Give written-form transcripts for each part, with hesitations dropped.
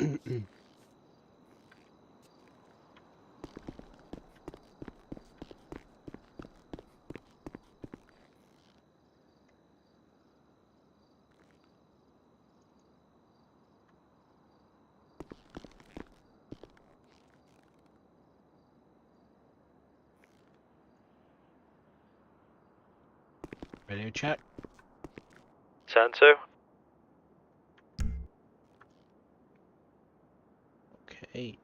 Radio check. 10-2. Okay.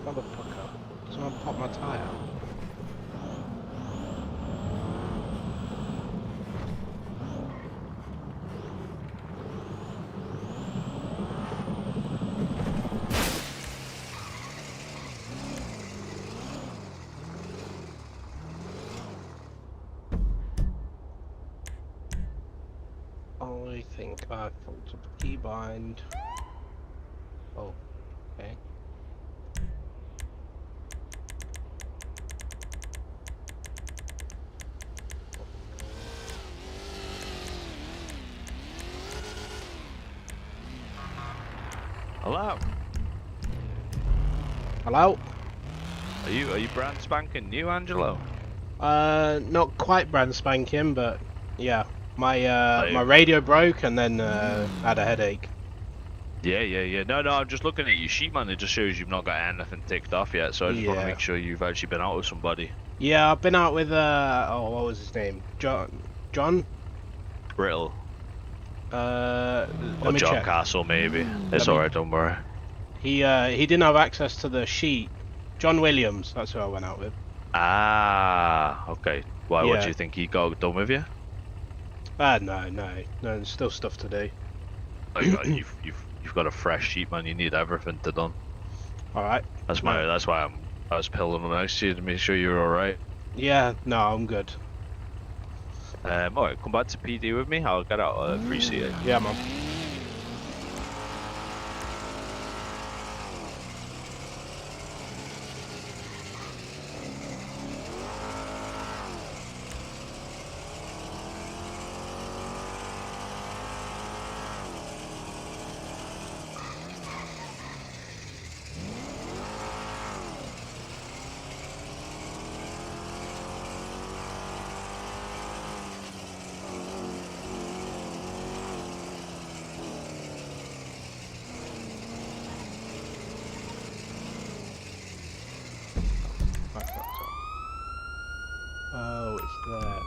Motherfucker. Someone pop my tire. I think I fucked up a key bind. Oh, okay. Hello. Hello? Are you brand spanking new, Angelo? Not quite brand spanking, but yeah. My radio broke and then had a headache. Yeah. No, I'm just looking at your sheet, man. It just shows you've not got anything ticked off yet. So I just want to make sure you've actually been out with somebody. Yeah, I've been out with oh, what was his name? John? Brittle. Let Or me John check. Castle, maybe. It's alright, don't worry. He didn't have access to the sheet. John Williams, that's who I went out with. Ah, okay. Why? Yeah. What do you think he got done with you? No, there's still stuff to do. Oh, you've got a fresh sheet, man. You need everything to done. All right. That's why I was pilling next to you to make sure you're all right. Yeah, no, I'm good. All right, come back to PD with me. I'll get out. Appreciate it. Yeah, man. Oh, it's there.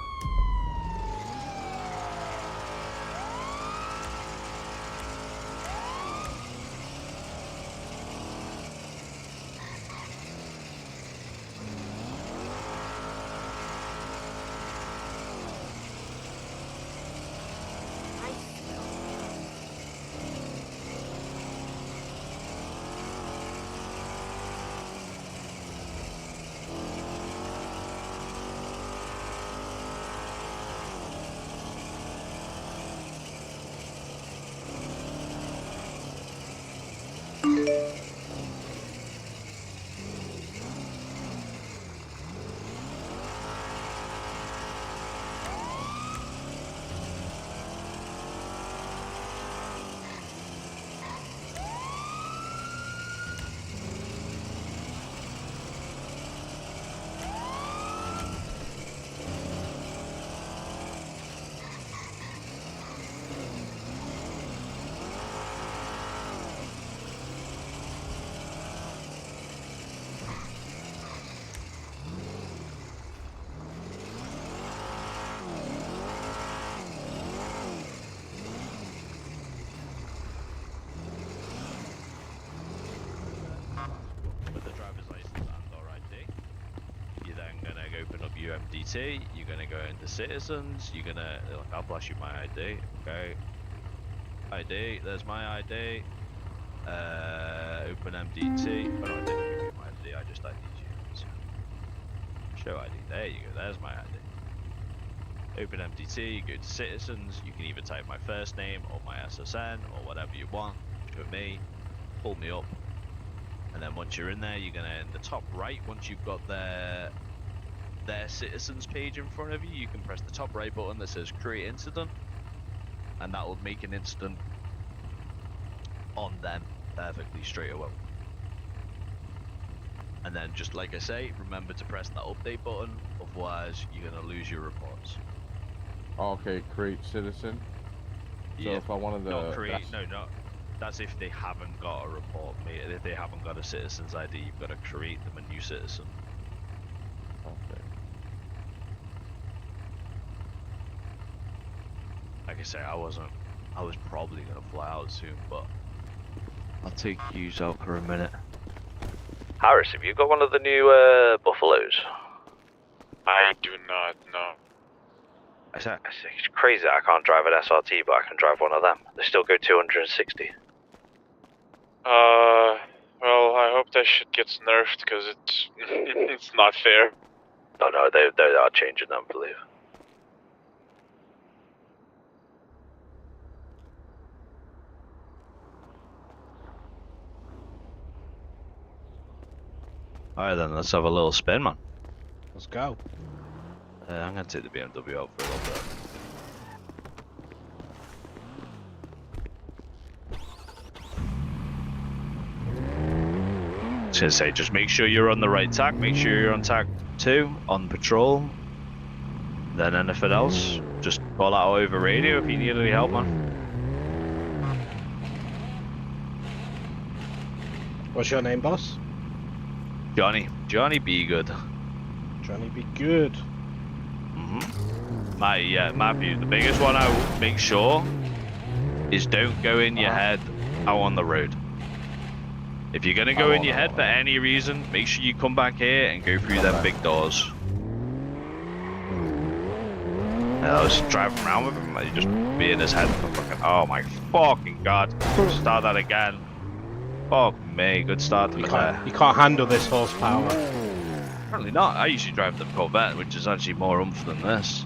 you MDT, you're gonna go into citizens, you're gonna, I'll flash you my ID, okay. ID, there's my ID. Open MDT. Oh no, I didn't give you my ID, I just ID'd you. So, show ID, there you go, there's my ID. Open MDT, you go to citizens, you can either type my first name or my SSN or whatever you want. Show me, pull me up. And then once you're in there, you're gonna, in the top right, once you've got their citizens page in front of you, you can press the top right button that says create incident, and that will make an incident on them perfectly straight away. And then, just like I say, remember to press that update button, otherwise you're gonna lose your reports. Okay, create citizen. So Yeah, if I wanted to not create, that's if they haven't got a report, mate. If they haven't got a citizen's ID, you've got to create them a new citizen. Okay. Like I say, I was probably gonna fly out soon, but I'll take you out for a minute. Harris, have you got one of the new Buffaloes? I do not know. It's crazy that I can't drive an SRT, but I can drive one of them. They still go 260. Well, I hope that shit gets nerfed, because it's it's not fair. Oh no, they are changing them, I believe. Alright then, let's have a little spin, man. Let's go. I'm gonna take the BMW out for a little bit. I was gonna say, just make sure you're on the right tack, make sure you're on tack 2, on patrol. Then anything else, just call out over radio if you need any help, man. What's your name, boss? Johnny be good. Johnny be good. My view, the biggest one I will make sure is don't go in your head out on the road. If you're gonna go in your head for any reason, make sure you come back here and go through them big doors. I was driving around with him, like, just be in his head for fucking, oh my fucking god. Start that again. Fuck me, good start to the car. You can't handle this horsepower. Apparently not. I usually drive the Corvette, which is actually more oomph than this.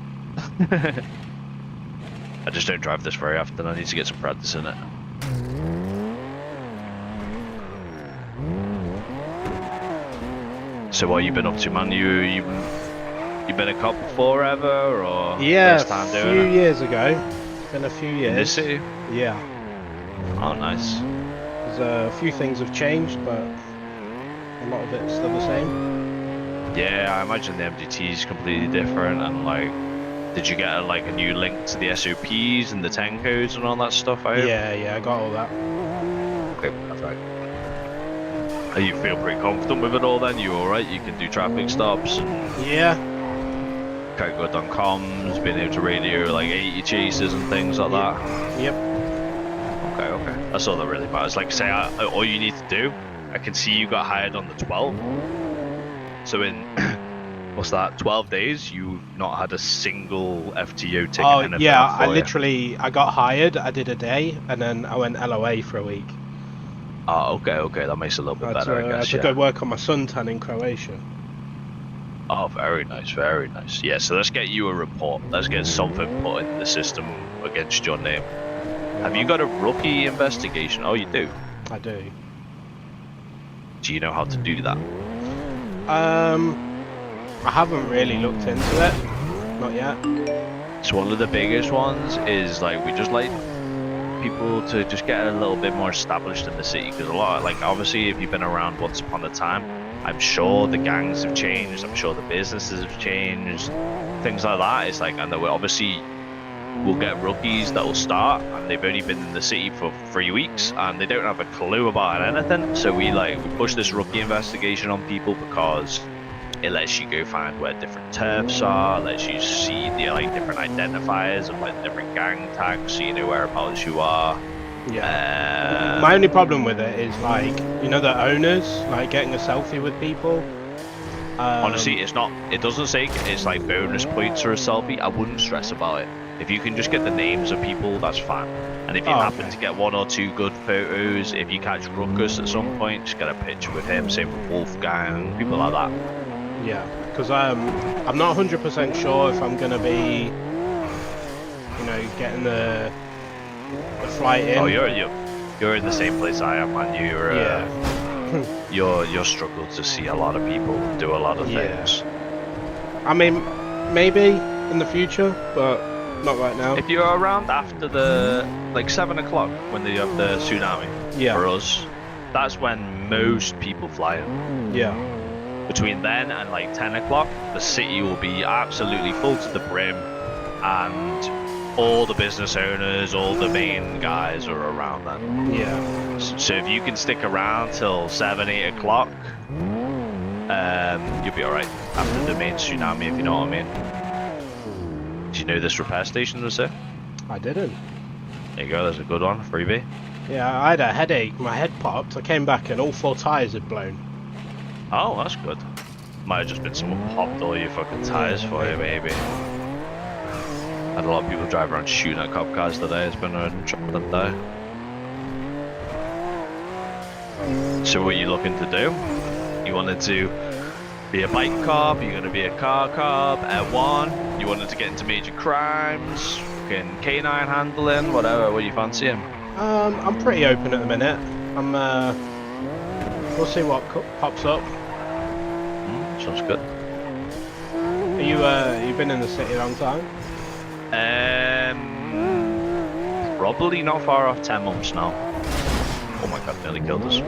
I just don't drive this very often. I need to get some practice in it. So what you been up to, man? You been a cop before ever, or yeah, first time a doing few it? years ago. It's been a few years. In this city? Yeah. Oh, nice. There's a few things have changed, but a lot of it's still the same. Yeah, I imagine the MDT is completely different, and like, did you get a new link to the SOPs and the 10 codes and all that stuff? Yeah, I got all that. Okay, that's right. You feel pretty confident with it all then? You alright? You can do traffic stops? Yeah. Quite good on comms, being able to radio like 80 chases and things like that? Yep. Okay. That's all that really matters. Like, say, all you need to do, I can see you got hired on the 12th. So in, what's that, 12 days, you've not had a single FTO ticket? Oh, yeah, I got hired, I did a day, and then I went LOA for a week. Oh, okay, that makes it a little bit better, I guess. I had to go work on my suntan in Croatia. Oh, very nice, very nice. Yeah, so let's get you a report. Let's get something put in the system against your name. Have you got a rookie investigation? Oh, you do? I do. Do you know how to do that? I haven't really looked into it. Not yet. So one of the biggest ones is, like, we just like people to just get a little bit more established in the city, because a lot, like, obviously if you've been around once upon a time, I'm sure the gangs have changed, I'm sure the businesses have changed, things like that. It's like, and obviously we'll get rookies that will start and they've only been in the city for 3 weeks and they don't have a clue about anything, so we push this rookie investigation on people because it lets you go find where different turfs are, lets you see the different identifiers of different gang tags, so you know whereabouts you are. Yeah. My only problem with it is the owners getting a selfie with people. Honestly, it's not. It doesn't say it's like bonus points or a selfie. I wouldn't stress about it. If you can just get the names of people, that's fine. And if you happen to get 1 or 2 good photos, if you catch Ruckus at some point, just get a picture with him. Same with Wolfgang, people like that. Yeah, because I'm not 100% sure if I'm gonna be, getting the flight in. Oh, you're in the same place I am, man. You're struggled to see a lot of people do a lot of things. I mean, maybe in the future, but not right now. If you're around after the 7 o'clock when they have the tsunami, for us, that's when most people fly in. Yeah. Between then and 10 o'clock, the city will be absolutely full to the brim, and all the business owners, all the main guys are around then. Yeah. So if you can stick around till 7, 8 o'clock, you'll be alright after the main tsunami, if you know what I mean. Do you know this repair station was there? I didn't. There you go, there's a good one, freebie. Yeah, I had a headache, my head popped, I came back and all 4 tyres had blown. Oh, that's good. Might have just been someone popped all your fucking tyres for you, maybe. Had a lot of people drive around shooting at cop cars today. It's been a trouble day. So what are you looking to do? You wanted to be a bike cop? You're going to be a car cop? At one? You wanted to get into major crimes? Fucking canine handling? Whatever. What are you fancying? I'm pretty open at the minute. We'll see what pops up. Sounds good. You been in the city a long time? Probably not far off 10 months now. Oh my god, nearly killed us.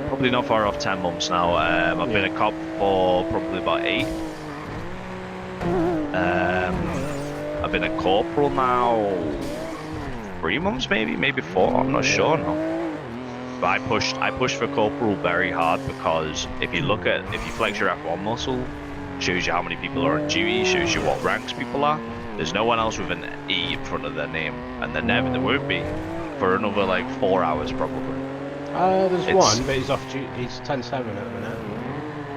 Probably not far off 10 months now. I've been a cop for probably about 8. I've been a corporal now 3 months, maybe 4. I'm not sure now. But I pushed for corporal very hard because if you flex your F1 muscle, shows you how many people are on duty, shows you what ranks people are. There's no one else with an E in front of their name, and there won't be for another 4 hours probably. There's one, but he's off duty. He's 10-7 at the minute.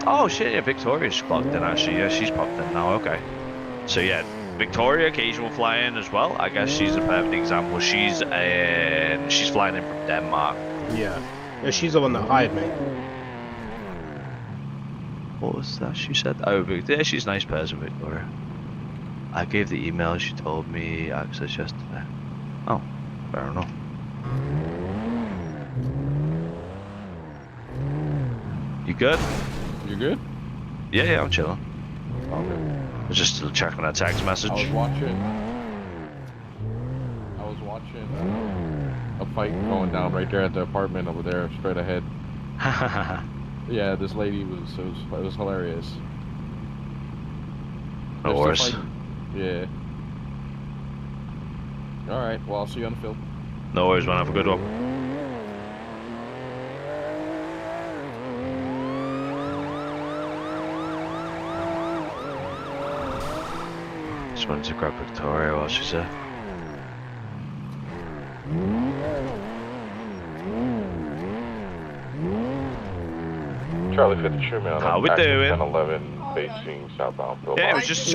Oh shit, yeah, Victoria's clocked in actually. Yeah, she's popped in now. Okay. So yeah, Victoria, occasional fly-in as well. I guess she's a perfect example. She's flying in from Denmark. Yeah, she's the one that hired me. What was that she said? Oh, yeah, she's a nice person, Victoria. I gave the email she told me access yesterday. Oh, fair enough. You good? You good? Yeah, I'm chilling. Okay. I was just still checking that text message. I was watching a fight going down right there at the apartment over there, straight ahead. Yeah, this lady it was hilarious. No worries. Yeah. Alright, well, I'll see you on the field. No worries, man. Have a good one. Just wanted to grab Victoria while she's there. Charlie 50 Truman. How we doing? 1011 facing southbound. Yeah, it was just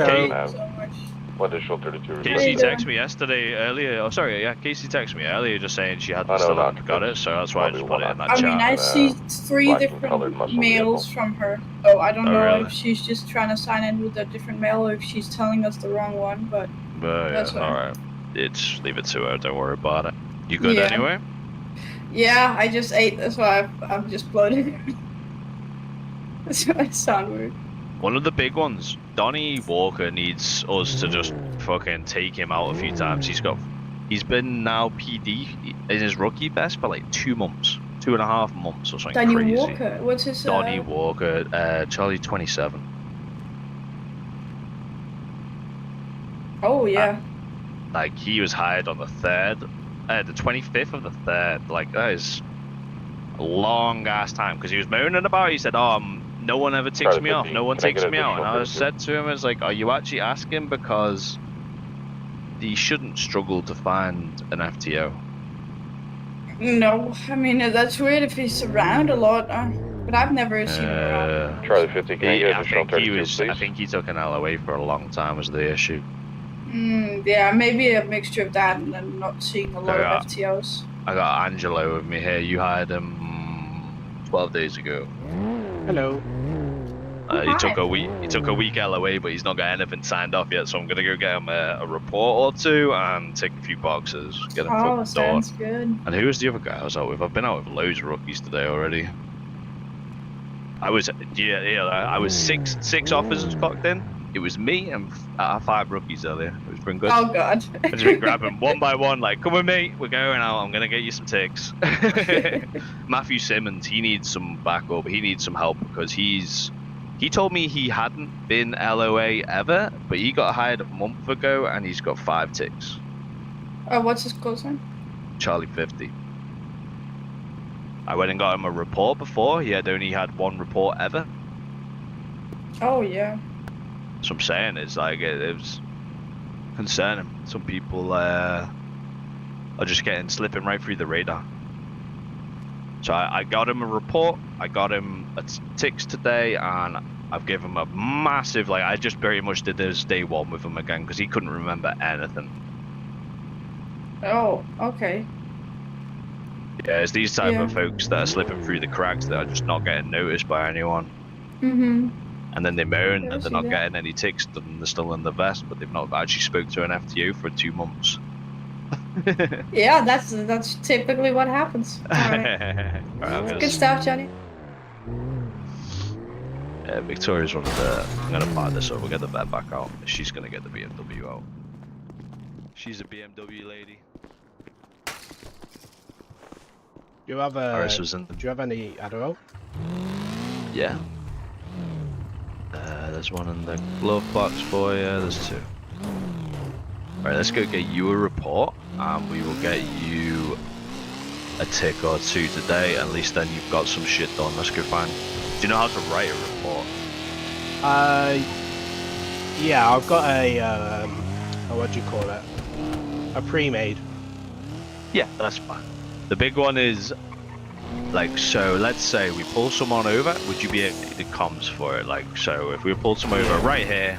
Additional 32. Casey texted me yesterday earlier. Oh, sorry, yeah, Casey texted me earlier just saying she hadn't still hadn't got it, so that's why I just put it in that chat. I mean, I see 3 different mails from her. So I don't know if she's just trying to sign in with a different mail or if she's telling us the wrong one, but that's yeah, alright. Leave it to her, don't worry about it. You good anyway? Yeah, I just ate, that's why I'm just bloated. That's why I sound weird. One of the big ones, Donnie Walker needs us to just fucking take him out a few times. He's been now PD in his rookie vest for 2 months, 2.5 months or something Donnie crazy. Walker, what's his Donnie Walker, Charlie 27. Oh yeah. He was hired on the 3rd, the 25th of the 3rd. That is a long ass time because he was moaning about it. He said, no one ever takes me off. No one takes me out. And I said to him, are you actually asking? Because he shouldn't struggle to find an FTO. No, I mean, that's weird if he's around a lot. But I've never seen him around. Charlie 50, can I get I additional think 32, please? I think he took an LOA for a long time was the issue. Yeah, maybe a mixture of that and then not seeing a lot of FTOs. I got Angelo with me here. You hired him 12 days ago. Hello. He took a week LOA, but he's not got anything signed off yet. So I'm gonna go get him a report or two and take a few boxes. Get him Oh, sounds good. And who was the other guy I was out with? I've been out with loads of rookies today already. I was six officers clocked in. It was me and 5 rookies earlier. It was pretty good. Oh god. I just been grabbing one by one, like, come with me, we're going out, I'm gonna get you some ticks. Matthew Simmons, he needs some backup, he needs some help because he told me he hadn't been LOA ever, but he got hired a month ago and he's got 5 ticks. What's his call sign? Charlie 50. I went and got him a report before, he had only had 1 report ever. Oh yeah. So I'm saying is like it was concerning. Some people are just slipping right through the radar. So I got him a report. I got him a ticks today, and I've given him a massive I just very much did this day 1 with him again because he couldn't remember anything. Oh, okay. Yeah, it's these type of folks that are slipping through the cracks that are just not getting noticed by anyone. And then they moan that they're not getting any ticks, and they're still in the vest, but they've not actually spoke to an FTO for 2 months. Yeah, that's typically what happens. Right. Good stuff, Johnny. Yeah, Victoria's one of the... I'm gonna part this up, we'll get the vet back out. She's gonna get the BMW out. She's a BMW lady. Do you have any Adderall? Yeah. There's one in the glove box for you, there's 2. Alright, let's go get you a report, and we will get you a tick or 2 today. At least then you've got some shit done. Let's go find... Do you know how to write a report? Yeah, I've got a, what do you call it? A pre-made. Yeah, that's fine. The big one is... so let's say we pull someone over, would you be able to do comms for it? So if we pulled someone over right here,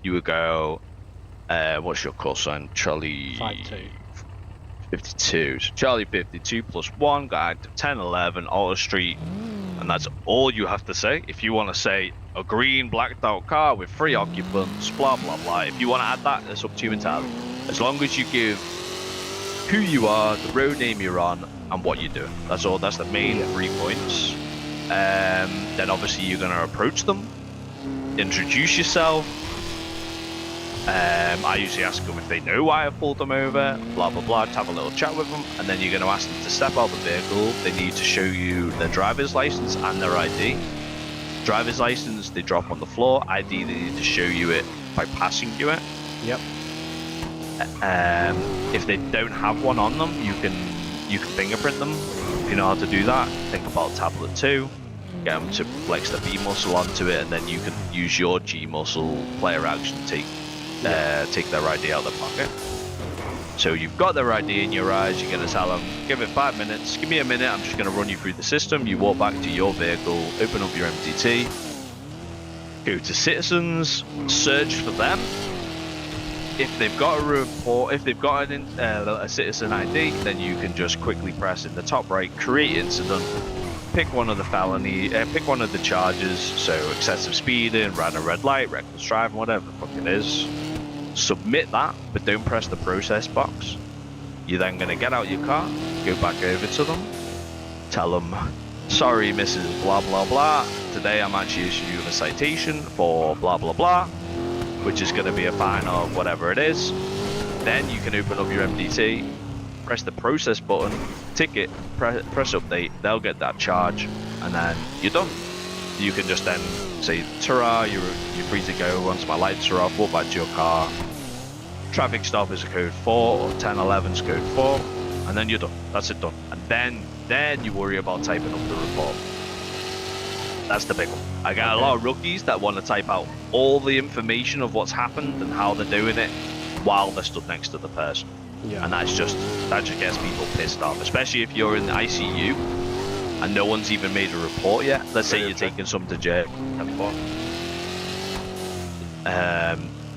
you would go, what's your call sign? Charlie 52. So Charlie 52 plus 1, got active 1011, Alta Street, and that's all you have to say. If you want to say a green blacked out car with 3 occupants, blah blah blah. If you want to add that, it's up to you entirely. As long as you give who you are, the road name you're on, and what you're doing. That's all. That's the main 3 points. Then obviously you're gonna approach them, introduce yourself. I usually ask them if they know why I pulled them over, blah blah blah, to have a little chat with them, and then you're gonna ask them to step out of the vehicle. They need to show you their driver's license and their ID. Driver's license they drop on the floor. ID they need to show you it by passing you it. Yep. If they don't have one on them, you can fingerprint them. If you know how to do that, think about tablet 2. Get them to flex the B muscle onto it, and then you can use your G muscle player action take their ID out of their pocket. So you've got their ID in your eyes. You're gonna tell them, give it 5 minutes. Give me a minute. I'm just gonna run you through the system. You walk back to your vehicle, open up your MDT, go to citizens, search for them. If they've got a report, if they've got a citizen ID, then you can just quickly press in the top right, create incident, pick one of the pick one of the charges, so excessive speeding, ran a red light, reckless driving, whatever the fuck it is. Submit that, but don't press the process box. You're then gonna get out your car, go back over to them, tell them, sorry, Mrs. Blah blah blah. Today I'm actually issuing you a citation for blah blah blah, which is going to be a fine of whatever it is. Then you can open up your MDT, press the process button, ticket, press update, they'll get that charge, and then you're done. You can just then say, ta-ra, you're free to go, once my lights are off, walk back to your car. Traffic stop is a code 4, or 1011 is code 4, and then you're done. That's it done. And then you worry about typing up the report. That's the big one. I got a lot of rookies that want to type out all the information of what's happened and how they're doing it while they're stood next to the person. Yeah. And that just gets people pissed off, especially if you're in the ICU and no one's even made a report yet. Let's say you're taking some to jail.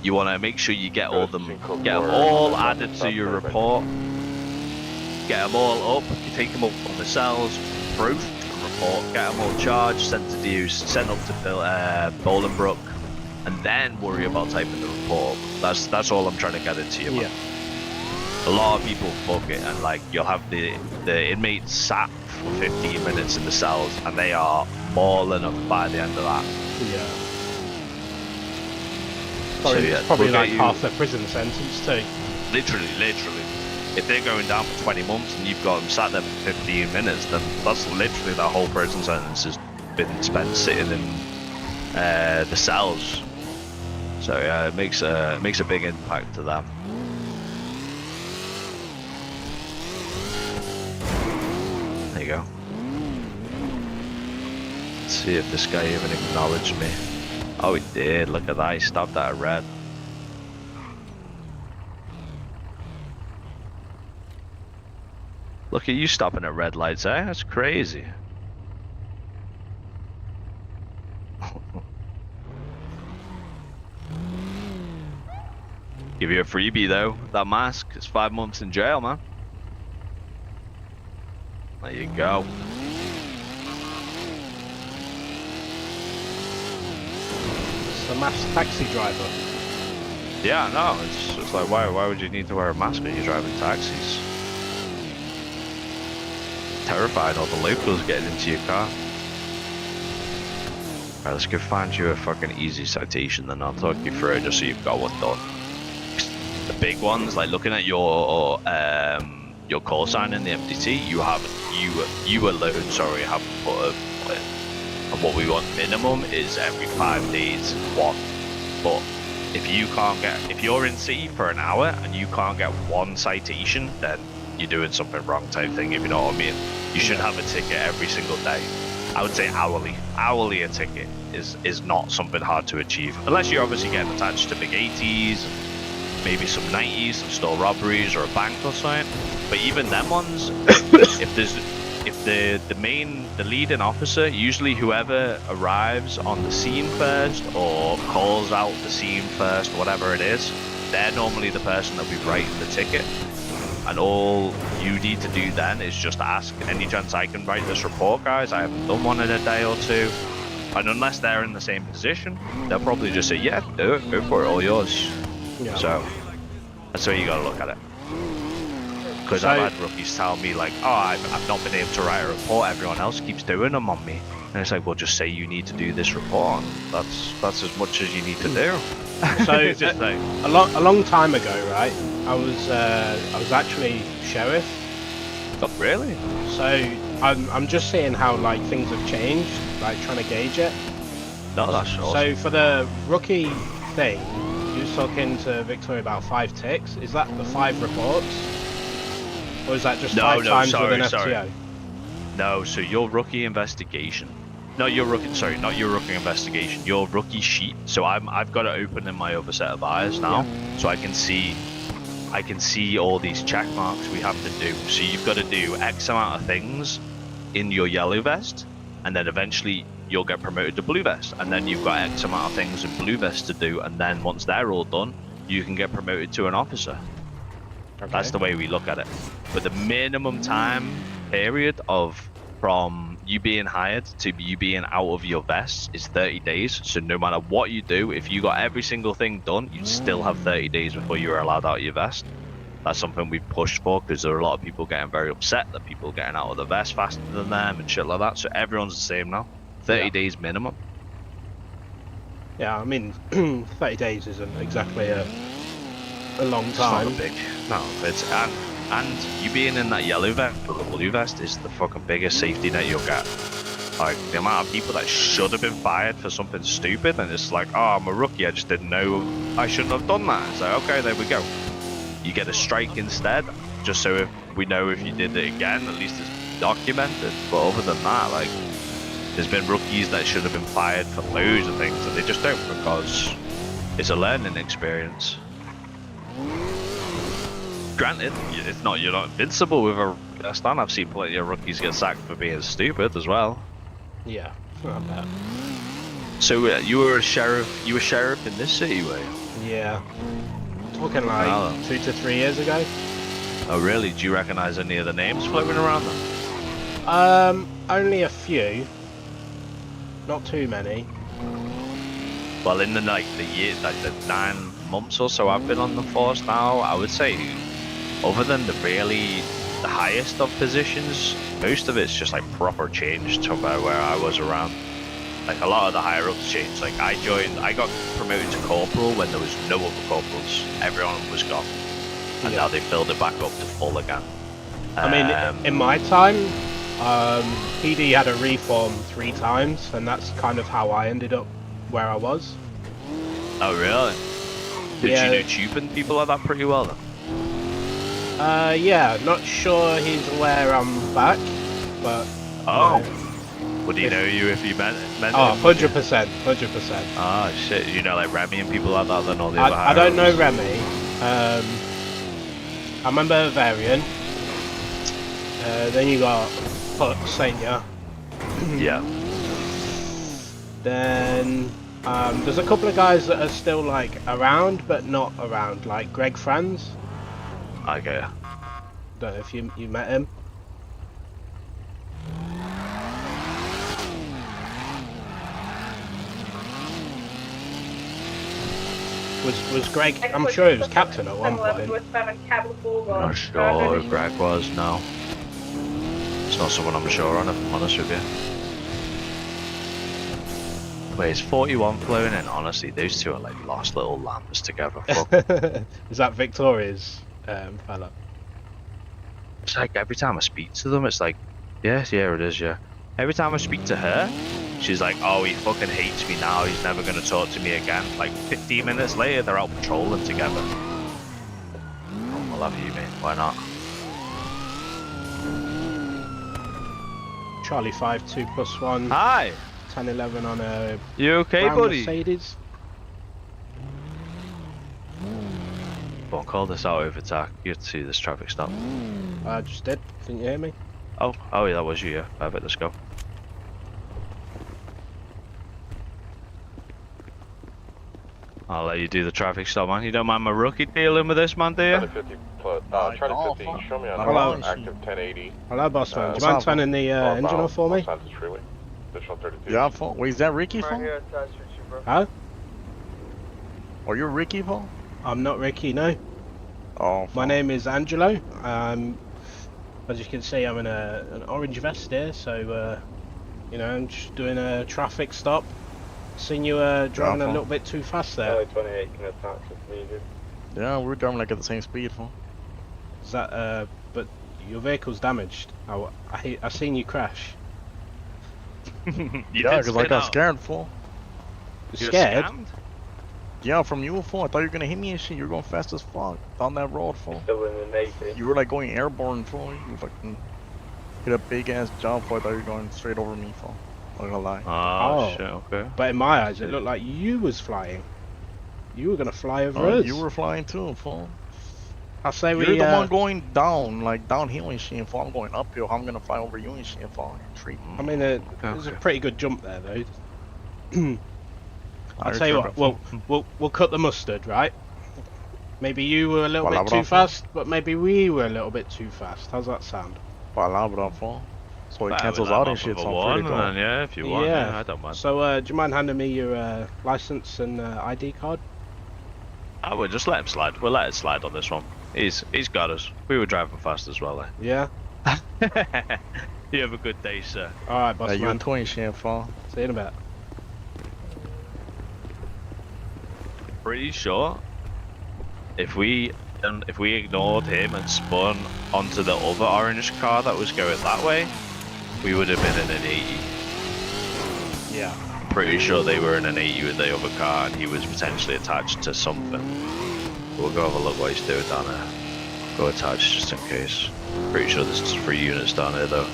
You want to make sure you get them all added to your report. Get them all up. You take them up from the cells, proof, report. Get them all charged, sent to Deuce, sent up to Bolingbroke, and then worry about typing the report. That's all I'm trying to get into you. Yeah. A lot of people fuck it, and like you'll have the inmates sat for 15 minutes in the cells, and they are mauling up by the end of that. Yeah. Probably like half their prison sentence too. Literally. If they're going down for 20 months and you've got them sat there for 15 minutes, then that's literally that whole prison sentence has been spent sitting in the cells. So yeah, it makes a big impact to them. There you go. Let's see if this guy even acknowledged me. Oh, he did. Look at that. He stopped at a red. Look at you stopping at red lights, eh? That's crazy. Give you a freebie though. That mask is 5 months in jail, man. There you go. The masked taxi driver. Yeah, no, it's like why would you need to wear a mask when you're driving taxis? Terrifying all the locals getting into your car. Alright, let's go find you a fucking easy citation, then I'll talk you through it just so you've got one done. The big ones, like looking at your call sign in the MDT, you alone, sorry, haven't put a and what we want minimum is every 5 days one. But if you're in city for an hour and you can't get one citation, then you're doing something wrong type thing, if you know what I mean. You should have a ticket every single day. I would say hourly. Hourly a ticket is not something hard to achieve. Unless you're obviously getting attached to big 80s, maybe some 90s, some store robberies or a bank or something. But even them ones, if the leading officer, usually whoever arrives on the scene first or calls out the scene first, whatever it is, they're normally the person that'll be writing the ticket. And all you need to do then is just ask, any chance I can write this report, guys? I haven't done one in a day or two. And unless they're in the same position, they'll probably just say, yeah, do it, go for it, all yours. Yeah. So that's the way you gotta look at it. Because I've had rookies tell me like, oh, I've not been able to write a report, everyone else keeps doing them on me. And it's like, well, just say you need to do this report. That's as much as you need to do. So just like, a long time ago, right? I was actually sheriff. Oh, really? So I'm just seeing how like things have changed, like trying to gauge it. No, that's awesome. So for the rookie thing, you was talking to Victoria about 5 ticks. Is that the 5 reports? Or is that just 5 times with an FTO? No, so your rookie investigation. No, your rookie. Sorry, not your rookie investigation. Your rookie sheet. So I've got it open in my other set of eyes now, so I can see all these check marks we have to do. So you've got to do X amount of things in your yellow vest, and then eventually you'll get promoted to blue vest, and then you've got X amount of things in blue vest to do, and then once they're all done, you can get promoted to an officer. Okay. That's the way we look at it. But the minimum time period from you being hired to you being out of your vest is 30 days. So no matter what you do, if you got every single thing done, you'd still have 30 days before you were allowed out of your vest. That's something we've pushed for, because there are a lot of people getting very upset that people are getting out of the vest faster than them and shit like that. So everyone's the same now. 30 days minimum. Yeah, I mean, 30 days isn't exactly a long time. It's not a big, no, it's and you being in that yellow vest or the blue vest is the fucking biggest safety net you'll get. Like the amount of people that should have been fired for something stupid, and it's like, oh, I'm a rookie, I just didn't know I shouldn't have done that. It's like, okay, there we go. You get a strike instead, just so if we know if you did it again, at least it's documented. But other than that, like, there's been rookies that should have been fired for loads of things, and they just don't, because it's a learning experience. granted, it's not you're not invincible with a vest on. I've seen plenty of rookies get sacked for being stupid as well. Yeah, not bad. So you were a sheriff. You were sheriff in this city, were you? Yeah. Talking like 2 to 3 years ago. Oh really? Do you recognise any of the names floating around them? Only a few. Not too many. Well, in the year, like the 9 months or so I've been on the force now, I would say, other than the highest of positions, most of it's just like proper changed to about where I was around. Like a lot of the higher ups changed. Like I got promoted to corporal when there was no other corporals. Everyone was gone, and now they filled it back up to full again. I mean, in my time, PD had a reform 3 times, and that's kind of how I ended up where I was. Oh really? Did you know Tubin people like that pretty well then? Yeah, not sure he's aware I'm back, but... Would he know you if you met him? Oh, 100%, 100%. Ah, shit, you know like Remy and people like that than all the other I don't know Remy. I remember Varian. Then you got Hutz, ain't ya? Yeah. Then there's a couple of guys that are still like around, but not around, like Greg Franz. Okay. Don't know if you met him. Was Greg? I'm sure he was captain at one point. Not sure if Greg was. No. It's not someone I'm sure on, if I'm honest with you. Wait, it's 41 flowing in. Honestly, those two are like lost little lambs together. Fuck. Is that Victoria's fella? It's like every time I speak to them, it's like, yeah, it is, yeah. Every time I speak to her, she's like, oh, he fucking hates me now. He's never gonna talk to me again. Like 15 minutes later, they're out patrolling together. I'll have you, mate. Why not? Charlie 5-2+1. Hi. 10-11 on a you okay, brown buddy? Mercedes. Go on, call this out over attack. You have to see this traffic stop. I just did. Didn't you hear me? Oh, yeah, that was you, yeah. Perfect, let's go. I'll let you do the traffic stop, man. You don't mind my rookie dealing with this, man, do you? Charlie 50, show me on active 1080. Hello, boss man. Do you mind turning the engine off for me? Yeah, phone. Wait, is that Ricky phone? Huh? Are you Ricky phone? I'm not Ricky, no. Oh. My name is Angelo. As you can see, I'm in an orange vest here, so you know, I'm just doing a traffic stop. Seen you driving a little bit too fast there. 28 can attach if needed. Yeah, we're driving like at the same speed, phone. Is that but your vehicle's damaged. I seen you crash. Yeah, because I got scared, fool. You're scared? Scammed? Yeah, from you, fool. I thought you were gonna hit me and shit. You were going fast as fuck down that road, fool. Still in the Navy. You were like going airborne, fool. You fucking hit a big ass jump, fool. I thought you were going straight over me, fool. I'm not gonna lie. Oh, shit, okay. But in my eyes, it looked like you was flying. You were gonna fly over us. You were flying too, fool. I say You're the one going down, like downhill and shit, fool. I'm going uphill. I'm gonna fly over you and shit, fool. I mean, it was a pretty good jump there, though. I'll tell you what. We'll cut the mustard, right? Maybe you were a little bit too fast, but maybe we were a little bit too fast. How's that sound? Palabra, fool. So it cancels out and shit. So I'm pretty cool. Yeah, if you want. Yeah, I don't mind. So, do you mind handing me your license and ID card? I would just let him slide. We'll let it slide on this one. He's got us. We were driving fast as well, Yeah. You have a good day, sir. Alright, boss man. You and Twin shit, fool. See you in a bit. Pretty sure if we ignored him and spun onto the other orange car that was going that way, we would have been in an 80. Yeah. Pretty sure they were in an 80 with the other car and he was potentially attached to something. We'll go have a look what he's doing down there. Go attach just in case. Pretty sure there's 3 units down here though.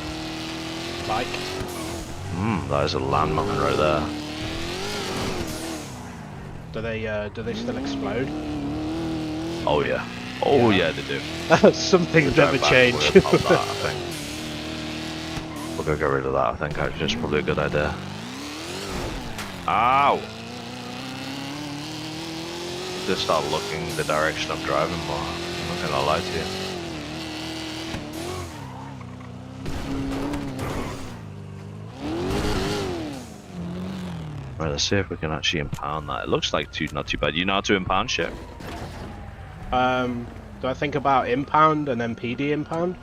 Like? That is a landmine right there. Do they still explode? Oh yeah. Oh yeah, they do. Some things never change. We'll go get rid of that. I think actually it's probably a good idea. Ow! Just start looking the direction I'm driving more. I'm not gonna lie to you. Right, let's see if we can actually impound that. It looks like not too bad. You know how to impound shit? Do I think about impound and then PD impound?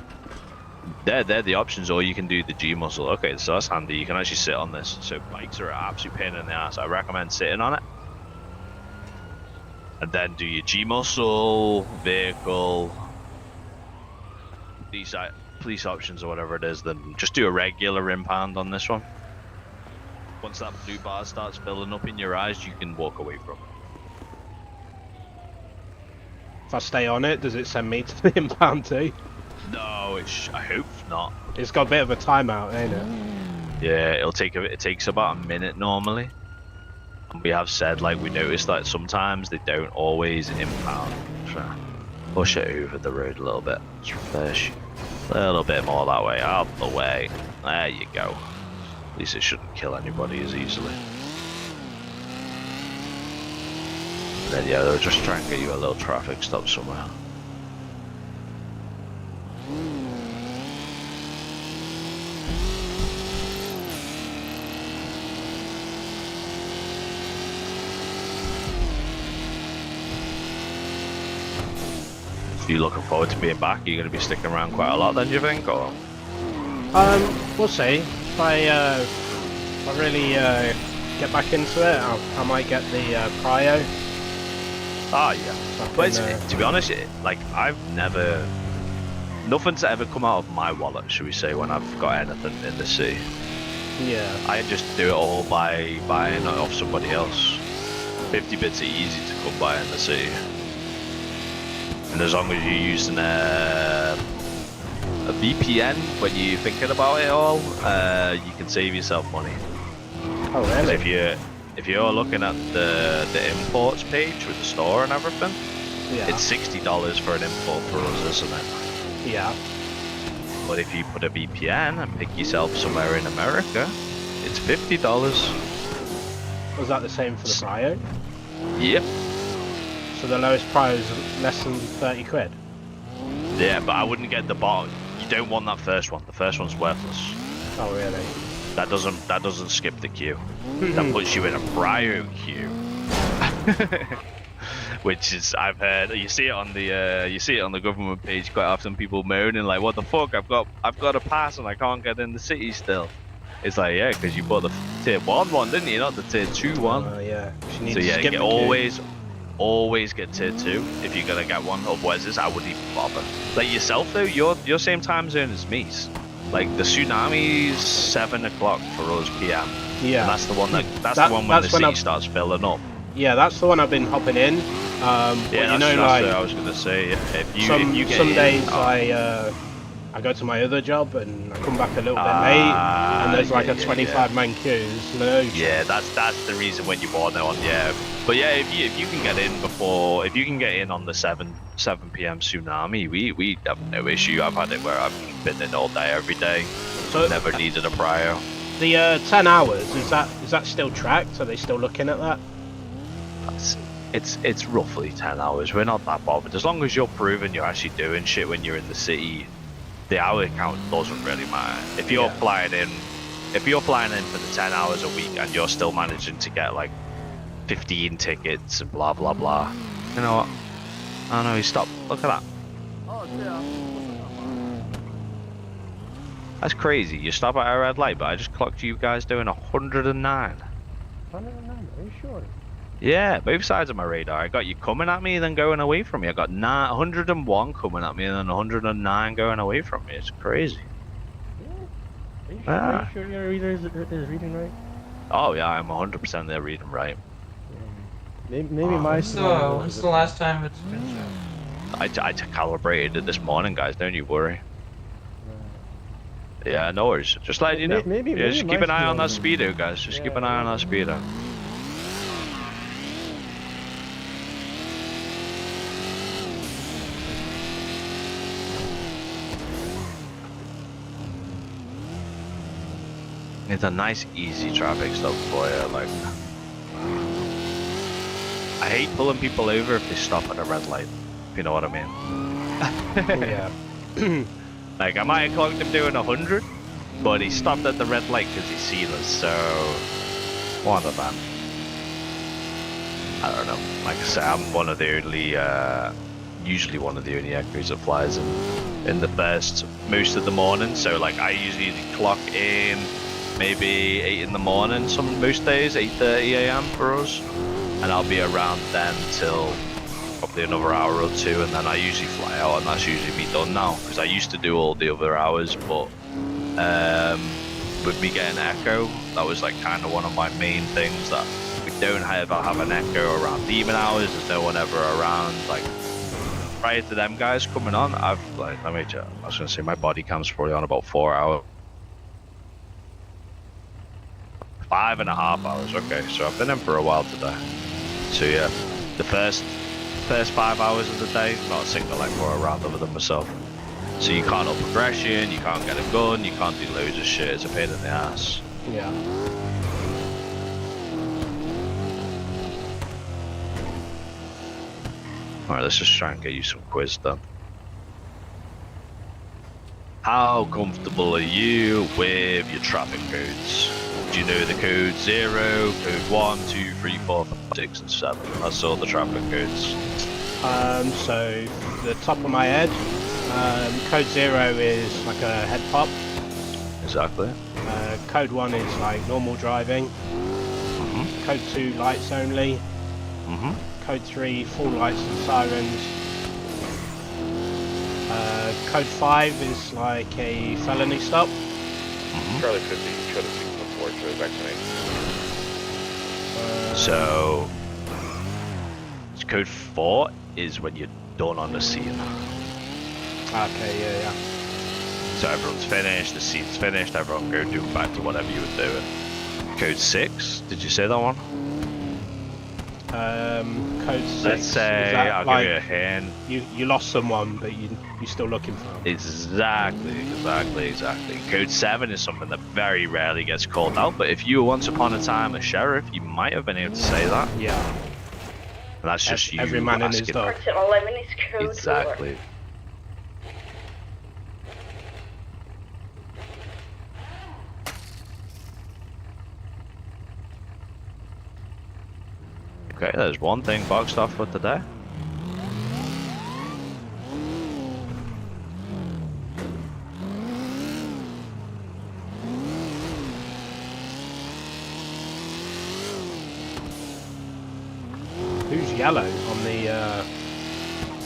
They're the options, or you can do the G muscle. Okay, so that's handy. You can actually sit on this. So bikes are an absolute pain in the ass. I recommend sitting on it. And then do your G muscle, vehicle, police options or whatever it is. Then just do a regular impound on this one. Once that blue bar starts filling up in your eyes, you can walk away from it. If I stay on it, does it send me to the impound too? No, I hope not. It's got a bit of a timeout, ain't it? Yeah, it takes about a minute normally. And we have said, like, we noticed that sometimes they don't always impound. Push it over the road a little bit. Push a little bit more that way, out the way. There you go. At least it shouldn't kill anybody as easily. And then yeah, they'll just try and get you a little traffic stop somewhere. So you looking forward to being back? Are you going to be sticking around quite a lot then, do you think? Or? We'll see. If I really get back into it, I might get the prio. Ah, yeah. But to be honest, like, nothing's ever come out of my wallet, should we say, when I've got anything in the sea. Yeah. I just do it all by buying it off somebody else. 50 bits are easy to come by in the sea. And as long as you're using a VPN when you're thinking about it all, you can save yourself money. Oh, really? If you're looking at the imports page with the store and everything, yeah, it's $60 for an import for us, isn't it? Yeah. But if you put a VPN and pick yourself somewhere in America, it's $50. Was that the same for the prio? Yep. So the lowest prio is less than 30 quid? Yeah, but I wouldn't get the bottom. You don't want that first one. The first one's worthless. Oh, really? That doesn't skip the queue. That puts you in a prio queue. Which is, I've heard, you see it on the government page quite often. People moaning like, "What the fuck? I've got a pass and I can't get in the city still." It's like, yeah, because you bought the tier 1 one, didn't you? Not the tier 2 one. Yeah. So yeah, you always get tier 2 if you're gonna get one. Otherwise, I wouldn't even bother. Like yourself though, your same time zone as me. Like the tsunami's 7 o'clock for us PM. Yeah. And that's the one when the city starts filling up. Yeah, that's the one I've been hopping in. Yeah, you know, like I was gonna say, if you get some in, days I go to my other job and I come back a little bit late, and there's like a 25-man queue. Yeah, that's the reason when you want it on. Yeah, but yeah, if you can get in before, if you can get in on the 7 PM tsunami, we have no issue. I've had it where I've been in all day, every day. So never needed a prio. The 10 hours is that still tracked? Are they still looking at that? It's roughly 10 hours. We're not that bothered as long as you're proving you're actually doing shit when you're in the city. The hour count doesn't really matter. If you're flying in for the 10 hours a week and you're still managing to get like 15 tickets and blah blah blah, you know what? Oh no, he stopped. Look at that. Oh yeah. That's crazy. You stop at a red light, but I just clocked you guys doing 109. 109? Are you sure? Yeah, both sides of my radar. I got you coming at me, then going away from me. I got 101 coming at me, and then 109 going away from me. It's crazy. Yeah? Are you sure your reader is reading right? Oh yeah, I'm 100% there reading right. Yeah. Maybe my. When's the last time it's been checked? I calibrated it this morning, guys. Don't you worry. Yeah, no worries. Just letting you know. Maybe just keep an eye on that speedo, guys. Just keep an eye on that speedo. It's a nice, easy traffic stop for you. Like, I hate pulling people over if they stop at a red light. If you know what I mean. Yeah. Like, I might have clocked him doing 100, but he stopped at the red light because he's seen us. So, one of them. I don't know. Like I said, I'm one of the only, usually one of the only echoes that flies in the first most of the morning. So, like, I usually clock in maybe 8 in the morning. Most days, 8:30 a.m. for us. And I'll be around then till probably another hour or two, and then I usually fly out, and that's usually me done now, because I used to do all the other hours, but with me getting echo, that was like kind of one of my main things, that we don't ever have an echo around demon hours. There's no one ever around. Like, prior to them guys coming on, I've like, let me check. I was gonna say my body cam's probably on about 4 hours. 5.5 hours. Okay, so I've been in for a while today. So yeah, the first 5 hours of the day, not a single echo around other than myself. So you can't up progression, you can't get a gun, you can't do loads of shit. It's a pain in the ass. Yeah. Alright, let's just try and get you some quiz done. How comfortable are you with your traffic codes? Do you know the code 0, code 1, 2, 3, 4, 5, 6, and 7? That's all the traffic codes. So the top of my head, code 0 is like a head pop. Exactly. Code 1 is like normal driving. Code 2 lights only. Code 3 full lights and sirens. Code 5 is like a felony stop. Charlie 50, Charlie 614 to vaccinate. So, code 4 is when you're done on the scene. Okay, yeah. So everyone's finished, the scene's finished, everyone go do back to whatever you were doing. Code 6, did you say that one? Code 6. Let's say, I'll like, give you a hint. You lost someone, but you're still looking for them. Exactly. Code 7 is something that very rarely gets called out, but if you were once upon a time a sheriff, you might have been able to say that. Yeah. And that's just you every man asking. in his dog. Section 11 is code Exactly. 4. Okay, there's one thing boxed off for today. Who's yellow on the?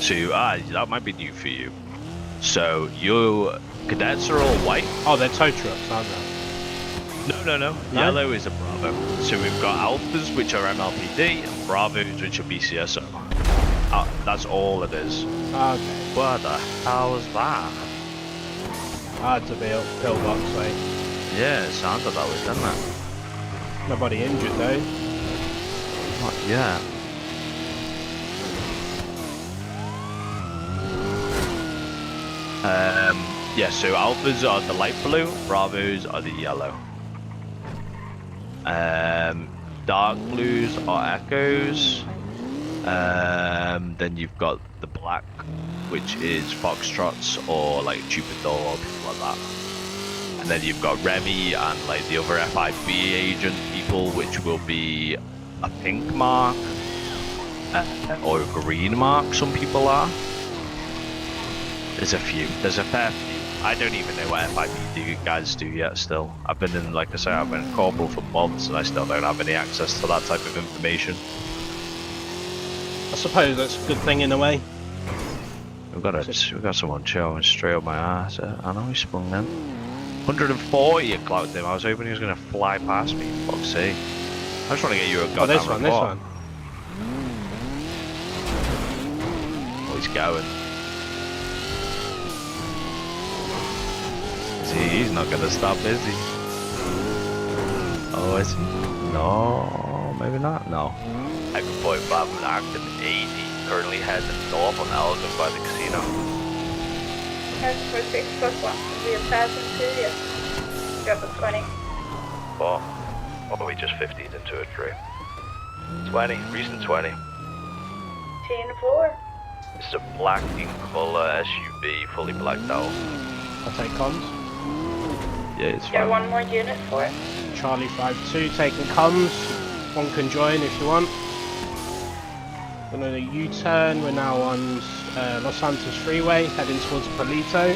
So that might be new for you. So your cadets are all white. Oh, they're tow trucks, aren't they? No. Yellow is a Bravo. So we've got Alphas, which are MLPD, and Bravos, which are BCSO. That's all it is. Okay. What the hell is that? Hard to be up pillbox, mate. Yeah, it sounded that way, didn't it? Nobody injured though. Not yet. Yeah, so Alphas are the light blue, Bravos are the yellow. Dark blues are Echoes. Then you've got the black, which is Foxtrots or like Troubadour or people like that. And then you've got Remy and like the other FIB agent people, which will be a pink mark or a green mark, some people are. There's a fair few. I don't even know what FIB guys do yet still. I've been in, like I say, I've been corporal for months and I still don't have any access to that type of information. I suppose that's a good thing in a way. We've got someone chilling straight up my ass. I know he sprung in. 140 you clocked him. I was hoping he was going to fly past me. Fuck's sake. I just want to get you a goddamn this one. Oh, he's going. See, he's not going to stop, is he? Oh, is he? No, maybe not. No. I can point 5 and Acton 80. Currently heading north on Elgin by the casino. That's for 6+1. Will be a passing to you. Drop a 20. 4. Or we just 15'd into a tree. 20, recent 20. 10-4. This is a black in colour SUV, fully blacked out. I'll take comms. Yeah, it's fine. Get one more unit for it. Charlie 5-2 taking comms. One can join if you want. We're on a U-turn. We're now on Los Santos Freeway, heading towards Palito.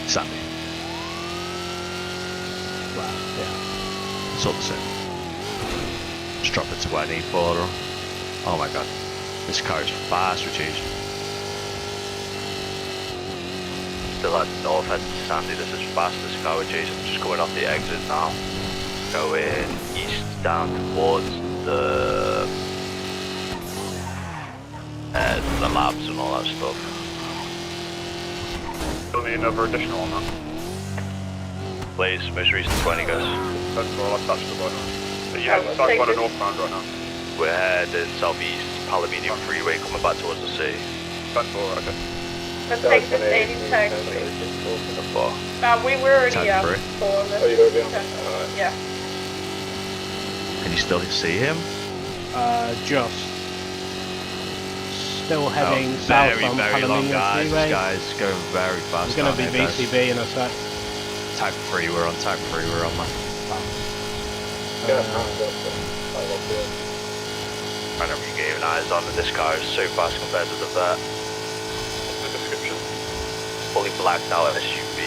Sandy. Well, yeah. It's all the same. Just drop it to where I need border. Oh my god. This car is fast with cheese. Still at north end Sandy, this is fastest car with cheese. I'm just going off the exit now. Going east down towards the labs and all that stuff. Still need another additional on that. Please, most recent 20 guys. That's all I've touched the button. But yeah, it's like on a northbound right now. We're heading southeast, Palomino Freeway, coming back towards the sea. 10-4, okay. Let's take the stadium tag, please. We were already up for the... Oh, you gotta be on? Yeah. Can you still see him? Just. Still heading south on Palomino Freeway. This guy's going very fast. It's going to be VCB in a sec. Type 3, we're on type 3, we're on that. Trying to regain eyes on, this car is so fast compared to the vet. What's the description? Fully blacked out SUV.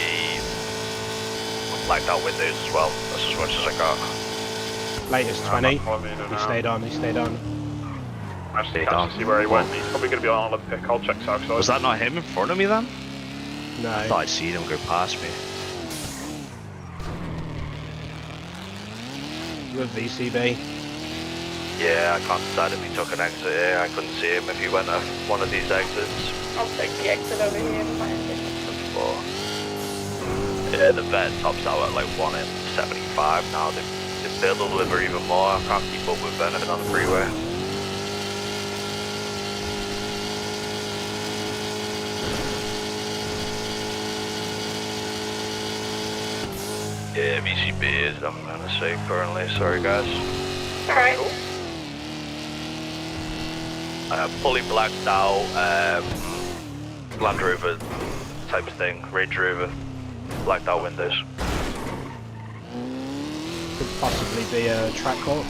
Blacked out windows as well. That's as much as I got. Latest 20. He stayed on, he stayed on. Actually, can't see where he went. He's probably going to be on Olympic. I'll check south side. Was that not him in front of me then? No. I thought I'd seen him go past me. With VCB. Yeah, I can't decide if he took an exit here. I couldn't see him if he went off one of these exits. I'll take the exit over here and find it. Yeah, the vet tops out at like 1 in 75 now. They'll deliver even more. I can't keep up with anything on the freeway. Yeah, VCB is, I'm gonna say currently. Sorry guys. Alright. Fully blacked out, Land Rover type of thing, Range Rover, blacked out windows. Could possibly be a Trackhawk.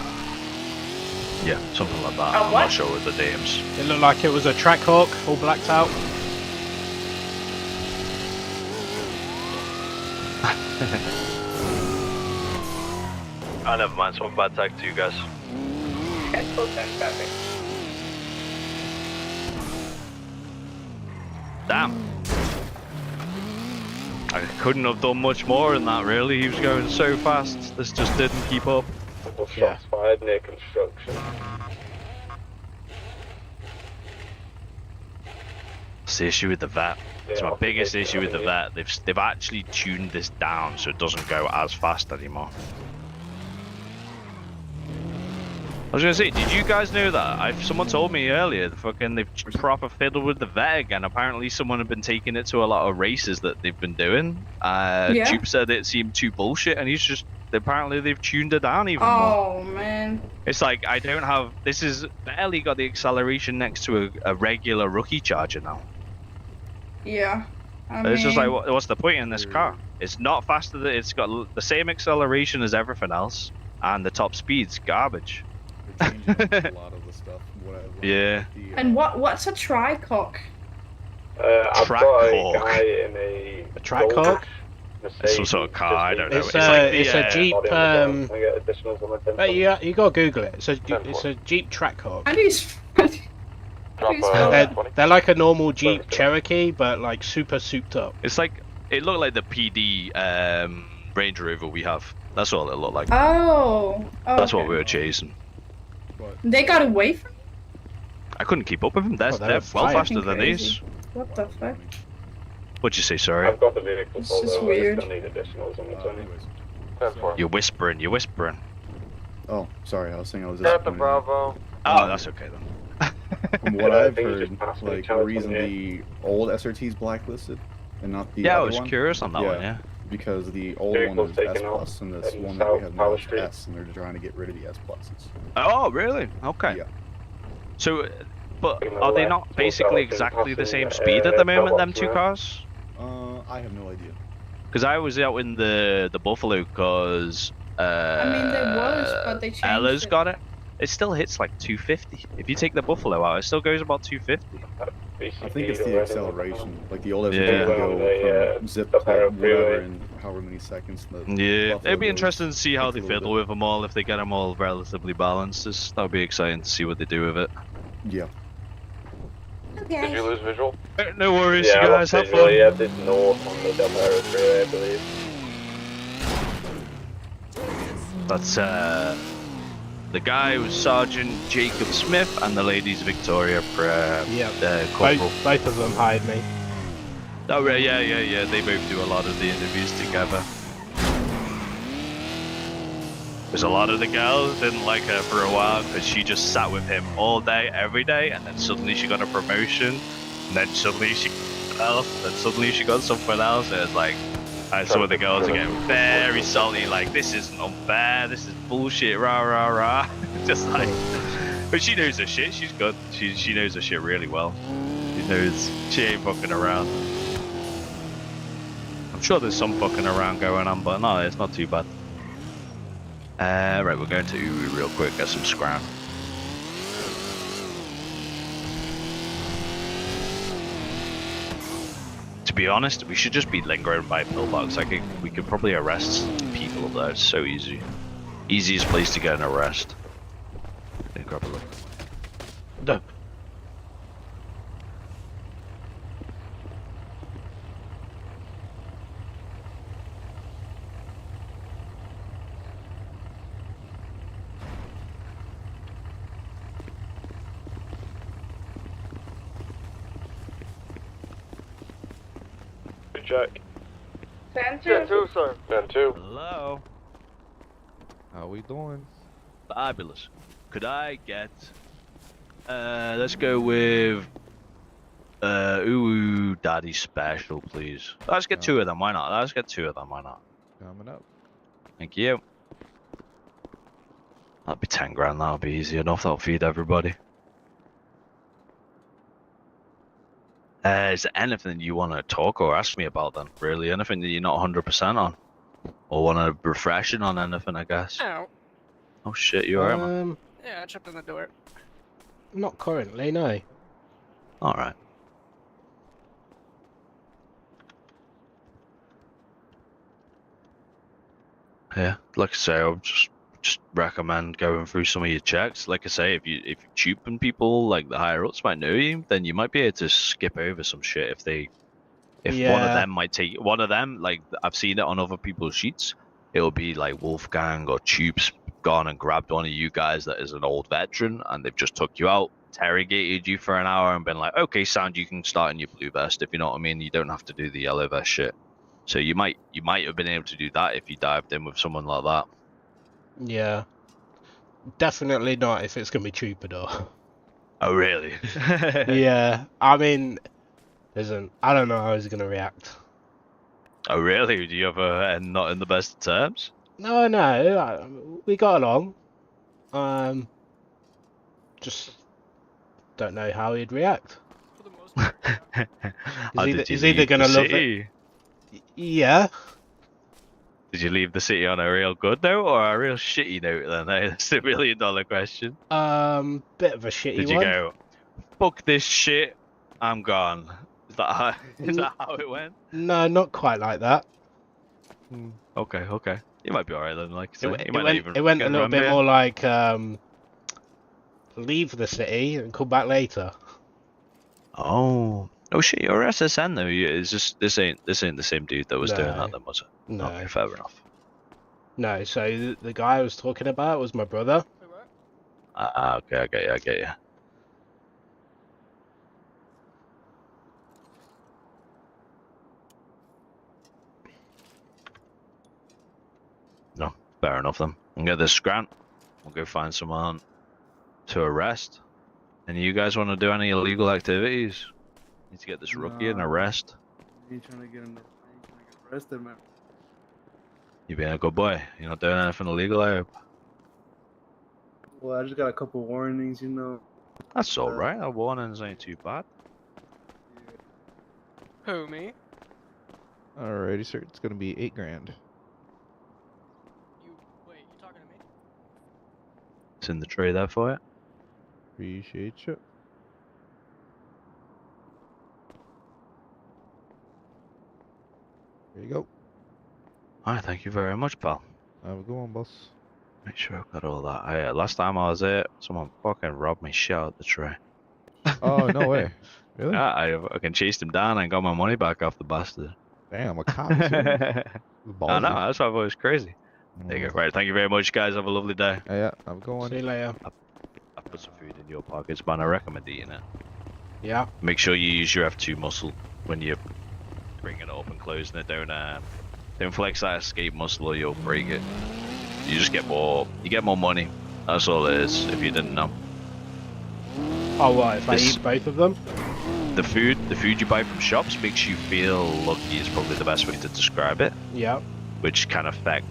Yeah, something like that. I'm what? not sure with the names. It looked like it was a Trackhawk, all blacked out. Oh, never mind, so bad tag to you guys. Okay, full time traffic. Damn. I couldn't have done much more than that really, he was going so fast, this just didn't keep up. Couple shots fired near construction. It's the issue with the vet. It's my biggest issue with the vet. They've actually tuned this down so it doesn't go as fast anymore. I was gonna say, did you guys know that? Someone told me earlier, they've proper fiddled with the vet again. Apparently someone had been taking it to a lot of races that they've been doing. Jupe said it seemed too bullshit and apparently they've tuned it down even more. Oh man. It's like, this is barely got the acceleration next to a regular rookie Charger now. Yeah. It's just like, what's the point in this car? It's not faster than, it's got the same acceleration as everything else, and the top speed's garbage. A lot of the stuff. Yeah. And what's a tricock? I've got a guy in a Trackhawk? It's some sort of car, I don't know. It's a Jeep, you gotta Google it. It's a Jeep Trackhawk. And he's... They're like a normal Jeep Cherokee, but like super souped up. It's like, it looked like the PD Range Rover we have. That's all it looked like. Oh. That's what we were chasing. They got away from you? I couldn't keep up with them. They're well faster than these. What the fuck? What'd you say, sorry? I've got the vehicle. It's just weird. I still need additionals on the 20. You're whispering. Oh, sorry, I was saying I was Delta Bravo. Oh, that's okay then. From what I've heard, like the reason the old SRT is blacklisted and not the I other was one, curious on that one, yeah. because the old one is S plus, and this one that we have now is S, and they're trying to get rid of the S pluses. Oh, really? Okay. Yeah. So, but are they not basically exactly the same speed at the moment, them two cars? I have no idea. Because I was out in the Buffalo, because I mean, they was, but they changed Ella's it. got it. It still hits like 250. If you take the Buffalo out, it still goes about 250. I think it's the acceleration. Like the old SUV can go from zip to whatever in however many seconds. Yeah, it'd be interesting to see how they fiddle with them all, if they get them all relatively balanced. That would be exciting to see what they do with it. Yeah. Okay. Did you lose visual? No worries, you guys, have fun. Yeah, this north on the Delaware Freeway, I believe. That's the guy was Sergeant Jacob Smith, and the lady's Victoria Corporal. Both of them hired me. Oh, yeah. They both do a lot of the interviews together. Because a lot of the girls didn't like her for a while, because she just sat with him all day, every day, and then suddenly she got a promotion, and then suddenly she got something else, and then suddenly she got something else, and it's like, some of the girls are getting very salty, like, this isn't unfair, this is bullshit, rah rah rah. Just like, but she knows her shit, she's good. She knows her shit really well. She knows she ain't fucking around. I'm sure there's some fucking around going on, but no, it's not too bad. Right, we're going to Uwu real quick, get some scram. To be honest, we should just be lingering by pillbox. We could probably arrest people up there. It's so easy. Easiest place to get an arrest. Okay, grab a look. No. Check. Fan 2, sir. Fan 2. Hello. How we doing? Fabulous. Could I get let's go with Uwu Daddy Special, please. Let's get two of them, why not? Let's get two of them, why not? Coming up. Thank you. That'd be 10 grand, that'll be easy enough, that'll feed everybody. Is there anything you want to talk or ask me about then? Really? Anything that you're not 100% on? Or want to refreshing on anything, I guess? Oh. Oh shit, you alright, man? Yeah, I jumped in the door. Not currently, no. Alright. Yeah, like I say, I would just recommend going through some of your checks. Like I say, if you're tubing people, like the higher ups might know you, then you might be able to skip over some shit if one of them might take one of them, like I've seen it on other people's sheets, it'll be like Wolfgang or Tube's gone and grabbed one of you guys that is an old veteran, and they've just took you out, interrogated you for an hour, and been like, okay, sound, you can start in your blue vest, if you know what I mean. You don't have to do the yellow vest shit. So you might have been able to do that if you dived in with someone like that. Yeah. Definitely not if it's gonna be cheaper though. Oh really? Yeah. I mean, I don't know how he's gonna react. Oh really? Do you ever end not in the best of terms? No, we got along. Just don't know how he'd react. For the most part. He's either gonna love it. Yeah. Did you leave the city on a real good note or a real shitty note then? That's the $1 million question. Bit of a shitty one. Did you go, fuck this shit, I'm gone? Is that how it went? No, not quite like that. Okay. You might be alright then, like I said. It went a little bit more like, leave the city and come back later. Oh shit, you're SSN though. It's just this ain't the same dude that was doing that then, was it? No. Okay, fair enough. No, so the guy I was talking about was my brother. Okay, I get you. No, fair enough then. We'll get this grant. We'll go find someone to arrest. And you guys want to do any illegal activities? Need to get this rookie an arrest. You trying to get arrested, man? You being a good boy. You're not doing anything illegal, I hope. Well, I just got a couple warnings, you know. That's alright. A warnings ain't too bad. Who, me? Alrighty, sir. It's gonna be $8 grand. Wait, you talking to me? It's in the tray there for you. Appreciate you. There you go. Alright, thank you very much, pal. Have a good one, boss. Make sure I've got all that. Last time I was there, someone fucking robbed me shit out the tray. Oh, no way. Really? Yeah, I fucking chased him down and got my money back off the bastard. Damn, a cop. I know, that's why I thought it was crazy. There you go. Right, thank you very much, guys. Have a lovely day. Yeah, I'm going. See you later. I put some food in your pockets, but I recommend eating it. Yeah. Make sure you use your F2 muscle when you're bringing it up and closing it. Don't flex that escape muscle or you'll break it. You just get more. You get more money. That's all it is. If you didn't know. Oh, what? If I eat both of them? The food you buy from shops makes you feel lucky. Is probably the best way to describe it. Yeah. Which can affect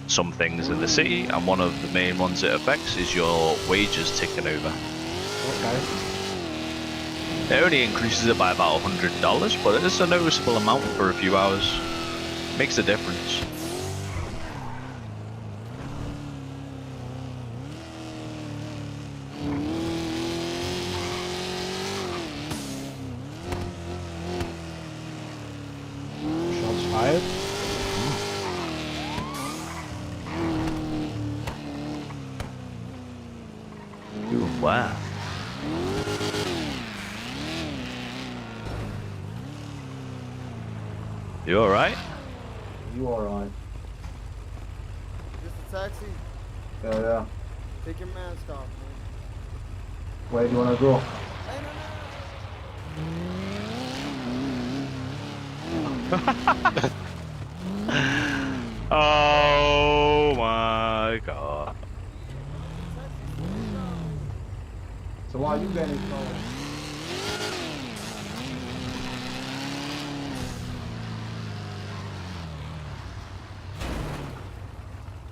some things in the city, and one of the main ones it affects is your wages ticking over. Okay. It only increases it by about $100, but it's a noticeable amount for a few hours. Makes a difference. Shots fired. Ooh, wow. You alright? You alright? Just a taxi? Yeah. Take your mask off, man. Where do you wanna go? Oh my god. So why are you getting called?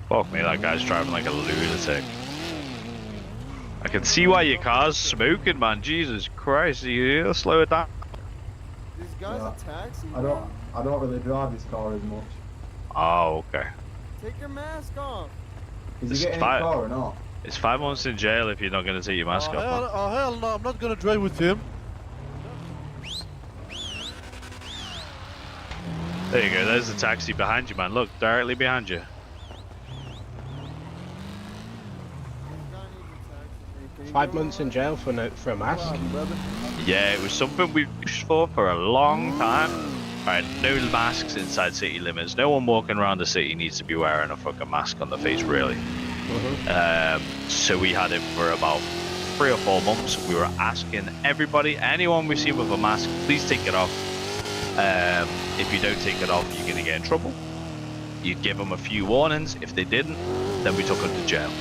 Fuck me, that guy's driving like a lunatic. I can see why your car's smoking, man. Jesus Christ, you slow it down. This guy's a taxi. I don't really drive this car as much. Oh, okay. Take your mask off. Is he getting in the car or not? It's 5 months in jail if you're not going to take your mask off, man. Oh hell no, I'm not gonna drive with him. There you go, there's the taxi behind you, man. Look, directly behind you. 5 months in jail for a mask? Yeah, it was something we pushed for a long time. Alright, no masks inside city limits. No one walking around the city needs to be wearing a fucking mask on the face, really. So we had it for about 3 or 4 months. We were asking everybody, anyone we see with a mask, please take it off. If you don't take it off, you're going to get in trouble. You give them a few warnings. If they didn't, then we took them to jail.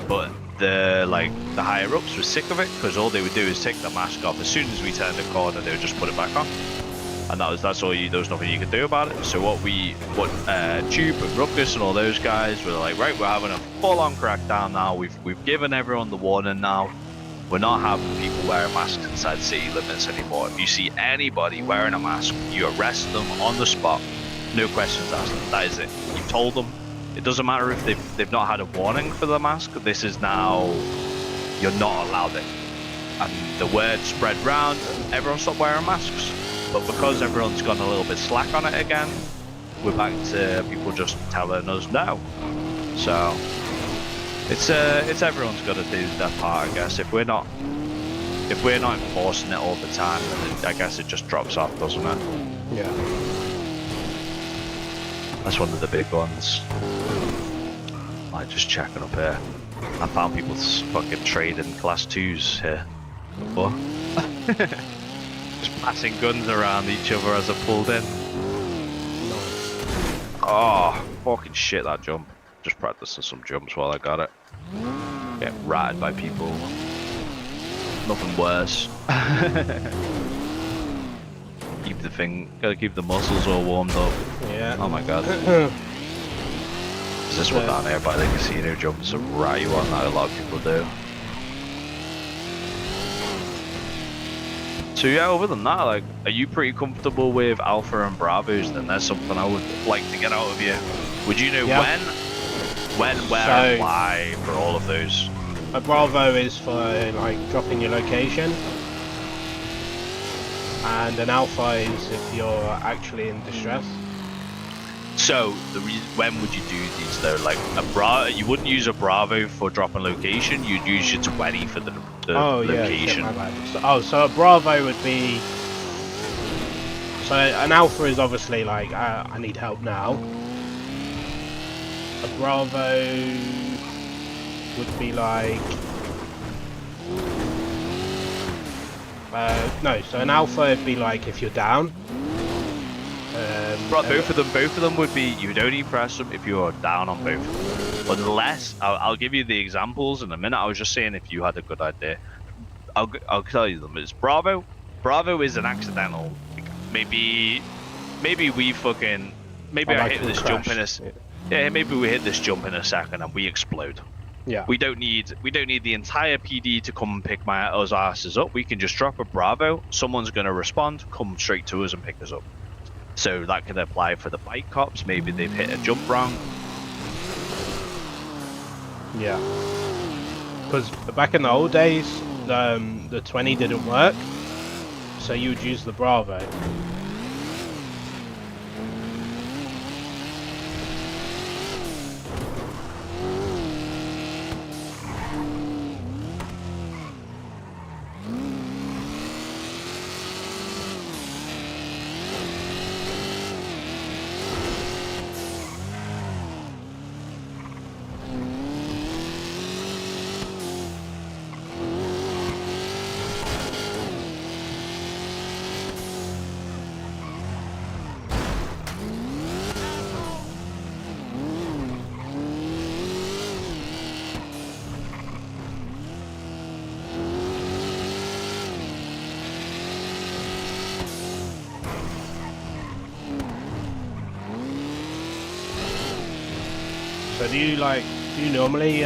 But the higher ups were sick of it, because all they would do is take the mask off. As soon as we turned the corner, they would just put it back on, and that's all. There was nothing you could do about it. So what Tube and Ruckus and all those guys were like, right, we're having a full-on crackdown now. We've given everyone the warning now. We're not having people wearing masks inside city limits anymore. If you see anybody wearing a mask, you arrest them on the spot. No questions asked. That is it. You told them. It doesn't matter if they've not had a warning for the mask. This is now, you're not allowed it. And the word spread round, everyone stopped wearing masks. But because everyone's gone a little bit slack on it again, we're back to people just telling us no. So it's everyone's got to do their part, I guess. If we're not enforcing it all the time, then I guess it just drops off, doesn't it? Yeah. That's one of the big ones. I'm just checking up here. I found people fucking trading class 2s here before. Just passing guns around each other as I pulled in. Oh, fucking shit, that jump. Just practicing some jumps while I got it. Get ratted by people. Nothing worse. keep the muscles all warmed up. Yeah. Oh my god. Is this one down here by the casino jumps a right one that a lot of people do? So yeah, other than that, like, are you pretty comfortable with Alpha and Bravos? Then there's something I would like to get out of you. Would you know when, where, and why for all of those? A Bravo is for like dropping your location, and an Alpha is if you're actually in distress. So when would you do these though? Like you wouldn't use a Bravo for dropping location. You'd use your 20 for the location. Yeah, my bad. So a Bravo would be. So an Alpha is obviously like I need help now. A Bravo would be like. No, so an Alpha would be like if you're down. Both of them would be, you'd only press them if you're down on both of them. Unless, I'll give you the examples in a minute. I was just saying if you had a good idea. I'll tell you them. It's Bravo. Bravo is an accidental. Maybe we fucking, maybe I hit this jump in a, yeah, maybe we hit this jump in a second and we explode. Yeah. We don't need the entire PD to come and pick us asses up. We can just drop a Bravo. Someone's gonna respond, come straight to us and pick us up. So that could apply for the bike cops. Maybe they've hit a jump wrong. Yeah. Because back in the old days, the 20 didn't work, so you would use the Bravo. So do you normally,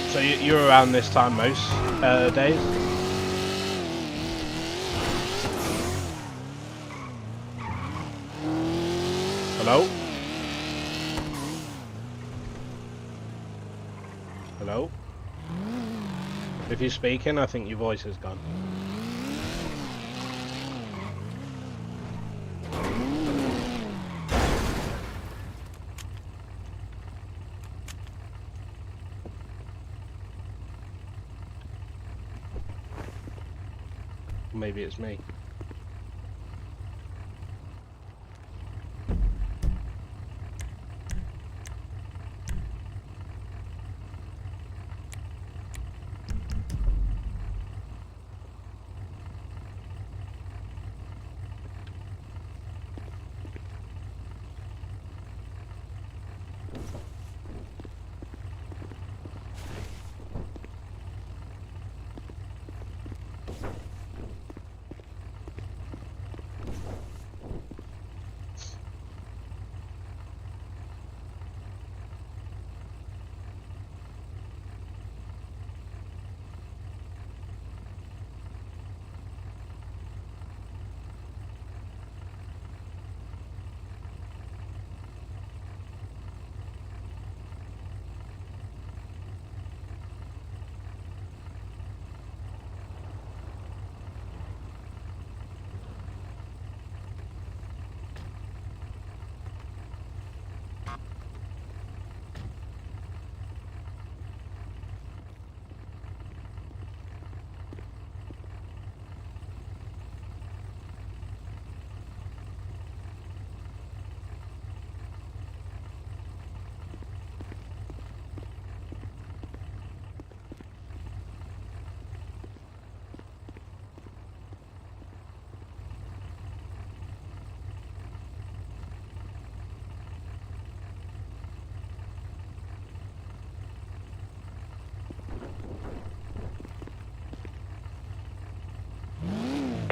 so you're around this time most days? Hello? Hello? If you're speaking, I think your voice is gone. Maybe it's me.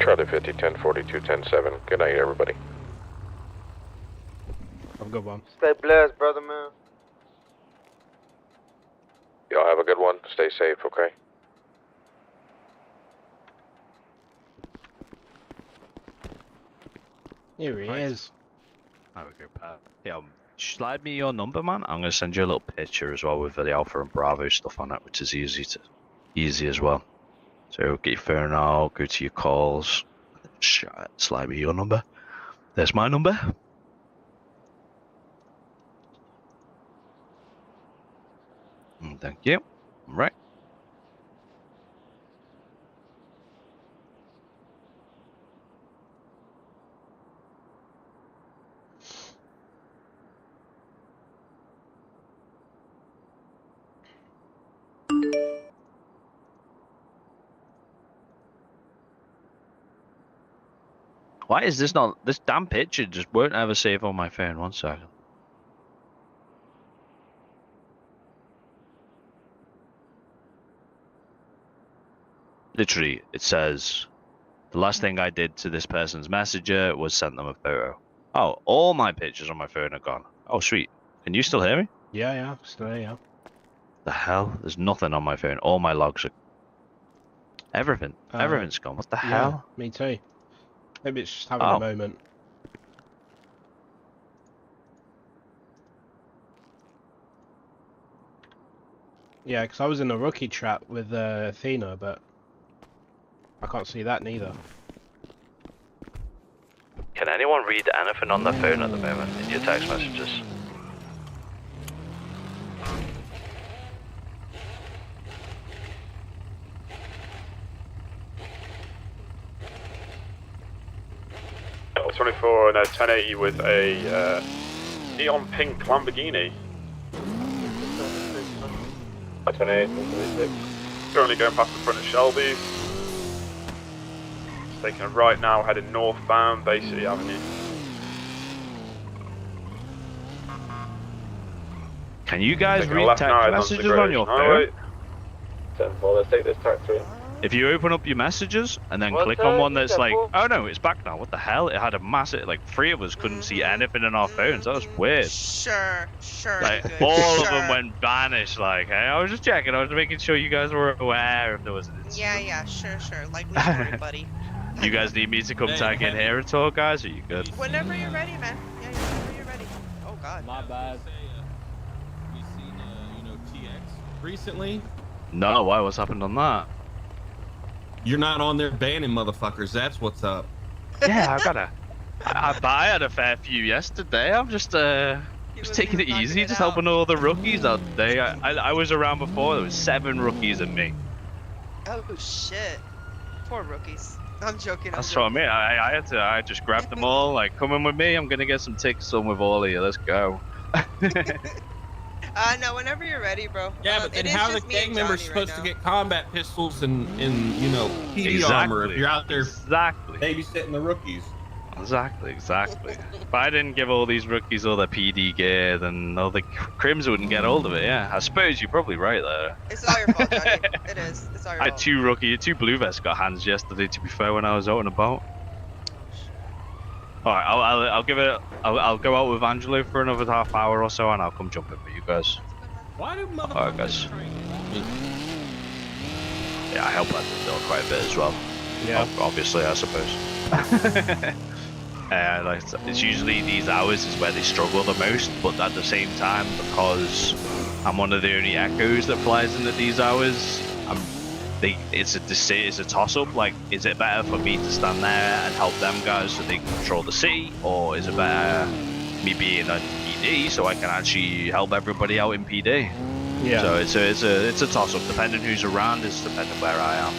Charlie 50, 1042, 107. Good night, everybody. Have a good one. Stay blessed, brother, man. Y'all have a good one. Stay safe, okay? Here he is. There we go, Pat. Yeah, slide me your number, man. I'm gonna send you a little picture as well with the Alpha and Bravo stuff on it, which is easy as well. So get your phone out, go to your calls, slide me your number. There's my number. Thank you. All right. Why is this not, this damn picture just won't ever save on my phone? 1 second. Literally, it says, the last thing I did to this person's messenger was send them a photo. Oh, all my pictures on my phone are gone. Oh, sweet. Can you still hear me? Yeah, still here, yeah. The hell? There's nothing on my phone. All my logs are... Everything. Everything's gone. What the hell? Me too. Maybe it's just having a moment. Yeah, because I was in a rookie trap with Athena, but I can't see that neither. Can anyone read anything on their phone at the moment in your text messages? Level 24 and a 1080 with a neon pink Lamborghini. 1080, Currently going past the front of Shelby. Taking a right now, heading northbound, Bay City Avenue. Can you guys read text messages on your phone? 10-4, let's take this taxi. If you open up your messages and then click on one that's like, oh no, it's back now. What the hell? It had a massive, like 3 of us couldn't see anything in our phones. That was weird. Sure. Like all of them went vanished. Like, hey, I was just checking. I was making sure you guys were aware if there was an incident. Yeah, sure. Like we story, buddy. You guys need me to come tag in here at all, guys? Are you good? Whenever you're ready, man. Yeah, whenever you're ready. Oh God. My bad. We seen TX recently. No, why? What's happened on that? You're not on there banning motherfuckers. That's what's up. Yeah, I had a fair few yesterday. I'm just taking it easy, just helping all the rookies out today. I was around before. There was 7 rookies and me. Oh shit. Poor rookies. I'm joking. That's what I mean. I just grabbed them all. Like, come in with me. I'm gonna get some tickets on with all of you. Let's go. No, whenever you're ready, bro. Yeah, but then how are the gang members supposed to get combat pistols and PD armor if you're out there babysitting the rookies? Exactly. If I didn't give all these rookies all their PD gear, then all the crims wouldn't get hold of it. Yeah, I suppose you're probably right there. It's all your fault, Johnny. It is. It's all your fault. I had 2 blue vests got hands yesterday. To be fair, when I was out and about. All right, I'll give it. I'll go out with Angelo for another half hour or so, and I'll come jump in with you guys. Why do motherfuckers? All right, guys. Yeah, I help out the door quite a bit as well. Yeah. Obviously, I suppose. Like it's usually these hours is where they struggle the most, but at the same time, because I'm one of the only echoes that flies into these hours, it's a toss-up. Like, is it better for me to stand there and help them guys so they can control the city, or is it better me being on PD so I can actually help everybody out in PD? Yeah. So it's a toss-up. Depending who's around is depending where I am.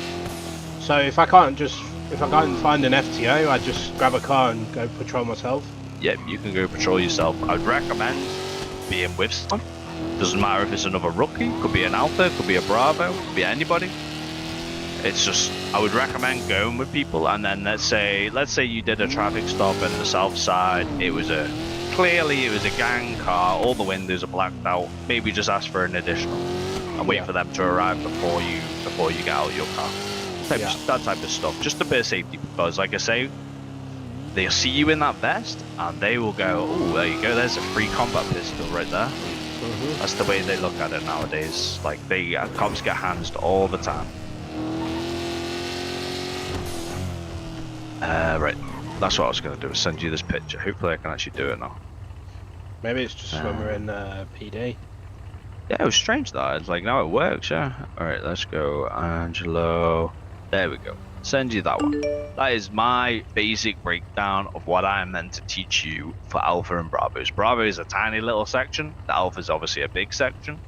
So if I can't find an FTO, I just grab a car and go patrol myself. Yeah, you can go patrol yourself. I'd recommend being with someone. Doesn't matter if it's another rookie, could be an Alpha, could be a Bravo, could be anybody. It's just, I would recommend going with people, and then let's say you did a traffic stop in the south side. Clearly it was a gang car, all the windows are blacked out. Maybe just ask for an additional and wait for them to arrive before you get out of your car. that type of stuff. Just a bit of safety, because like I say, they'll see you in that vest and they will go, oh, there you go, there's a free combat pistol right there. That's the way they look at it nowadays. Like, cops get handsed all the time. Right, that's what I was going to do, is send you this picture. Hopefully I can actually do it now. Maybe it's just when we're in PD. Yeah, it was strange that. It's like, now it works, yeah. Alright, let's go, Angelo. There we go. Send you that one. That is my basic breakdown of what I am meant to teach you for Alpha and Bravo's. Bravo is a tiny little section. The Alpha is obviously a big section.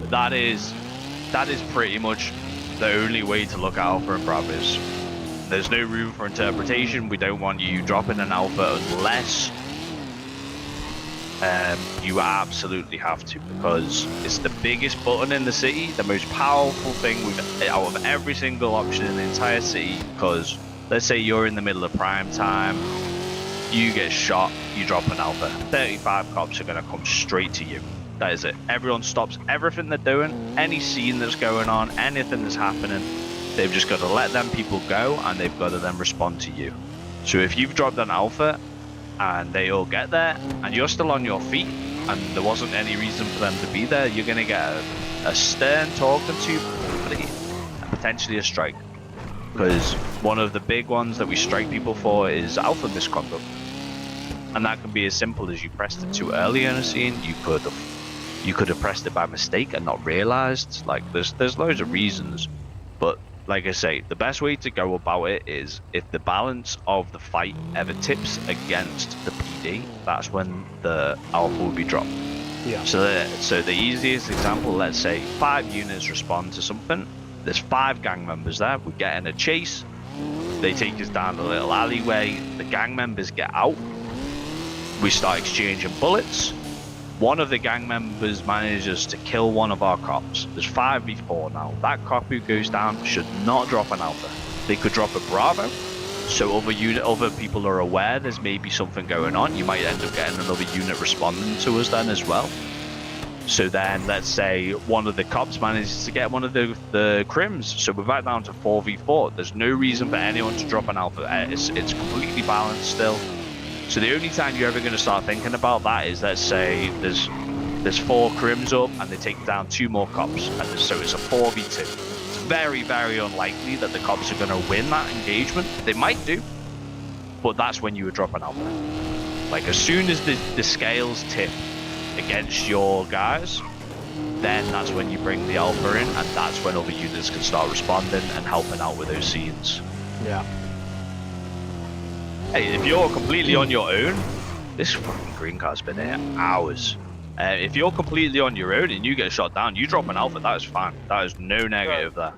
But that is pretty much the only way to look at Alpha and Bravo's. There's no room for interpretation. We don't want you dropping an Alpha unless you absolutely have to, because it's the biggest button in the city, the most powerful thing out of every single option in the entire city. Because let's say you're in the middle of prime time, you get shot, you drop an Alpha, 35 cops are going to come straight to you. That is it. Everyone stops everything they're doing, any scene that's going on, anything that's happening. They've just got to let them people go, and they've got to then respond to you. So if you've dropped an Alpha and they all get there and you're still on your feet and there wasn't any reason for them to be there, you're going to get a stern talking to, and potentially a strike. Because one of the big ones that we strike people for is Alpha misconduct, and that can be as simple as you pressed it too early in a scene. You could have pressed it by mistake and not realized. Like, there's loads of reasons, but like I say, the best way to go about it is if the balance of the fight ever tips against the PD, that's when the Alpha will be dropped. Yeah. So the easiest example, let's say 5 units respond to something. There's 5 gang members there. We get in a chase. They take us down a little alleyway. The gang members get out. We start exchanging bullets. One of the gang members manages to kill one of our cops. There's 5v4 now. That cop who goes down should not drop an Alpha. They could drop a Bravo, so other people are aware there's maybe something going on. You might end up getting another unit responding to us then as well. So then, let's say one of the cops manages to get one of the crims, so we're back down to 4v4. There's no reason for anyone to drop an Alpha. It's completely balanced still. So the only time you're ever going to start thinking about that is, let's say there's 4 crims up and they take down 2 more cops, and so it's a 4v2. It's very, very unlikely that the cops are going to win that engagement. They might do, but that's when you would drop an Alpha. Like, as soon as the scales tip against your guys, then that's when you bring the Alpha in, and that's when other units can start responding and helping out with those scenes. Yeah. Hey, if you're completely on your own, this fucking green car's been here hours. If you're completely on your own and you get shot down, you drop an Alpha, that is fine. That is no negative there.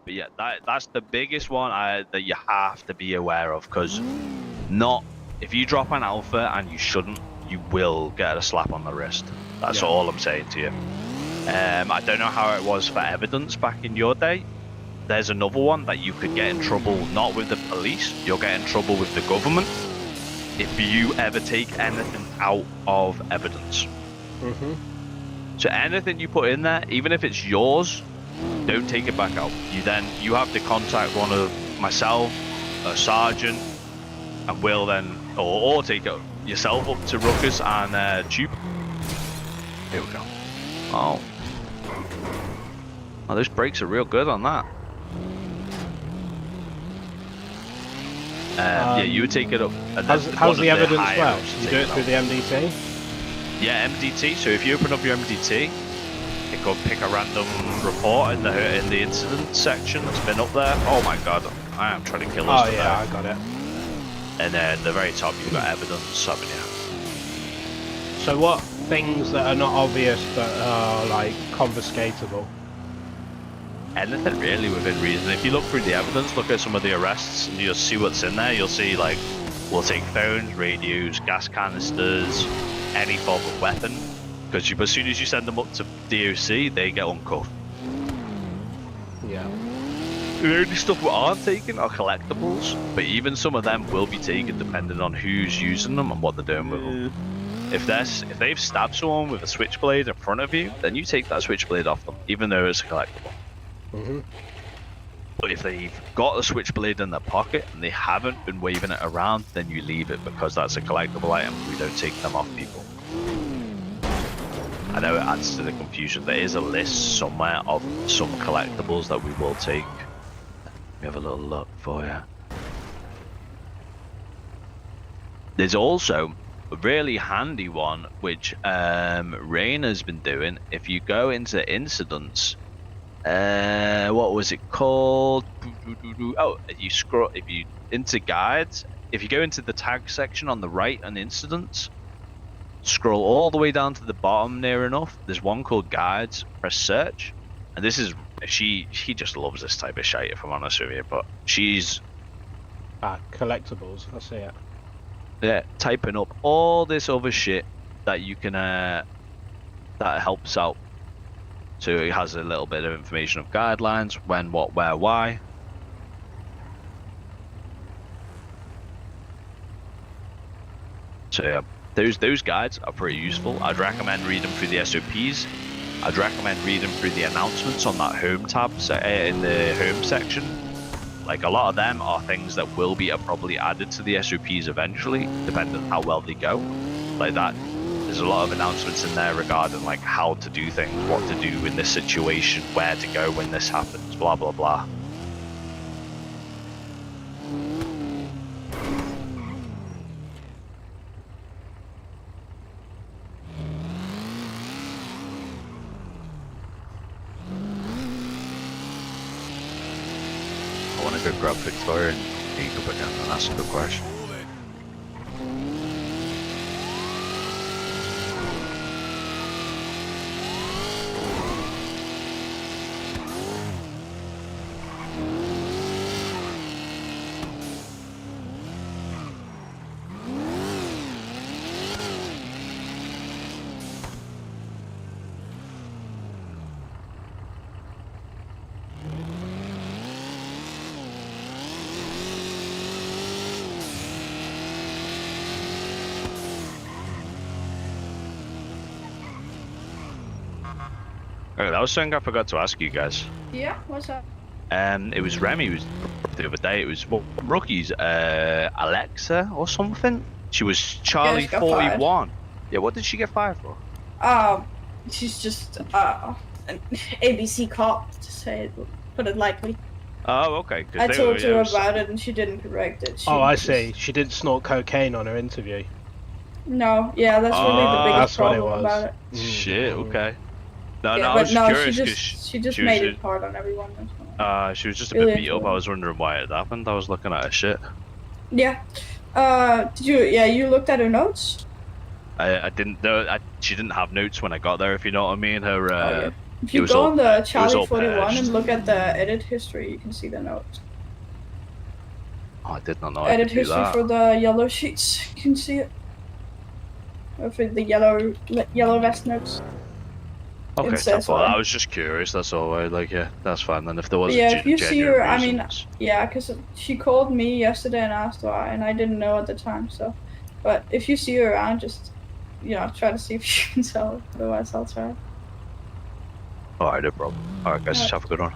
But yeah, that's the biggest one that you have to be aware of, because if you drop an Alpha and you shouldn't, you will get a slap on the wrist. That's all I'm saying to you. I don't know how it was for evidence back in your day. There's another one that you could get in trouble, not with the police, you'll get in trouble with the government if you ever take anything out of evidence. So anything you put in there, even if it's yours, don't take it back out. You have to contact one of myself, a sergeant, and we'll then, or take it yourself up to Ruckus and Tube. Here we go. Oh, those brakes are real good on that. Yeah, you would take it up. And how's the evidence well? You do it through the MDT? Yeah, MDT. So if you open up your MDT, pick a random report in the incident section that's been up there. Oh my god, I am trying to kill us. Oh yeah, I got it. And then at the very top you've got evidence, haven't you? So what things that are not obvious but are like confiscatable? Anything really within reason. If you look through the evidence, look at some of the arrests, and you'll see what's in there. You'll see, like, we'll take phones, radios, gas canisters, any form of weapon. Because as soon as you send them up to DOC, they get uncuffed. Yeah. The only stuff we aren't taking are collectibles, but even some of them will be taken depending on who's using them and what they're doing with them. if they've stabbed someone with a switchblade in front of you, then you take that switchblade off them, even though it's a collectible. But if they've got a switchblade in their pocket and they haven't been waving it around, then you leave it because that's a collectible item. We don't take them off people. I know it adds to the confusion. There is a list somewhere of some collectibles that we will take. Let me have a little look for you. There's also a really handy one which Rain has been doing. If you go into incidents, what was it called? Oh, if you into guides, if you go into the tag section on the right on incidents, scroll all the way down to the bottom near enough, there's one called guides, press search, and this is she just loves this type of shit, if I'm honest with you, but she's collectibles, I see it. Yeah, typing up all this other shit that you can that helps out. So it has a little bit of information of guidelines, when, what, where, why. So yeah, those guides are pretty useful. I'd recommend reading through the SOPs. I'd recommend reading through the announcements on that home tab in the home section. Like, a lot of them are things that will be probably added to the SOPs eventually, depending on how well they go. Like that, there's a lot of announcements in there regarding like how to do things, what to do in this situation, where to go when this happens, blah blah blah. I want to go grab Victoria and Jacob again and ask a question. Okay, that was something I forgot to ask you guys. Yeah, what's up? It was Remy who was the other day. It was rookies, Alexa or something. She was Charlie 41. Yeah, what did she get fired for? She's just an ABC cop, to put it lightly. Oh, okay. I told her about it and she didn't correct it. I see. She didn't snort cocaine on her interview. No, yeah, that's really the biggest problem about it. Shit, okay. No, yeah, no, I was curious because she just made it hard on everyone. She was just a bit beat up. I was wondering why it happened. I was looking at her shit. Yeah. Did you? Yeah, you looked at her notes. I didn't know. She didn't have notes when I got there. If you know what I mean. Her. Yeah. If you go on the Charlie 41 and look at the edit history, you can see the notes. Oh, I did not know. Edit history for the yellow sheets. You can see it. Or for the yellow vest notes. Okay, I was just curious, that's all right, like, yeah, that's fine then, if there was if you see her, I mean, yeah, because she called me yesterday and asked why, and I didn't know at the time, so, but if you see her around, just, try to see if she can sell it, otherwise I'll try. Alright, no problem. Alright guys, have a good one.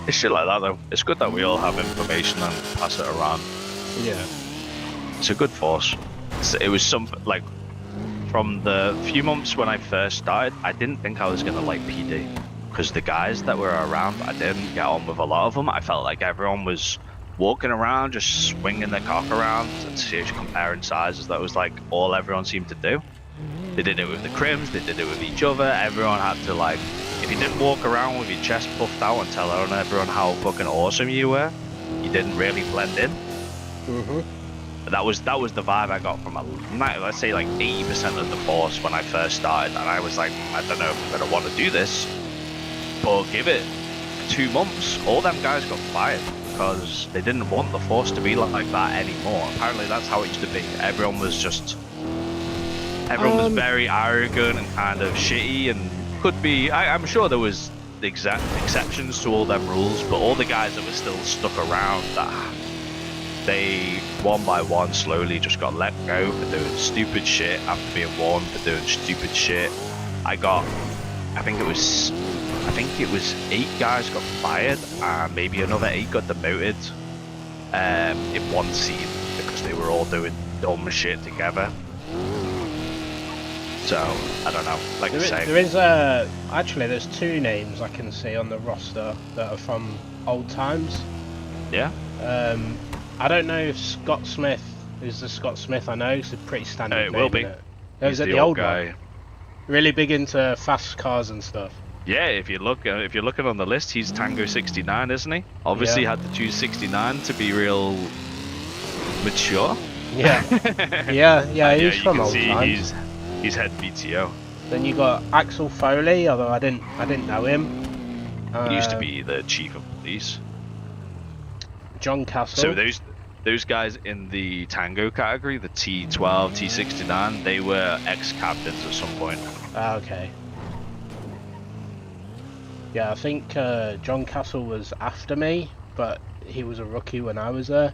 It's shit like that though, it's good that we all have information and pass it around. Yeah. It's a good force. It was something like from the few months when I first started, I didn't think I was gonna like PD because the guys that were around, I didn't get on with a lot of them. I felt like everyone was walking around, just swinging their cock around and comparing sizes. That was like all everyone seemed to do. They did it with the crims, they did it with each other. Everyone had to like, if you didn't walk around with your chest puffed out and tell everyone how fucking awesome you were, you didn't really blend in. That was the vibe I got from, let's say like 80% of the force when I first started, and I was like, I don't know if I'm gonna want to do this, but give it 2 months, all them guys got fired because they didn't want the force to be like that anymore. Apparently that's how it used to be. Everyone was very arrogant and kind of shitty, and could be, I'm sure there was exceptions to all them rules, but all the guys that were still stuck around, they one by one slowly just got let go for doing stupid shit after being warned for doing stupid shit. I think it was 8 guys got fired, and maybe another 8 got demoted in one scene because they were all doing dumb shit together. So I don't know. Like I say, there is actually there's 2 names I can see on the roster that are from old times. Yeah. I don't know if Scott Smith is the Scott Smith I know. It's a pretty standard name. It will be. Isn't it? Is it the the old guy. one? Really big into fast cars and stuff. Yeah, if you're looking on the list, he's Tango 69, isn't he? Obviously, had to choose 69 to be real mature. Yeah, yeah, he's from old times. He's head BTO. Then you got Axel Foley, although I didn't know him. He used to be the chief of police. John Castle. So those guys in the Tango category, the T12, T69, they were ex-captains at some point. Okay. Yeah, I think John Castle was after me, but he was a rookie when I was there.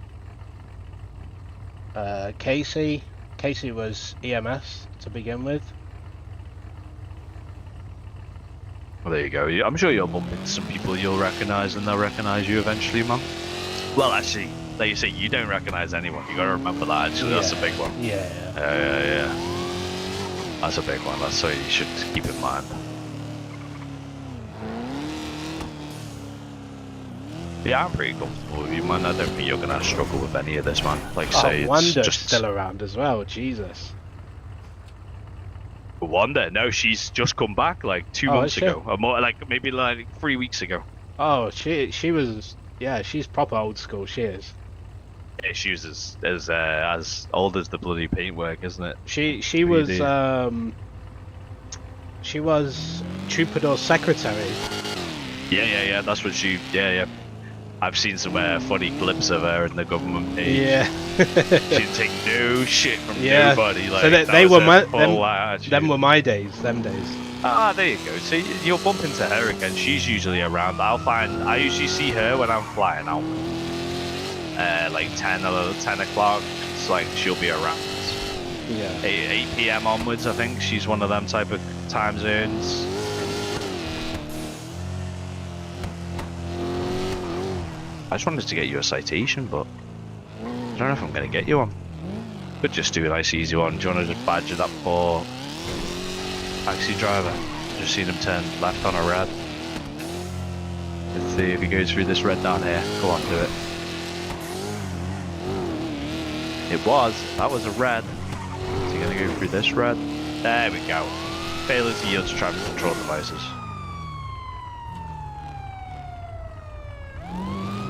Casey was EMS to begin with. Well, there you go. I'm sure you'll bump into some people you'll recognise, and they'll recognise you eventually, man. Well, actually, like you say, you don't recognise anyone. You got to remember that. Actually, that's a big one. Yeah. That's a big one. That's something you should keep in mind. Yeah, I'm pretty comfortable with you, man. I don't think you're gonna struggle with any of this, man. Like say, Wanda's it's just still around as well. Jesus. Wanda? No, she's just come back like 2 months ago, or more, like maybe like 3 weeks ago. Oh, she was. Yeah, she's proper old school. She is. Yeah, she was as old as the bloody paintwork, isn't it? She was Troubadour's secretary. Yeah. That's what she. Yeah. I've seen some funny clips of her in the government page. Yeah. She didn't take no shit from nobody. Like, so they were them were my days. Them days. Ah, there you go. So you'll bump into her again. She's usually around. I usually see her when I'm flying out. Like 10 o'clock. It's like she'll be around. Yeah. 8 p.m. onwards, I think. She's one of them type of time zones. I just wanted to get you a citation, but I don't know if I'm going to get you one. Could just do a nice easy one. Do you want to just badger that poor taxi driver? Just seen him turn left on a red. Let's see if he goes through this red down here. Go on, do it. That was a red. Is he going to go through this red? There we go. Failure to yield to traffic control devices.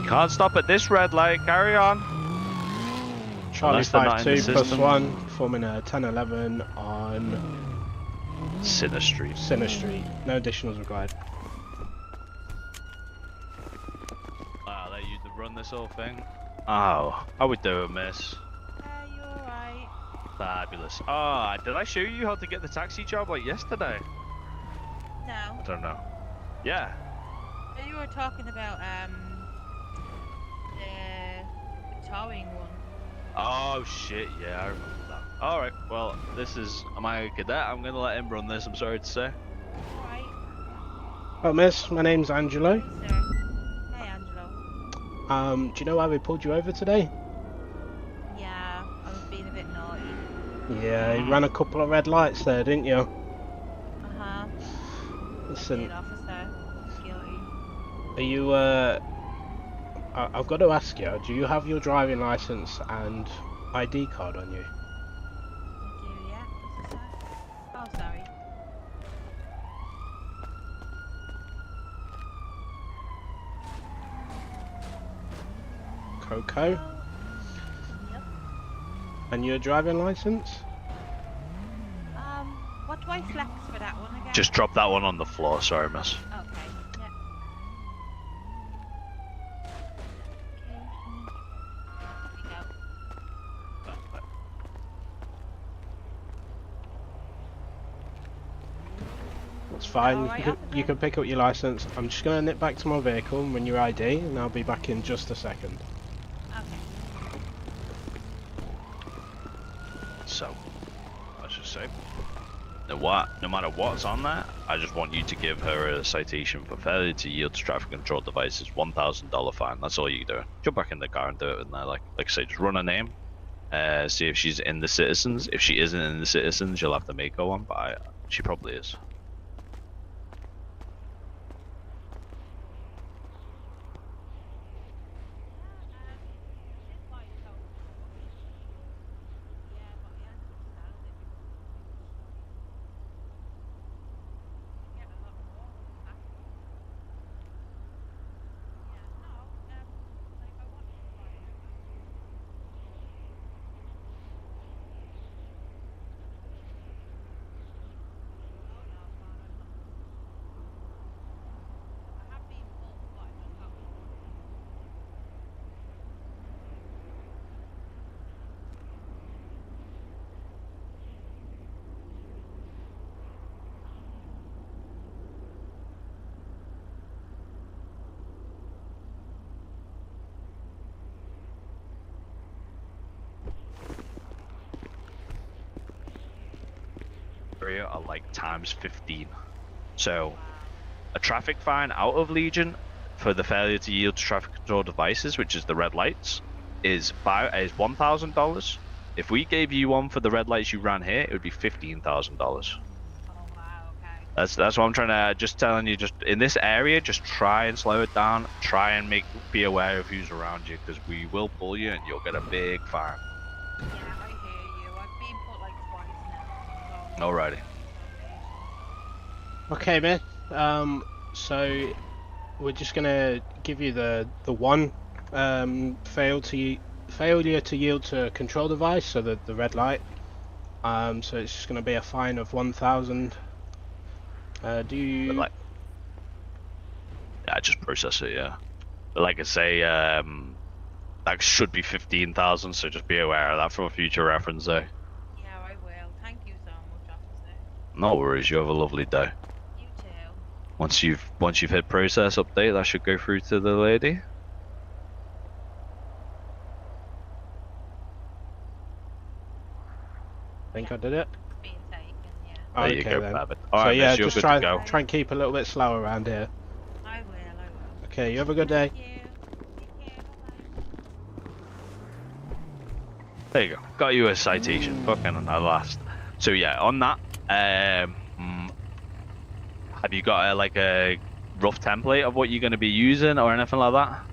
Can't stop at this red light, carry on. Charlie 52 plus 1, forming a 1011 on Sinner Street. No additionals required. I'll let you run this whole thing. Oh, how we doing, miss? You alright? Fabulous. Ah, did I show you how to get the taxi job like yesterday? No. I don't know. Yeah. You were talking about the towing one. Oh shit, yeah, I remember that. Alright, well, this is my cadet. I'm gonna let him run this, I'm sorry to say. Alright. Well, miss, my name's Angelo. Hey, sir. Hey, Angelo. Do you know why we pulled you over today? Yeah, I was being a bit naughty. Yeah, you ran a couple of red lights there, didn't you? Uh-huh. Listen, Officer. Guilty. are you, I've got to ask you, do you have your driving license and ID card on you? I do, yeah. What's that? Oh, sorry. Coco? Yep. And your driving license? What do I flex for that one again? Just drop that one on the floor, sorry, miss. Okay, yeah. That's fine. Right, you can pick up your license. I'm just going to nip back to my vehicle and run your ID, and I'll be back in just a second. Okay. So, let's just say, no matter what's on that, I just want you to give her a citation for failure to yield to traffic control devices, $1,000 fine. That's all you do. Jump back in the car and do it in there. Like I say, just run her name, see if she's in the citizens. If she isn't in the citizens, you'll have to make her one, but she probably is. Are like times 15. So a traffic fine out of Legion for the failure to yield to traffic control devices, which is the red lights, is $1,000. If we gave you one for the red lights you ran here, it would be $15,000. Oh, wow, okay. That's what I'm trying to just telling you. Just in this area, just try and slow it down. Try and be aware of who's around you, because we will pull you and you'll get a big fine. Yeah, I hear you. I've been put like twice now. Alrighty. Okay, man. So we're just gonna give you the one failure to yield to control device, so the red light. So it's just gonna be a fine of 1,000. Do you? Yeah, just process it. Yeah, but like I say, that should be 15,000. So just be aware of that for future reference, though. Yeah, I will. Thank you so much, officer. No worries. You have a lovely day. You too. Once you've hit process update, that should go through to the lady. I think I did it. Being taken, yeah. There Okay, you go, then. Babbitt. So Alright, yeah, miss, you're just good to go. try and keep a little bit slower around here. I will. Okay, you have a good day. There you go. Got you a citation. Fucking at last. So yeah, on that, have you got like a rough template of what you're going to be using or anything like that?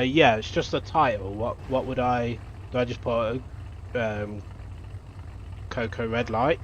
Yeah, it's just the title. What would I? Do I just put Coco red light?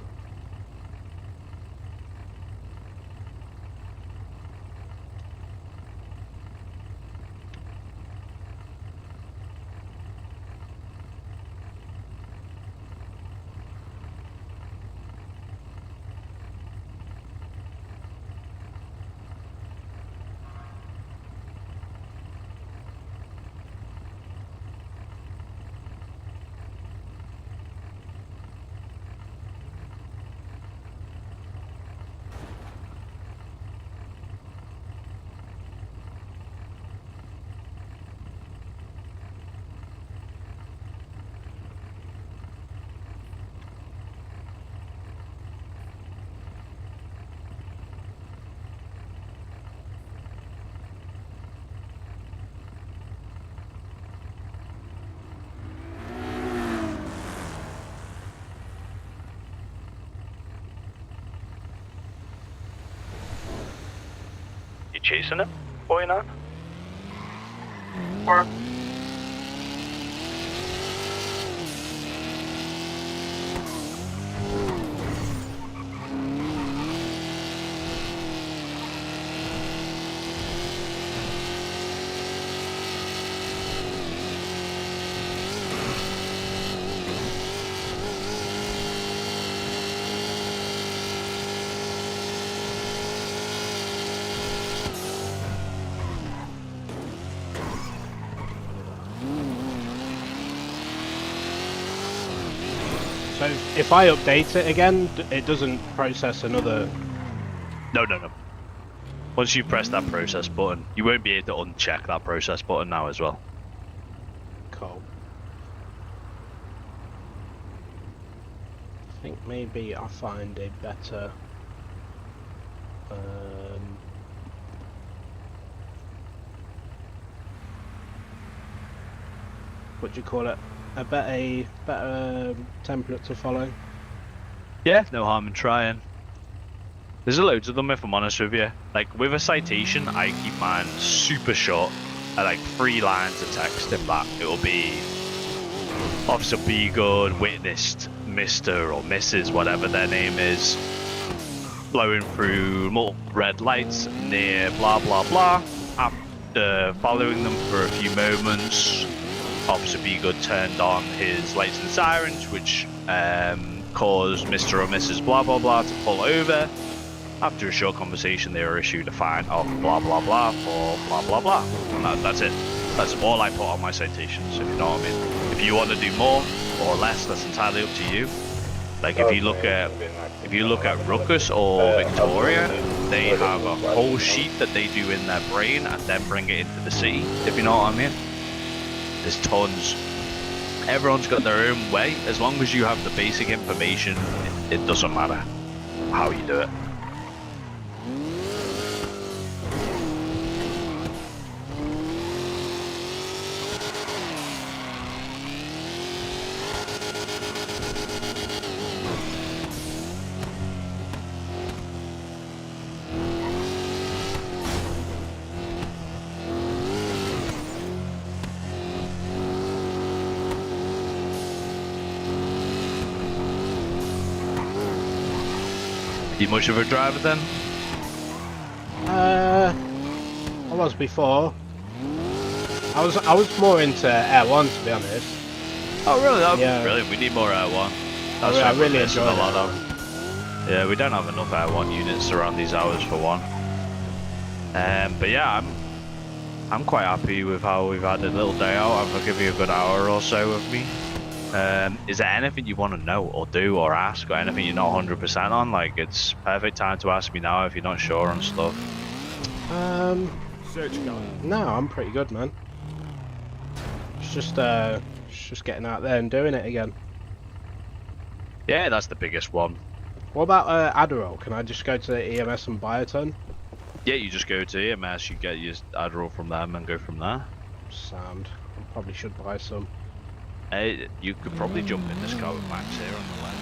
You chasing it, boy, not? So if I update it again, it doesn't process another... No. Once you press that process button, you won't be able to uncheck that process button now as well. Cool. I think maybe I'll find a better... what do you call it? A better template to follow. Yeah, no harm in trying. There's loads of them if I'm honest with you. Like with a citation, I keep mine super short, at like 3 lines of text. If that, it'll be Officer Be Good witnessed Mr. or Mrs. whatever their name is, blowing through multiple red lights near blah blah blah. After following them for a few moments, Officer Be Good turned on his lights and sirens, which caused Mr. or Mrs. blah blah blah to pull over. After a short conversation, they were issued a fine of blah blah blah for blah blah blah. And that's it. That's all I put on my citations, if you know what I mean. If you want to do more or less, that's entirely up to you. Like if you look at Ruckus or Victoria, they have a whole sheet that they do in their brain and then bring it into the city, if you know what I mean. There's tons. Everyone's got their own way. As long as you have the basic information, it doesn't matter how you do it. You much of a driver then? I was before. I was more into Air 1 to be honest. Oh really? Oh, yeah. Brilliant. We need more Air 1. That's I really enjoy enjoy a lot of. Yeah, we don't have enough Air 1 units around these hours for one. But yeah, I'm quite happy with how we've had a little day out. I'll give you a good hour or so of me. Is there anything you want to know or do or ask, or anything you're not 100% on? Like, it's perfect time to ask me now if you're not sure on stuff. Search gun. No, I'm pretty good, man. It's just getting out there and doing it again. Yeah, that's the biggest one. What about Adderall? Can I just go to the EMS and buy a ton? Yeah, you just go to EMS, you get your Adderall from them and go from there. Sound. I probably should buy some. You could probably jump in this car with Max here on the left.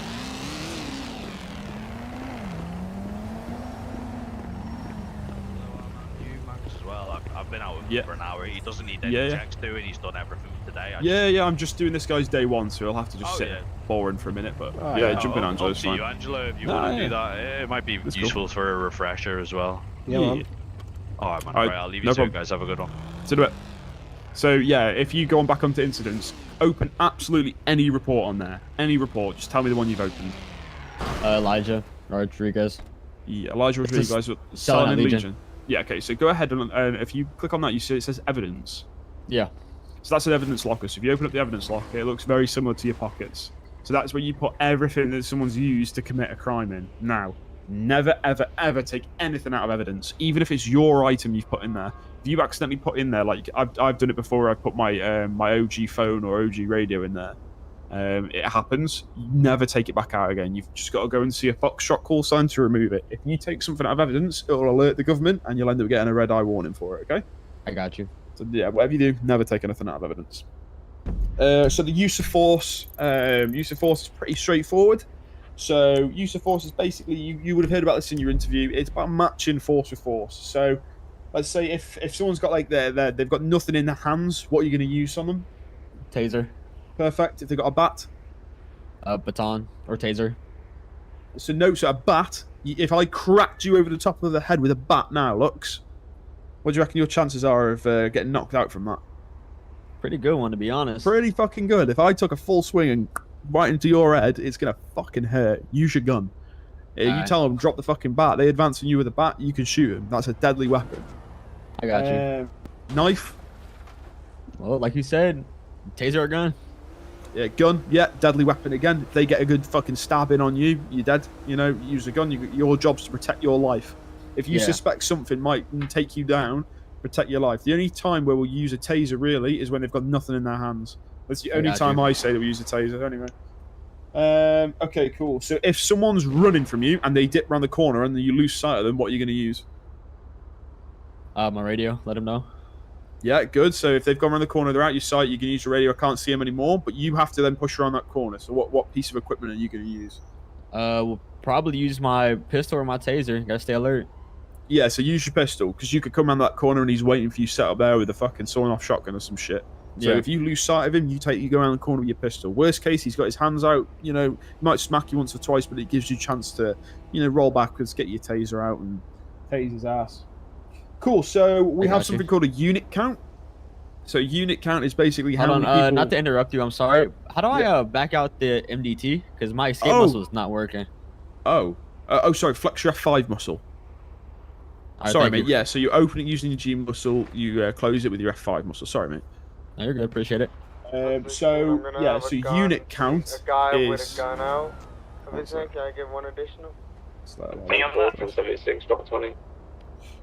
As well. I've been out with him for an hour. He doesn't need any checks doing. He's done everything today. Yeah. I'm just doing this guy's day 1, so he'll have to just sit boring for a minute. But jump in, Angelo. Up to you, Angelo, if you want to do that. It might be useful for a refresher as well. Yeah, man. Alright, man. Right, I'll leave you to it, guys. Have a good one. So do it. So yeah, if you go on back onto incidents, open absolutely any report on there. Any report. Just tell me the one you've opened. Elijah Rodriguez. Yeah, Elijah Rodriguez with Silent Legion. Yeah, okay. So go ahead and if you click on that, you see it says evidence. Yeah. So that's an evidence locker. So if you open up the evidence locker, it looks very similar to your pockets. So that's where you put everything that someone's used to commit a crime in. Now, never, ever, ever take anything out of evidence, even if it's your item you've put in there. If you accidentally put in there, like I've done it before, I've put my my OG phone or OG radio in there. It happens. You never take it back out again. You've just got to go and see a Foxtrot call sign to remove it. If you take something out of evidence, it'll alert the government, and you'll end up getting a red eye warning for it. Okay? I got you. So yeah, whatever you do, never take anything out of evidence. So the use of force is pretty straightforward. So use of force is basically, you would have heard about this in your interview. It's about matching force with force. So let's say if someone's got like they've got nothing in their hands, what are you going to use on them? Taser. Perfect. If they've got a bat? A baton or taser. So a bat. If I cracked you over the top of the head with a bat now, Lux, what do you reckon your chances are of getting knocked out from that? Pretty good one, to be honest. Pretty fucking good. If I took a full swing and right into your head, it's going to fucking hurt. Use your gun. You tell them, drop the fucking bat. They advance on you with a bat, you can shoot them. That's a deadly weapon. I got you. Knife? Well, like you said, taser or gun? Yeah, gun. Yeah, deadly weapon again. If they get a good fucking stab in on you, you're dead. You know, use a gun. Your job's to protect your life. If you suspect something might take you down, protect your life. The only time where we'll use a taser really is when they've got nothing in their hands. That's the only time I say that we use a taser. Anyway. Okay, cool. So if someone's running from you and they dip around the corner and then you lose sight of them, what are you going to use? My radio. Let them know. Yeah, good. So if they've gone around the corner, they're out your sight, you can use your radio. I can't see them anymore, but you have to then push around that corner. So what piece of equipment are you going to use? We'll probably use my pistol or my taser. Gotta stay alert. Yeah, so use your pistol, because you could come around that corner and he's waiting for you set up there with a fucking sawn-off shotgun or some shit. So if you lose sight of him, you go around the corner with your pistol. Worst case, he's got his hands out. You know, he might smack you once or twice, but it gives you a chance to, roll backwards, get your taser out, and tase his ass. Cool. So we have something called a unit count. So unit count is basically how many people... not to interrupt you, I'm sorry. How do I back out the MDT? Because my escape muscle is not working. Sorry. Flex your F5 muscle. Right, sorry, mate. Yeah, so you open it using your G muscle, you close it with your F5 muscle. Sorry, mate. No, you're good. Appreciate it. So unit count is... A guy with a gun out. Can I get one additional? From 76, drop 20.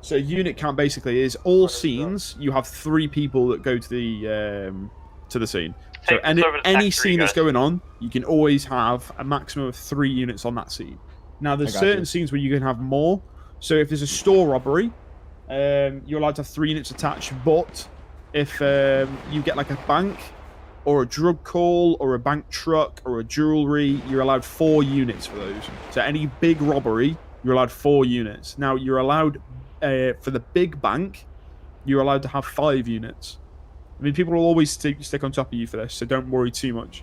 So unit count basically is all scenes. You have 3 people that go to the scene. So any scene that's going on, you can always have a maximum of 3 units on that scene. Now there's certain scenes where you can have more. So if there's a store robbery, you're allowed to have 3 units attached. But if you get like a bank or a drug call or a bank truck or a jewelry, you're allowed 4 units for those. So any big robbery, you're allowed 4 units. Now you're allowed for the big bank, you're allowed to have 5 units. I mean, people will always stick on top of you for this, so don't worry too much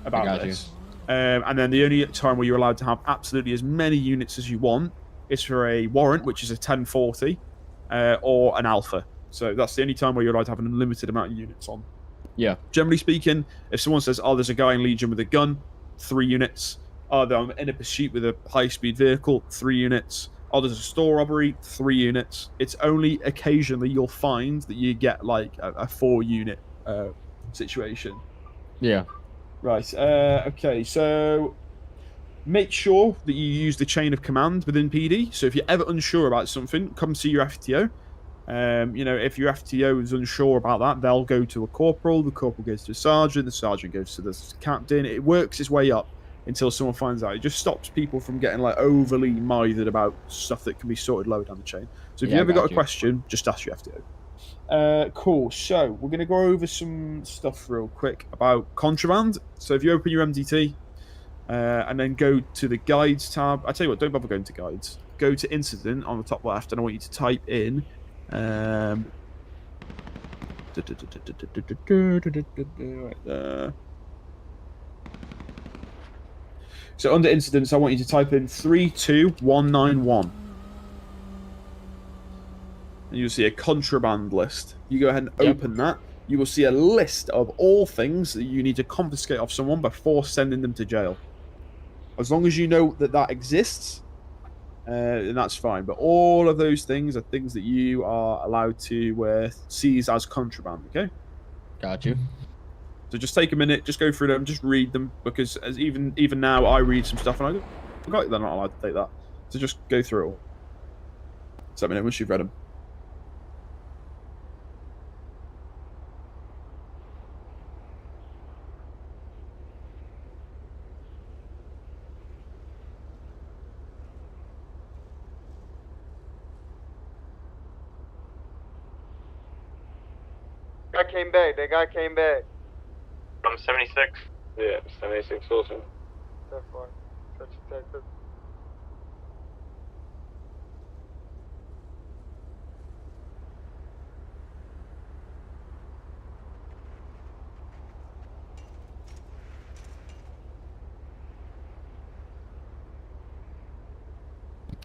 about this. And then the only time where you're allowed to have absolutely as many units as you want is for a warrant, which is a 1040, or an alpha. So that's the only time where you're allowed to have an unlimited amount of units on. Yeah. Generally speaking, if someone says, oh, there's a guy in Legion with a gun, 3 units. Oh, I'm in a pursuit with a high-speed vehicle, 3 units. Oh, there's a store robbery, 3 units. It's only occasionally you'll find that you get like a 4-unit situation. Yeah. Right. Okay. So make sure that you use the chain of command within PD. So if you're ever unsure about something, come see your FTO. If your FTO is unsure about that, they'll go to a corporal. The corporal goes to a sergeant. The sergeant goes to the captain. It works its way up until someone finds out. It just stops people from getting like overly mithered about stuff that can be sorted lower down the chain. So if you ever got a question, just ask your FTO. Cool. So we're going to go over some stuff real quick about contraband. So if you open your MDT and then go to the guides tab, I tell you what, don't bother going to guides. Go to incident on the top left, and I want you to type in right there. So under incidents, I want you to type in 32191. And you'll see a contraband list. You go ahead and open that. You will see a list of all things that you need to confiscate off someone before sending them to jail. As long as you know that that exists, then that's fine. But all of those things are things that you are allowed to seize as contraband, okay? Got you. So just take a minute, just go through them, just read them, because as even now I read some stuff and I forgot they're not allowed to take that. So just go through it all. So let me know once you've read them. That guy came back. From 76? Yeah, 76 also. That far. Such a detective.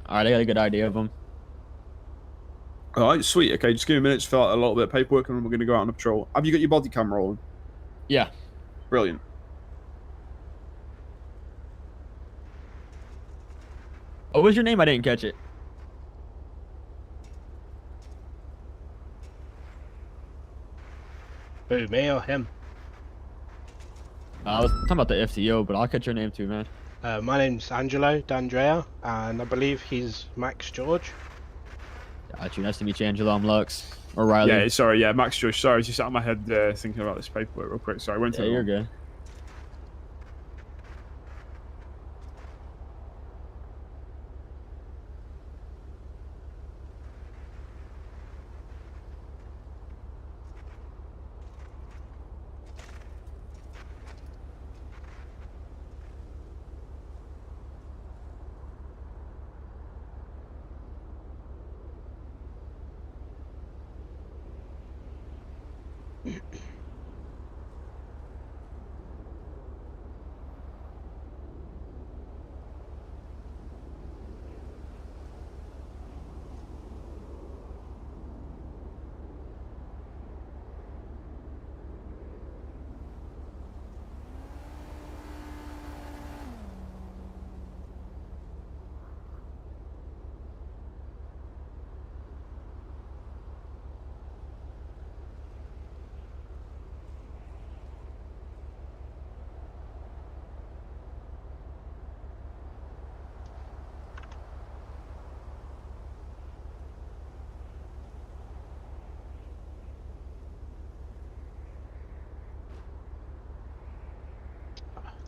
Alright, I got a good idea of them. Alright, sweet. Okay, just give me a minute to fill out a little bit of paperwork and then we're going to go out on a patrol. Have you got your body camera on? Yeah. Brilliant. What was your name? I didn't catch it. Who, me or him? I was talking about the FTO, but I'll catch your name too, man. My name's Angelo, Dandrea, and I believe he's Max George. Got you. Nice to meet you, Angelo. I'm Lux. Or Riley. Yeah, sorry, yeah, Max George. Sorry, I was just out of my head thinking about this paperwork real quick. Sorry, I went to you're good.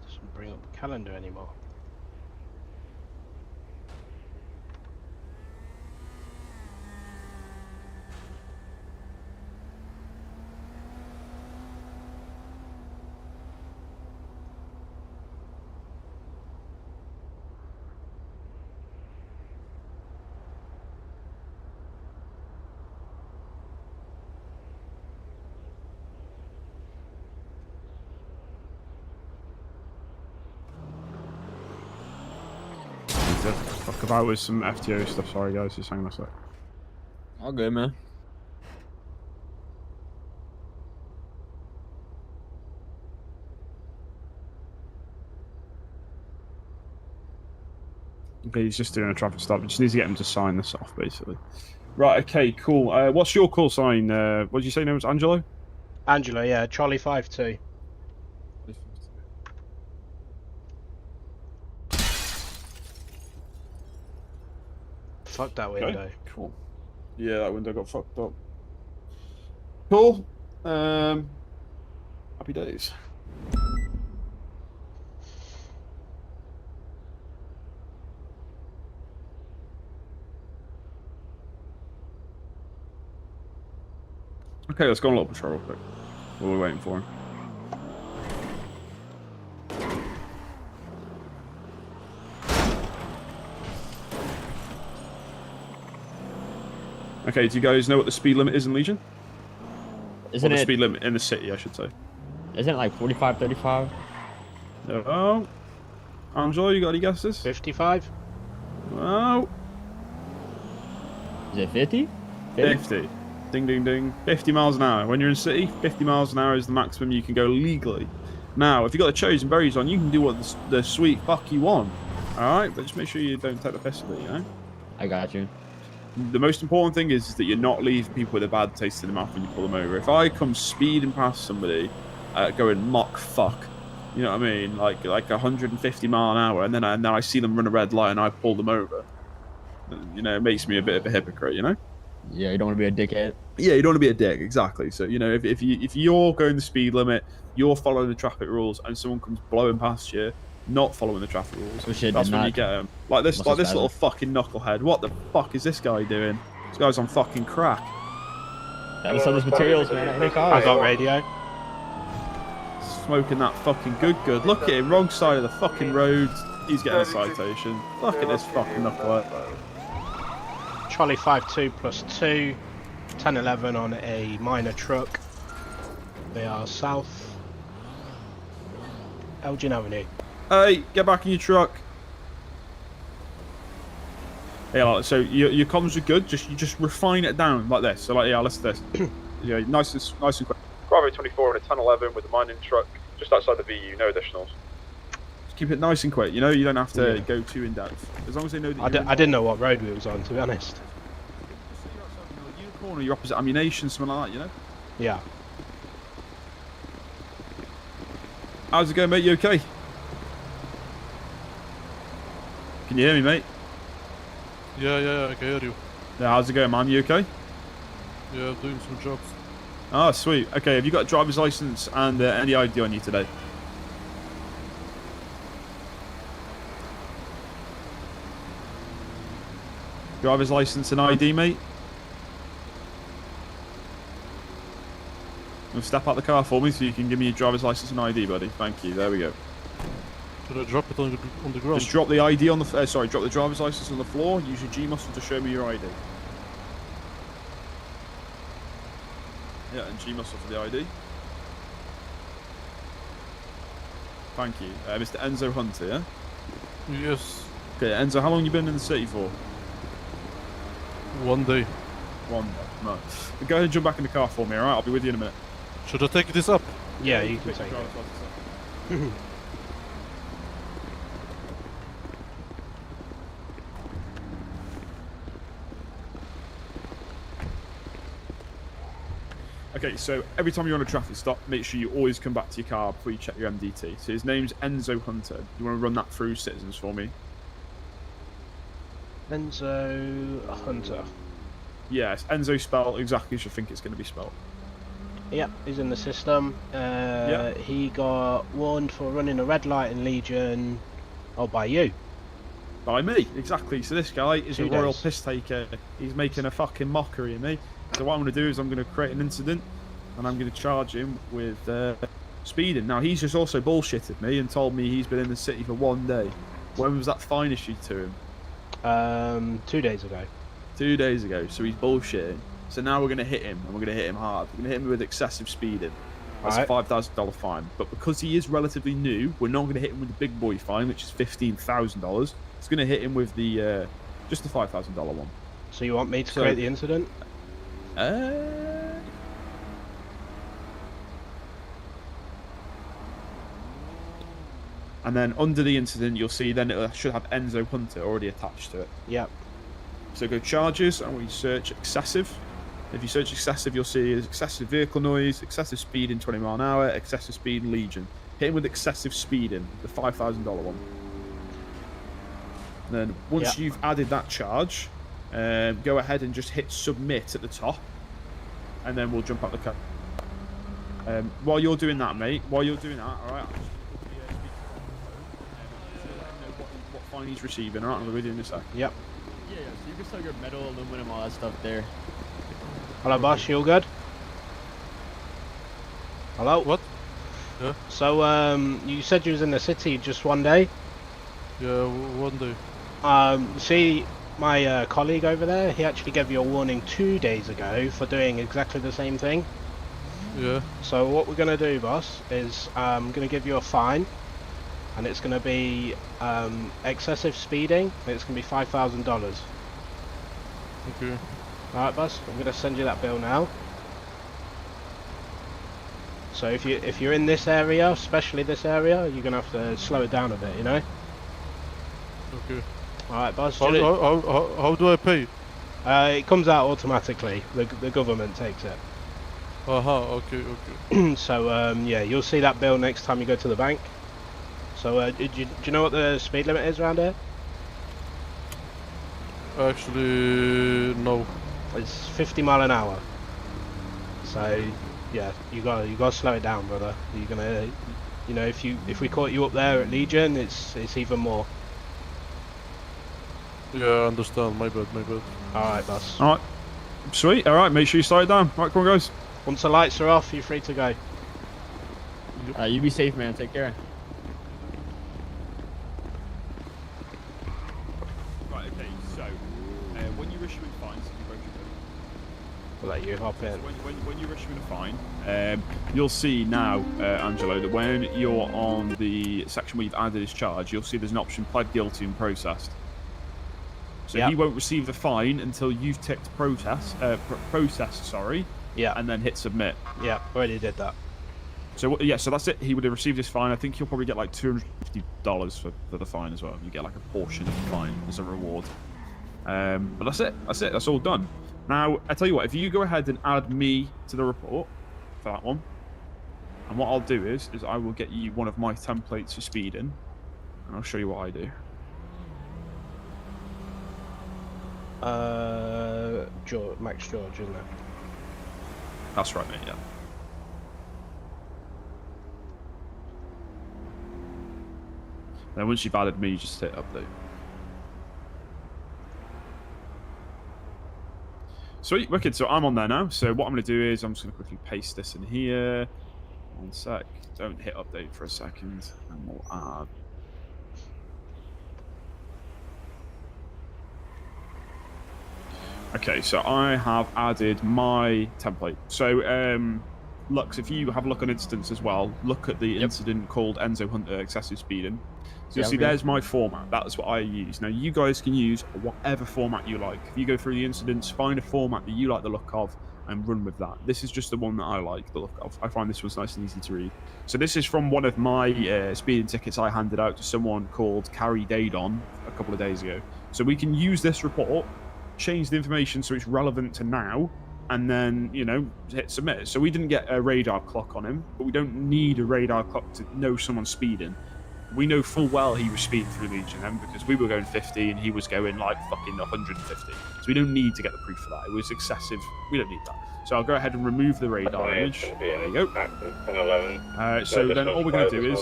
Doesn't bring up the calendar anymore. Fuck about with some FTO stuff. Sorry, guys, just hang on a sec. All good, man. Okay, he's just doing a traffic stop. Just needs to get him to sign this off, basically. Right. Okay. Cool. What's your call sign? What did you say? Name was Angelo. Angelo, yeah, Charlie 5-2. Fuck that window. Okay, cool. Yeah, that window got fucked up. Cool. Happy days. Okay, let's go on a little patrol real quick. While we're waiting for him. Okay, do you guys know what the speed limit is in Legion? Isn't or the it speed limit in the city, I should say? Isn't it like 45, 35? No. Angelo, you got any guesses? 55. No. Is it 50? 50. Ding, ding, ding. 50 miles an hour. When you're in city, 50 miles an hour is the maximum you can go legally. Now, if you've got the chosen berries on, you can do what the sweet fuck you want. Alright? But just make sure you don't take the piss of it, you know? I got you. The most important thing is that you're not leaving people with a bad taste in the mouth when you pull them over. If I come speeding past somebody, going mock fuck, you know what I mean? Like 150 mile an hour, and then I see them run a red light and I pull them over. You know, it makes me a bit of a hypocrite, you know? Yeah, you don't want to be a dickhead. Yeah, you don't want to be a dick, exactly. So, you know, if you're going the speed limit, you're following the traffic rules, and someone comes blowing past you, not following the traffic rules, that's when you get them. Like this little fucking knucklehead. What the fuck is this guy doing? This guy's on fucking crack. Gotta sell those materials, man. I got radio. Smoking that fucking good. Look at him, wrong side of the fucking road. He's getting a citation. Look at this fucking knucklehead. Charlie 5-2 plus 2. 10-11 on a minor truck. They are south Elgin Avenue. Hey, get back in your truck. Yeah, so your comms are good. You just refine it down like this. So like, yeah, listen to this. Yeah, nice and quick. Bravo 24 and a 10-11 with a mining truck just outside the VU. No additionals. Just keep it nice and quick. You know, you don't have to go too in depth. As long as they know that. I didn't know what road we was on, to be honest. Or your opposite ammunition, something like that. You know. Yeah. How's it going, mate? You okay? Can you hear me, mate? Yeah, I can hear you. Yeah, how's it going, man? You okay? Yeah, I'm doing some jobs. Oh, sweet. Okay, have you got a driver's license and any ID on you today? Driver's license and ID, mate? You'll step out the car for me so you can give me your driver's license and ID, buddy. Thank you. There we go. Should I drop it on the ground? Just drop the ID on the... sorry, drop the driver's license on the floor. Use your G muscle to show me your ID. Yeah, and G muscle for the ID. Thank you. Mr. Enzo Hunter, yeah? Yes. Okay, Enzo, how long you been in the city for? 1 day. 1 day. No. Go ahead and jump back in the car for me, alright? I'll be with you in a minute. Should I take this up? Yeah, you can take it. Okay, so every time you're on a traffic stop, make sure you always come back to your car before you check your MDT. So his name's Enzo Hunter. You want to run that through citizens for me? Enzo Hunter. Yes, Enzo spelled exactly as you think it's going to be spelled. Yep, he's in the system. He got warned for running a red light in Legion. Oh, by you. By me, exactly. So this guy is 2 a royal days. piss taker. He's making a fucking mockery of me. So what I'm going to do is I'm going to create an incident and I'm going to charge him with speeding. Now, he's just also bullshitted me and told me he's been in the city for 1 day. When was that fine issued to him? 2 days ago. 2 days ago, so he's bullshitting. So now we're going to hit him, and we're going to hit him hard. We're going to hit him with excessive speeding. That's a $5,000 fine. But because he is relatively new, we're not going to hit him with the big boy fine, which is $15,000. It's going to hit him with the just the $5,000 one. So you want me to create the incident? And then under the incident, you'll see then it should have Enzo Hunter already attached to it. Yep. So go charges, and we search excessive. If you search excessive, you'll see excessive vehicle noise, excessive speed in 20 mile an hour, excessive speed in Legion. Hit him with excessive speeding, the $5,000 one. And then once you've added that charge, go ahead and just hit submit at the top, and then we'll jump out the car. While you're doing that, mate, all right, I'll just what fine he's receiving, all right, I'll be with you in a sec. Yep. Yeah, so you can sell your metal, aluminum, all that stuff there. Hello, boss, you all good? Hello? What? Yeah? So, you said you was in the city just 1 day? Yeah, 1 day. See, my colleague over there, he actually gave you a warning 2 days ago for doing exactly the same thing. Yeah. So what we're going to do, boss, is I'm going to give you a fine, and it's going to be excessive speeding, and it's going to be $5,000. Okay. Alright, boss, I'm going to send you that bill now. So if you're in this area, especially this area, you're going to have to slow it down a bit, you know? Okay. Alright, boss. How do I pay? It comes out automatically. The government takes it. Okay. So, yeah, you'll see that bill next time you go to the bank. So, do you know what the speed limit is around here? Actually, no. It's 50 mile an hour. So, yeah, you gotta slow it down, brother. You're gonna, you know, if we caught you up there at Legion, it's even more. Yeah, I understand. My bad. Alright, boss. Alright. Sweet. Alright, make sure you slow it down. Alright, come on, guys. Once the lights are off, you're free to go. You be safe, man. Take care. Right, okay, so when you're issuing fines, We'll let you hop in. When you're issuing a fine, you'll see now, Angelo, that when you're on the section where you've added his charge, you'll see there's an option pled guilty and processed. So he won't receive the fine until you've ticked process, sorry. Yeah. And then hit submit. Yeah, already did that. So yeah, so that's it. He would have received his fine. I think he'll probably get like $250 for the fine as well. You get like a portion of the fine as a reward. But that's it. That's all done. Now I tell you what, if you go ahead and add me to the report for that one, And what I'll do is I will get you one of my templates for speeding, and I'll show you what I do. Max George, isn't it? That's right, mate, yeah. Then once you've added me, you just hit update. Sweet, wicked. So I'm on there now. So what I'm going to do is I'm just going to quickly paste this in here. 1 sec. Don't hit update for a second, and we'll add. Okay, so I have added my template. So, Lux, if you have a look on incidents as well, look at the incident called Enzo Hunter excessive speeding. So you'll see there's my format. That's what I use. Now, you guys can use whatever format you like. If you go through the incidents, find a format that you like the look of and run with that. This is just the one that I like the look of. I find this one's nice and easy to read. So this is from one of my speeding tickets I handed out to someone called Carrie Dadon a couple of days ago. So we can use this report, change the information so it's relevant to now, and then, you know, hit submit. So we didn't get a radar clock on him, but we don't need a radar clock to know someone's speeding. We know full well he was speeding through Legion M because we were going 50 and he was going like fucking 150. So we don't need to get the proof for that. It was excessive. We don't need that. So I'll go ahead and remove the radar image. There you go. So then all we're going to do is,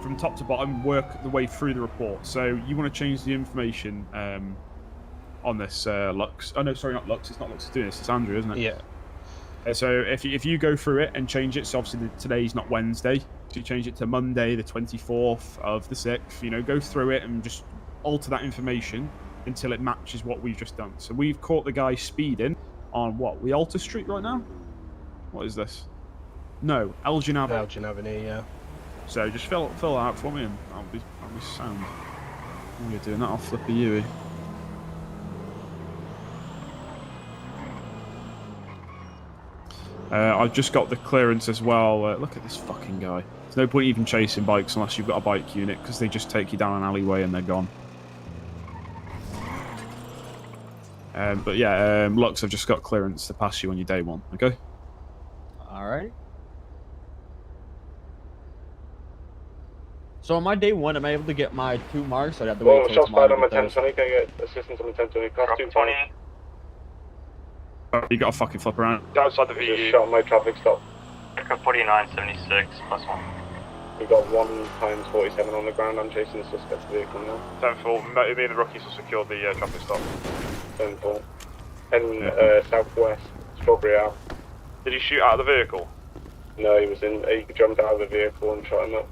from top to bottom, work the way through the report. So you want to change the information on this Lux. Oh no, sorry, not Lux. It's not Lux doing this. It's Andrew, isn't it? Yeah. So if you go through it and change it, so obviously today's not Wednesday, so you change it to Monday, the 24th of the 6th. You know, go through it and just alter that information until it matches what we've just done. So we've caught the guy speeding on what? We Alta Street right now? What is this? No, Elgin Avenue. Elgin Avenue, yeah. So just fill that out for me, and I'll be sound. When you're doing that, I'll flip a Yui. I've just got the clearance as well. Look at this fucking guy. There's no point even chasing bikes unless you've got a bike unit, because they just take you down an alleyway and they're gone. But yeah, Lux, I've just got clearance to pass you on your day one, okay? Alright. So on my day one, am I able to get my 2 marks, or I have to wait till shots fired tomorrow? on my 1020, can I get assistance on my 1020? Class 220. You got to fucking flip around. Outside the VU. Just shot on my traffic stop. Echo 4976, +1. We got 1x47 on the ground. I'm chasing the suspect's vehicle now. 10-4, me and the rookies will secure the traffic stop. 10-4. Heading southwest, Strawberry Ave. Did he shoot out of the vehicle? No, he jumped out of the vehicle and shot him up.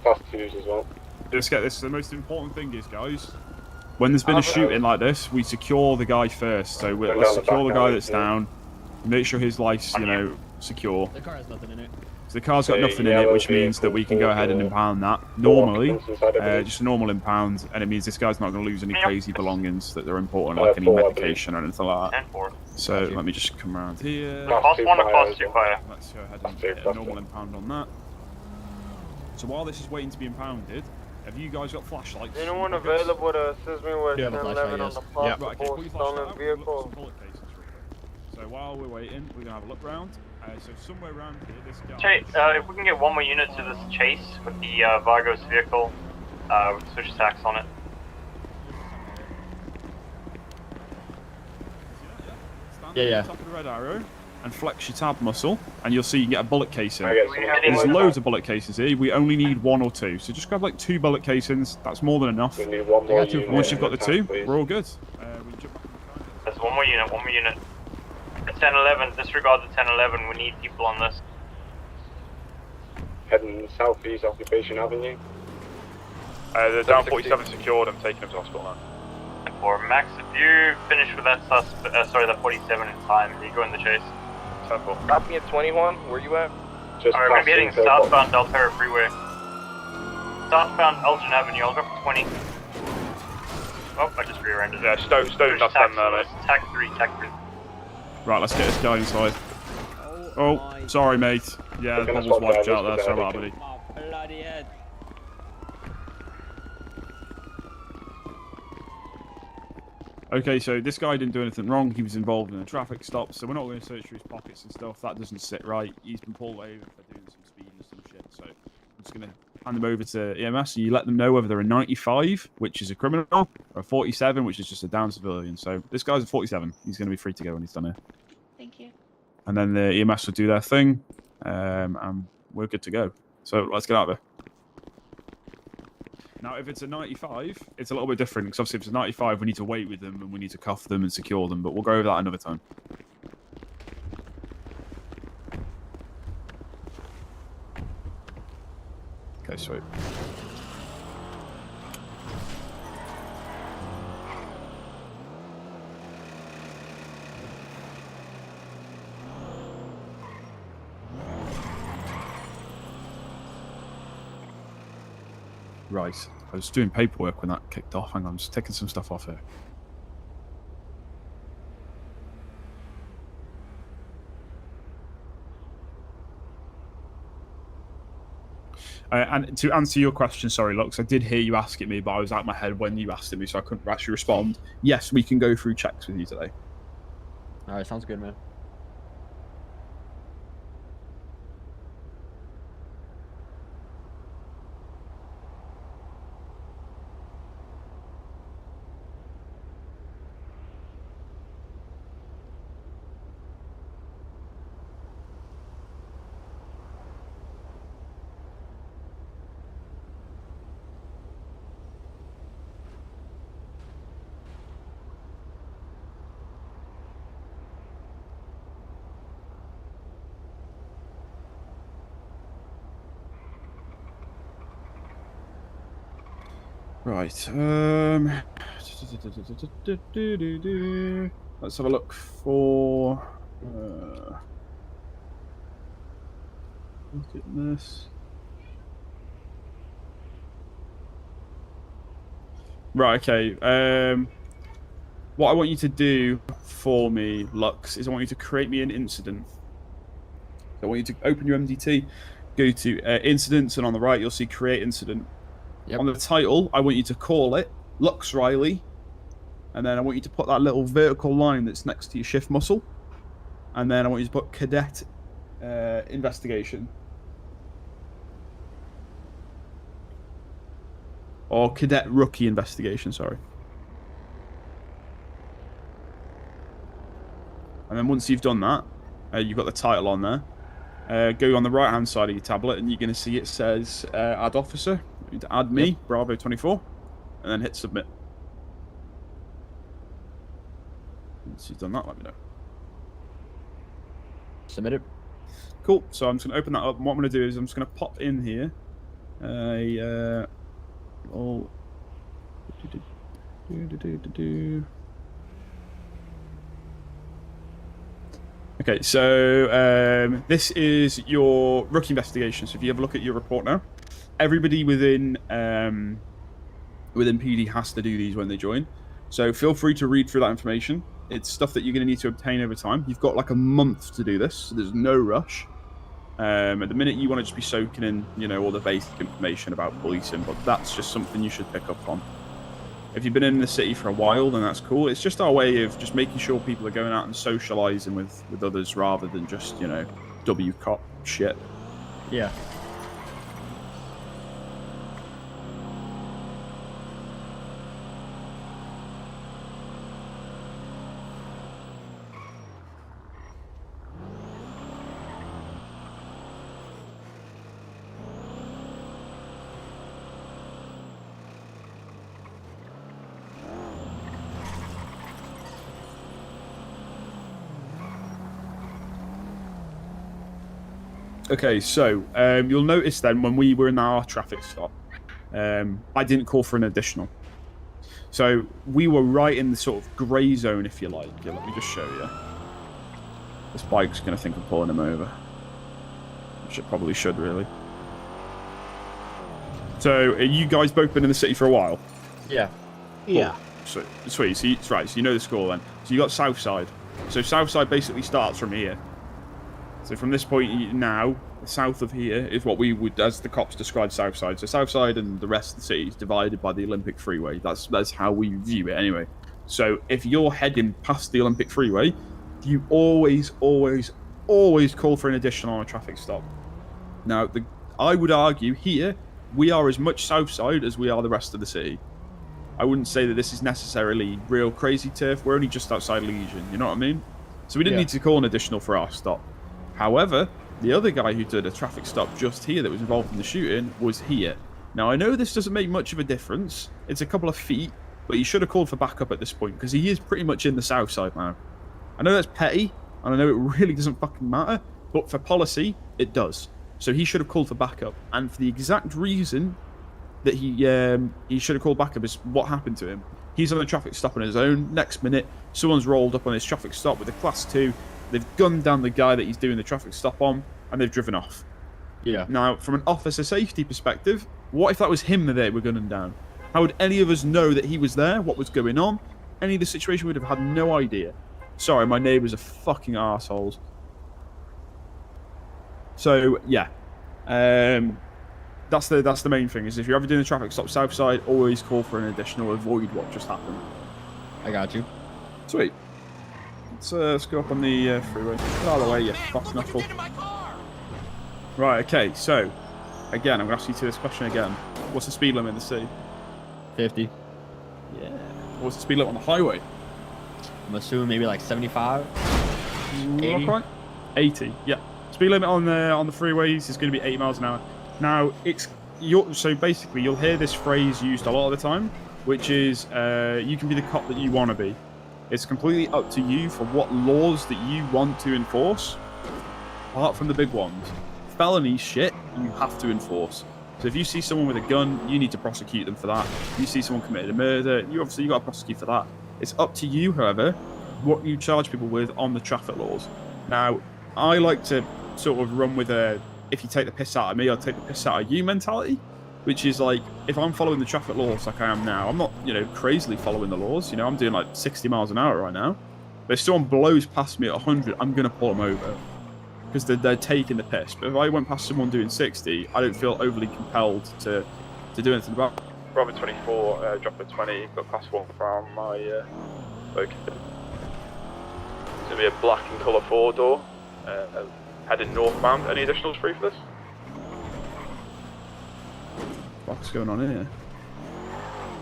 Class 2s as well. Let's get this. The most important thing is, guys, when there's been a shooting like this, we secure the guy first. So let's secure the guy that's down, make sure his life's, you know, secure. The car has nothing in it. So the car's got nothing in it, which means that we can go ahead and impound that. Normally, just a normal impound, and it means this guy's not going to lose any crazy belongings that are important, like any medication or anything like that. So let me just come around here. Class 1 or Class 2 fire? Let's go ahead and get a normal impound on that. So while this is waiting to be impounded, have you guys got flashlights? Anyone available to assist me with 1011 on the possible stolen vehicle? So while we're waiting, we're going to have a look round. So somewhere around here, this guy... Chase, if we can get one more unit to this chase with the Vargo's vehicle, we can switch tacks on it. Yeah. Top of the red arrow and flex your tab muscle, and you'll see you can get a bullet casing. There's loads of bullet casings here. We only need 1 or 2, so just grab like 2 bullet casings. That's more than enough. We need 1 more unit. Once you've got the 2, we're all good. There's one more unit. 1011, disregard the 1011. We need people on this. Heading southeast, Occupation Avenue. The down 47 secured. I'm taking him to hospital now. For Max, if you finish with that that 47 in time, you go in the chase. 10-4. Drop me at 21. Where you at? Alright, we're gonna be heading southbound Deltera Freeway. Southbound Elgin Avenue. I'll go for 20. Oh, I just rear-ended. Yeah, stone not 10 there, mate. Tack 3. Right, let's get this guy inside. Oh, sorry, mate. Yeah, the bubble's wiped out there. Sorry about that, buddy. Oh, bloody head. Okay, so this guy didn't do anything wrong. He was involved in a traffic stop, so we're not going to search through his pockets and stuff. That doesn't sit right. He's been pulled over for doing some speeding. just going to hand them over to EMS, and you let them know whether they're a 95, which is a criminal, or a 47, which is just a down civilian. So this guy's a 47. He's going to be free to go when he's done here. Thank you. And then the EMS will do their thing, and we're good to go. So let's get out of there. Now, if it's a 95, it's a little bit different, because obviously if it's a 95, we need to wait with them, and we need to cuff them and secure them, but we'll go over that another time. Okay, sweet. Right, I was doing paperwork when that kicked off. Hang on, I'm just taking some stuff off here. And to answer your question, sorry, Lux, I did hear you asking me, but I was out of my head when you asked it me, so I couldn't actually respond. Yes, we can go through checks with you today. All right, sounds good, man. Right, let's have a look for, look at this. Right, okay, what I want you to do for me, Lux, is I want you to create me an incident. So I want you to open your MDT, go to incidents, and on the right you'll see create incident. Yep. On the title, I want you to call it Lux Riley, and then I want you to put that little vertical line that's next to your shift muscle, and then I want you to put cadet investigation. Or cadet rookie investigation, sorry. And then once you've done that, you've got the title on there. Go on the right-hand side of your tablet, and you're going to see it says Add Officer. You need to add me, yep. Bravo 24, and then hit Submit. Once you've done that, let me know. Submit it. Cool. So I'm just going to open that up, and what I'm going to do is I'm just going to pop in here Okay, so this is your rookie investigation. So if you have a look at your report now, everybody within PD has to do these when they join. So feel free to read through that information. It's stuff that you're going to need to obtain over time. You've got like a month to do this, so there's no rush. At the minute, you want to just be soaking in, you know, all the basic information about policing, but that's just something you should pick up on. If you've been in the city for a while, then that's cool. It's just our way of just making sure people are going out and socialising with others rather than just, you know, W-cop shit. Yeah. Okay, so you'll notice then when we were in our traffic stop, I didn't call for an additional. So we were right in the sort of grey zone, if you like. Yeah, let me just show you. This bike's going to think of pulling him over. Which it probably should, really. So, are you guys both been in the city for a while? Yeah. Cool. Yeah. So, sweet. So you know the score then. So you got Southside. So Southside basically starts from here. So from this point now, south of here is what we would, as the cops describe Southside. So Southside and the rest of the city is divided by the Olympic Freeway. That's how we view it anyway. So if you're heading past the Olympic Freeway, you always call for an additional on a traffic stop. Now, I would argue here, we are as much Southside as we are the rest of the city. I wouldn't say that this is necessarily real crazy turf. We're only just outside Legion, you know what I mean? So we didn't need to call an additional for our stop. However, the other guy who did a traffic stop just here that was involved in the shooting was here. Now, I know this doesn't make much of a difference. It's a couple of feet, but he should have called for backup at this point because he is pretty much in the south side now. I know that's petty, and I know it really doesn't fucking matter, but for policy, it does. So he should have called for backup, and for the exact reason that he should have called backup is what happened to him. He's on a traffic stop on his own. Next minute, someone's rolled up on his traffic stop with a class 2. They've gunned down the guy that he's doing the traffic stop on, and they've driven off. Yeah. Now, from an officer safety perspective, what if that was him that they were gunning down? How would any of us know that he was there, what was going on? Any of the situation would have had no idea. Sorry, my neighbours are fucking arseholes. So, yeah. That's the main thing, is if you're ever doing a traffic stop south side, always call for an additional, avoid what just happened. I got you. Sweet. Let's go up on the freeway. Get out of the way, you fuck knuckle. Right, okay, so, again, I'm going to ask you this question again. What's the speed limit in the city? 50. Yeah. What's the speed limit on the highway? I'm assuming maybe like 75? 80? Not quite. 80, yeah. Speed limit on the freeways is going to be 80 miles an hour. Now, so basically, you'll hear this phrase used a lot of the time, which is, you can be the cop that you want to be. It's completely up to you for what laws that you want to enforce, apart from the big ones. Felony shit, you have to enforce. So if you see someone with a gun, you need to prosecute them for that. If you see someone committed a murder, you got to prosecute for that. It's up to you, however, what you charge people with on the traffic laws. Now, I like to sort of run with a, if you take the piss out of me, I'll take the piss out of you mentality, which is like, if I'm following the traffic laws like I am now, I'm not, crazily following the laws. I'm doing like 60 miles an hour right now. But if someone blows past me at 100, I'm going to pull them over because they're taking the piss. But if I went past someone doing 60, I don't feel overly compelled to do anything about it. Robert 24, drop at 20, got class 1 from my location. It's going to be a black and colour 4-door, heading northbound. Any additionals free for this? What's going on here?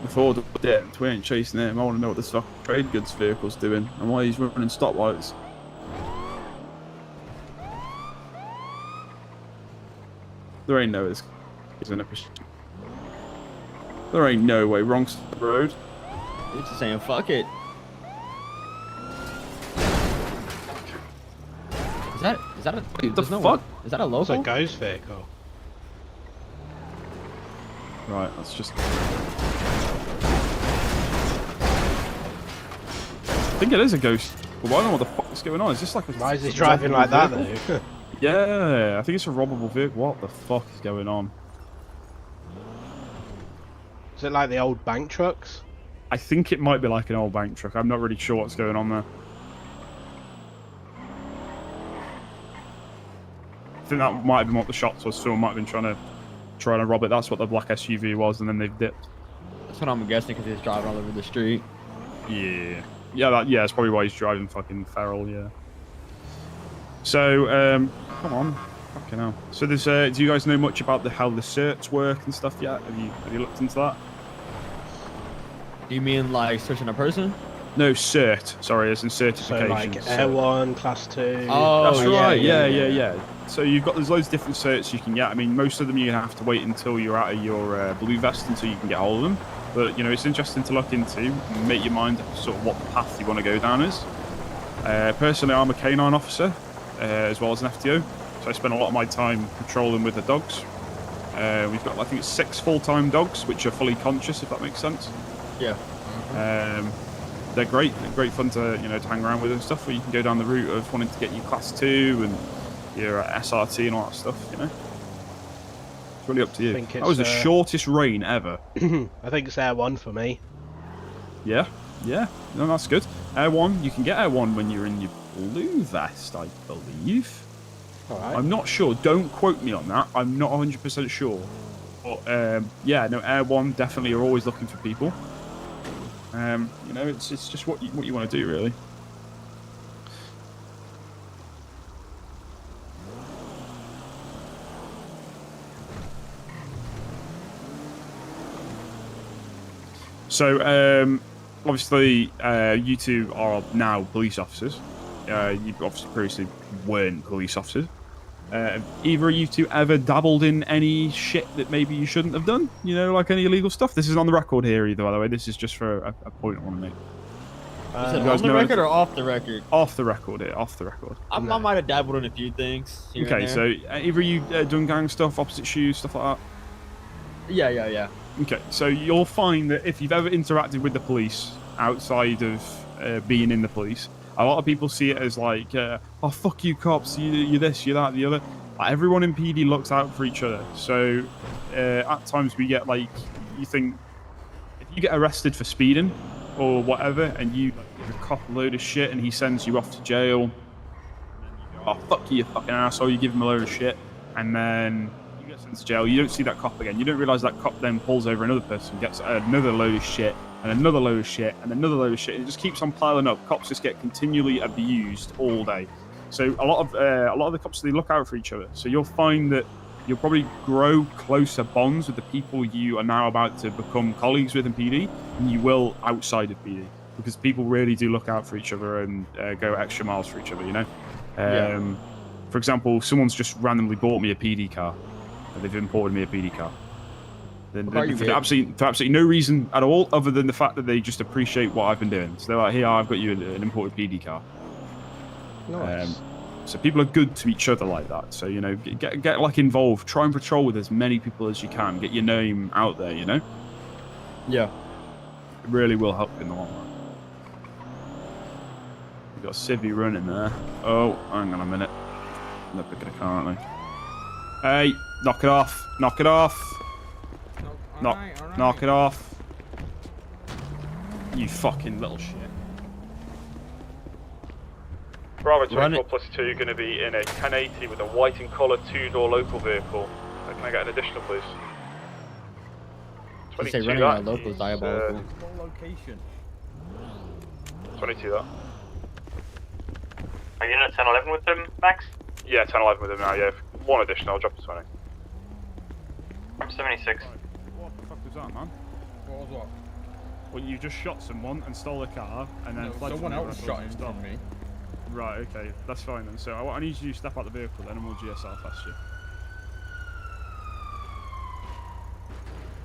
The 4-door depth, we ain't chasing him. I want to know what this fucking trade goods vehicle's doing and why he's running stoplights. There ain't no this is in a position. There ain't no way. Wrong side of the road. It's just saying fuck it. Is that a what the fuck? Is that a local? It's a ghost vehicle. Right, let's just. I think it is a ghost. But I don't know what the fuck is going on. Is this like a? Why is he driving like that though? Yeah, I think it's a robbable vehicle. What the fuck is going on? Is it like the old bank trucks? I think it might be like an old bank truck. I'm not really sure what's going on there. I think that might have been what the shots was. Someone might have been trying to rob it. That's what the black SUV was, and then they've dipped. That's what I'm guessing because he's driving all over the street. Yeah. Yeah, that's probably why he's driving fucking feral, yeah. So, come on. Fucking hell. So there's, do you guys know much about how the certs work and stuff yet? Have you looked into that? Do you mean like searching a person? No, cert. Sorry, as in certification. So like Air 1, Class 2. Oh, that's right. Yeah. So there's loads of different certs you can get. I mean, most of them you're going to have to wait until you're out of your blue vest until you can get hold of them. But, it's interesting to look into, make your mind up sort of what the path you want to go down is. Personally, I'm a canine officer, as well as an FTO. So I spend a lot of my time patrolling with the dogs. We've got, I think it's 6 full-time dogs, which are fully conscious, if that makes sense. Yeah. They're great. They're great fun to, to hang around with and stuff, where you can go down the route of wanting to get your Class 2 and your SRT and all that stuff, It's really up to you. That was the shortest rain ever. I think it's Air 1 for me. Yeah. No, that's good. Air 1, you can get Air 1 when you're in your blue vest, I believe. Alright. I'm not sure. Don't quote me on that. I'm not 100% sure. But, yeah, no, Air 1 definitely are always looking for people. It's just what you want to do, really. So, obviously, you two are now police officers. You obviously previously weren't police officers. Either of you two ever dabbled in any shit that maybe you shouldn't have done? You know, like any illegal stuff? This is on the record here, either, by the way. This is just for a point I want to make. You said on the record or off the record? Off the record, off the record. I might have dabbled in a few things. Okay, so either of you done gang stuff, opposite shoes, stuff like that? Yeah. Okay, so you'll find that if you've ever interacted with the police outside of being in the police, a lot of people see it as like, oh, fuck you cops, you're this, you're that, the other. Like, everyone in PD looks out for each other. So at times we get like, you think, if you get arrested for speeding or whatever, and you give a cop a load of shit and he sends you off to jail, and then you go, oh, fuck you fucking asshole, you give him a load of shit, and then you get sent to jail, you don't see that cop again. You don't realise that cop then pulls over another person, gets another load of shit, and another load of shit, and another load of shit, and it just keeps on piling up. Cops just get continually abused all day. So a lot of the cops, they look out for each other. So you'll find that you'll probably grow closer bonds with the people you are now about to become colleagues with in PD than you will outside of PD, because people really do look out for each other and go extra miles for each other, you know? For example, someone's just randomly bought me a PD car. They've imported me a PD car. For absolutely no reason at all, other than the fact that they just appreciate what I've been doing. So they're like, here, I've got you an imported PD car. Nice. So people are good to each other like that. So, you know, get like involved. Try and patrol with as many people as you can. Get your name out there, you know? Yeah. It really will help in the long run. We've got a civvy running there. Oh, hang on a minute. They're picking a car, aren't they? Hey, knock it off. Knock it off. Knock it off. You fucking little shit. Bravo 24 plus 2, you're going to be in a 1080 with a white in colour 2-door local vehicle. Can I get an additional, please? 22 running that. out of local is diabolical. Location. 22 that. Are you in a 1011 with them, Max? Yeah, 1011 with him now, yeah. One additional, I'll drop to 20. I'm 76. What the fuck was that, man? What was what? Well, you just shot someone and stole a car, and then fled someone from else shot him from me. Right, okay, that's fine then. So I need you to step out the vehicle then, and we'll GSR test you.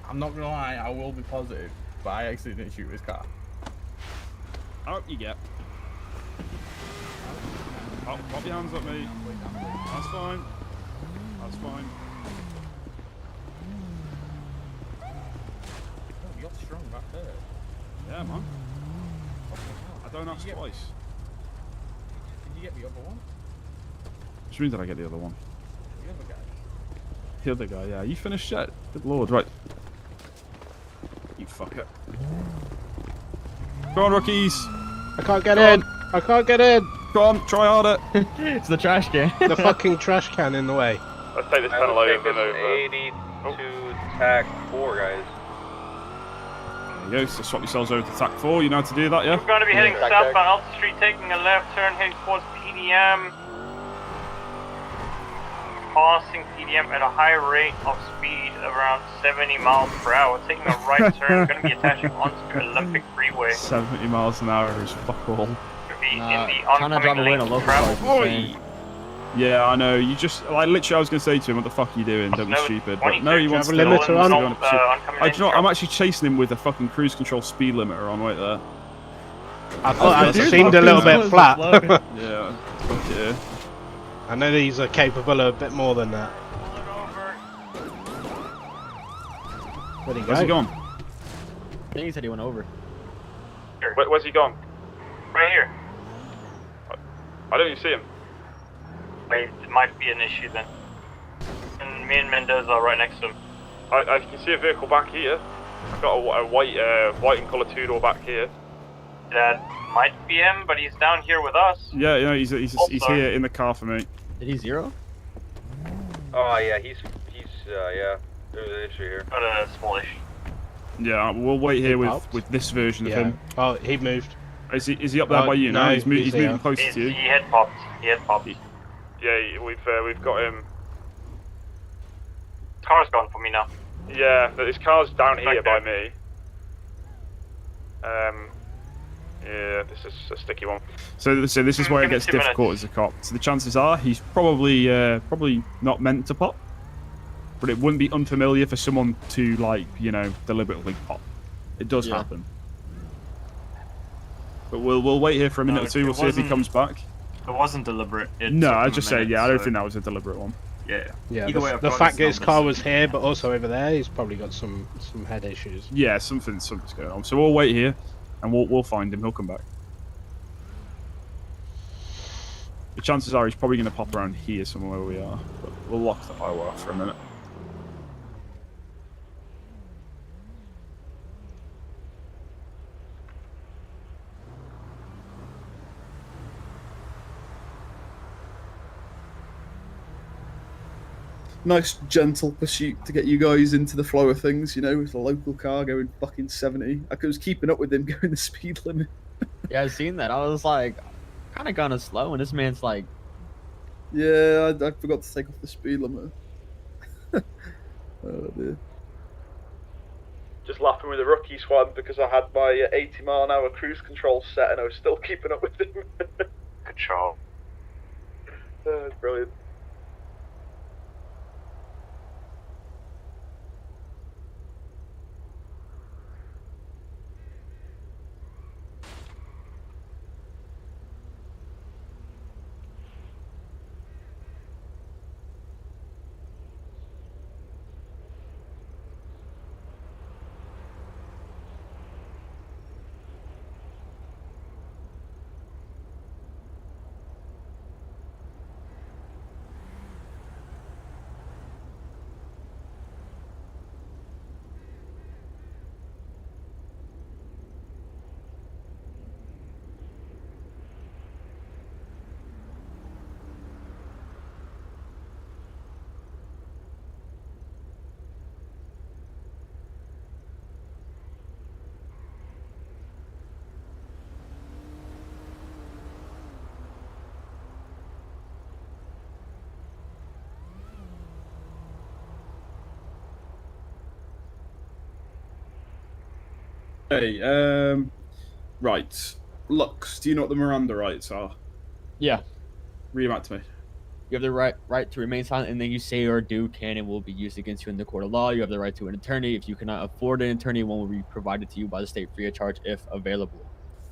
I'm not gonna lie, I will be positive, but I actually didn't shoot his car. Out you get. Oh, pop your hands up, mate. That's fine. That's fine. Oh, you're strong back there. Yeah, man. I don't ask twice. Did you get the other one? Which means that I get the other one. The other guy? The other guy, yeah. You finished yet? Good lord, right. You fucker. Go on, rookies! I can't get in! I can't get in! Go on, try harder! It's the trash can. The fucking trash can in the way. Let's take this 1011 over. 80 to TAC 4, guys. There you go, so swap yourselves over to TAC 4. You know how to do that, yeah? We're going to be heading southbound Alta Street, taking a left turn, heading towards PDM. Passing PDM at a high rate of speed, around 70 miles per hour. Taking a right turn, we're going to be attaching onto Olympic Freeway. 70 miles an hour is fuck all. Be in the oncoming lane of travel. Yeah, I know. You just, like, literally, I was going to say to him, what the fuck are you doing? Don't be stupid. But no, you want to limiter on? I'm actually chasing him with a fucking cruise control speed limiter on right there. I thought it seemed a little bit flat. Yeah. Yeah. I know these are capable of a bit more than that. Where'd he go? Where's he gone? I think he said he went over. Where's he gone? Right here. I don't even see him. Wait, it might be an issue then. And me and Mendoza are right next to him. I can see a vehicle back here. I've got a white and colour 2-door back here. That might be him, but he's down here with us. Yeah, you know, he's here in the car for me. Did he zero? Oh yeah, he's yeah. There's an issue here. Got a small issue. Yeah, we'll wait here with this version of him. Oh, he moved. Is he up there by you? No, he's moving closer to you. He had popped. Yeah, we've got him. Car's gone for me now. Yeah, his car's down here by me. Yeah, this is a sticky one. So this is where it gets difficult as a cop. So the chances are he's probably not meant to pop, but it wouldn't be unfamiliar for someone to deliberately pop. It does happen. But we'll wait here for a minute or two. We'll see if he comes back. It wasn't deliberate. No, I just say I don't think that was a deliberate one. Yeah. Yeah. The fact that his car was here, but also over there, he's probably got some head issues. Yeah, something's going on. So we'll wait here, and we'll find him. He'll come back. The chances are he's probably going to pop around here somewhere where we are. But we'll lock the highway off for a minute. Nice gentle pursuit to get you guys into the flow of things, with a local car going fucking 70. I was keeping up with him going the speed limit. Yeah, I've seen that. I was like, kind of gone slow, and this man's like... Yeah, I forgot to take off the speed limit. Oh dear. Just laughing with the rookie squad because I had my 80-mile-an-hour cruise control set and I was still keeping up with him. Control. It's brilliant. Hey, right. Lux, do you know what the Miranda rights are? Yeah. Read them out to me. You have the right to remain silent, and then you say or do can and will be used against you in the court of law. You have the right to an attorney. If you cannot afford an attorney, one will be provided to you by the state free of charge if available.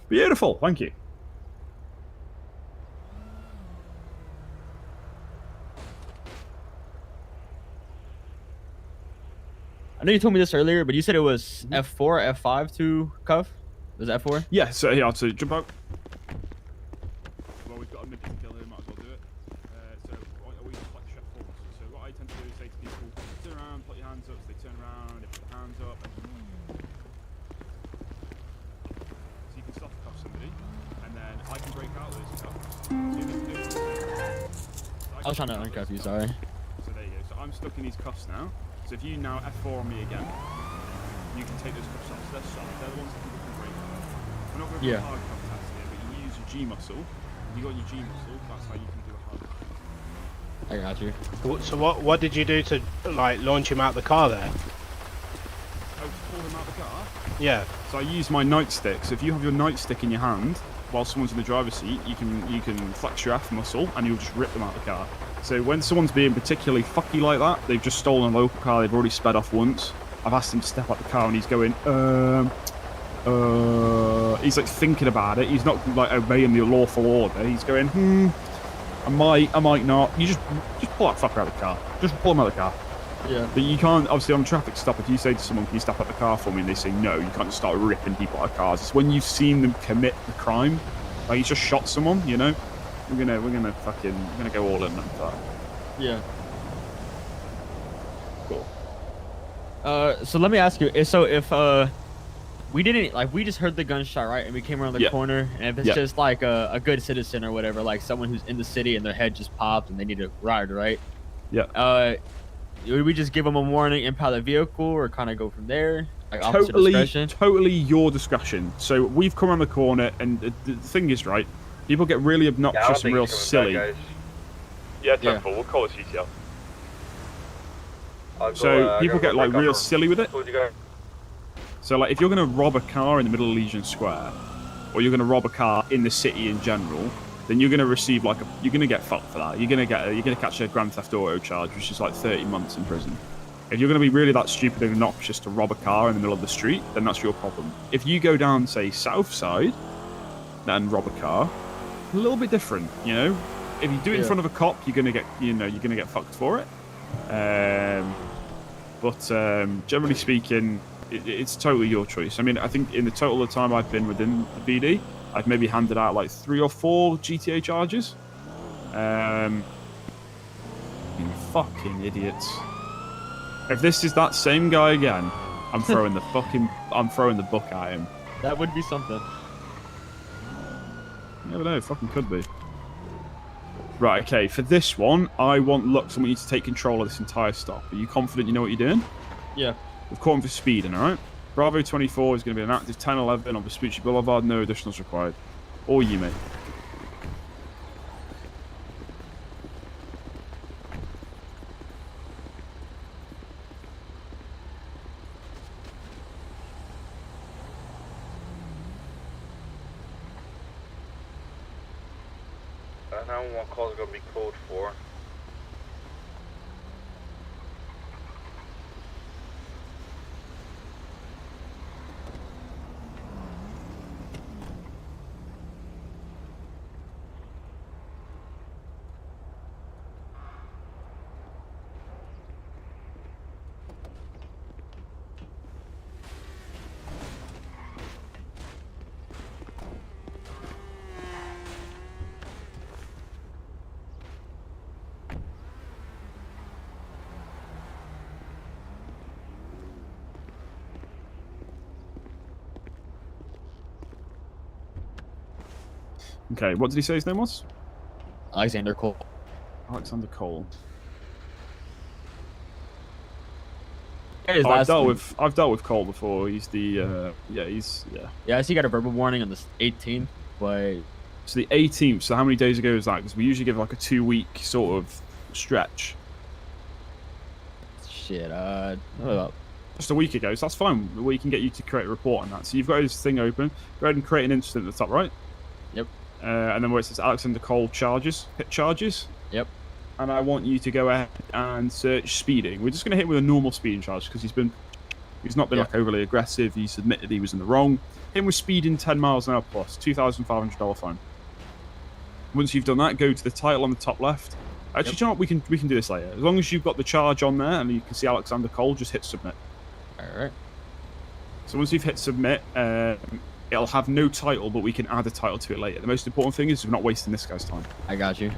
Beautiful, thank you. I know you told me this earlier, but you said it was F4, F5 to cuff? Was it F4? Yeah, so jump out. Well, we've got a mid to kill here, might as well do it. So we flex chef forwards. So what I tend to do is say to people, turn around, put your hands up, so they turn around, they put their hands up. So you can soft cuff somebody, and then I can break out those cuffs. I was trying to uncuff you, sorry. So there you go. So I'm stuck in these cuffs now. So if you now F4 on me again, you can take those cuffs off. So they're soft. They're the ones that people can break out. We're not going to do a hard cuff test here, but you use your G muscle. If you got your G muscle, that's how you can do a hard cuff. I got you. So what did you do to launch him out the car there? Oh, to pull him out the car? Yeah. So I use my nightstick. So if you have your nightstick in your hand while someone's in the driver's seat, you can flex your F muscle and you'll just rip them out the car. So when someone's being particularly fucky like that, they've just stolen a local car, they've already sped off once. I've asked him to step out the car and he's going, he's like thinking about it. He's not like obeying the lawful order. He's going, I might not. You just pull that fucker out of the car. Just pull him out of the car. Yeah. But you can't, obviously on a traffic stop, if you say to someone, can you step out the car for me? And they say no, you can't just start ripping people out of cars. It's when you've seen them commit the crime. Like he's just shot someone, We're gonna go all in on that. Yeah. Cool. So let me ask you, so if we didn't we just heard the gunshot, right, and we came around the corner, and if it's just like a good citizen or whatever, like someone who's in the city and their head just popped and they need a ride, right? Yeah. Would we just give them a warning, impound the vehicle, or kind of go from there? Like totally your discretion. So we've come around the corner, and the thing is, right, people get really obnoxious and real silly. Yeah, 10-4, we'll call it CTL. So people get real silly with it. So, like, if you're going to rob a car in the middle of Legion Square, or you're going to rob a car in the city in general, then you're going to receive you're going to get fucked for that. You're going to catch a Grand Theft Auto charge, which is like 30 months in prison. If you're going to be really that stupid and obnoxious to rob a car in the middle of the street, then that's your problem. If you go down, say, South Side, and rob a car, a little bit different, you know. If you do it in front of a cop, you're going to get fucked for it. But generally speaking, it's totally your choice. I mean, I think in the total of the time I've been within the BD, I've maybe handed out like 3 or 4 GTA charges. You fucking idiots. If this is that same guy again, I'm throwing the book at him. That would be something. You never know, it fucking could be. Right, okay, for this one, I want Lux. I want you to take control of this entire stop. Are you confident you know what you're doing? Yeah. We've caught him for speeding, alright? Bravo 24 is going to be an active 1011 on Vespucci Boulevard. No additionals required. Or you, mate. That 911 call is going to be code 4. Okay, what did he say his name was? Alexander Cole. Alexander Cole. His I've dealt name. with Cole before. He's the yeah. Yeah, I see. Got a verbal warning on the 18th, but So the 18th. So how many days ago is that? Because we usually give like a 2-week sort of stretch. shit. Just a week ago, so that's fine. We can get you to create a report on that. So you've got his thing open. Go ahead and create an incident at the top right. Yep. And then where it says Alexander Cole hit charges. Yep. And I want you to go ahead and search speeding. We're just going to hit with a normal speeding charge because he's not been like overly aggressive. He's admitted he was in the wrong. Him with speeding 10 miles an hour plus, $2,500 fine. Once you've done that, go to the title on the top left. Actually, you know what? We can do this later. As long as you've got the charge on there and you can see Alexander Cole, just hit submit. All right. So once you've hit submit, it'll have no title, but we can add a title to it later. The most important thing is we're not wasting this guy's time. I got you.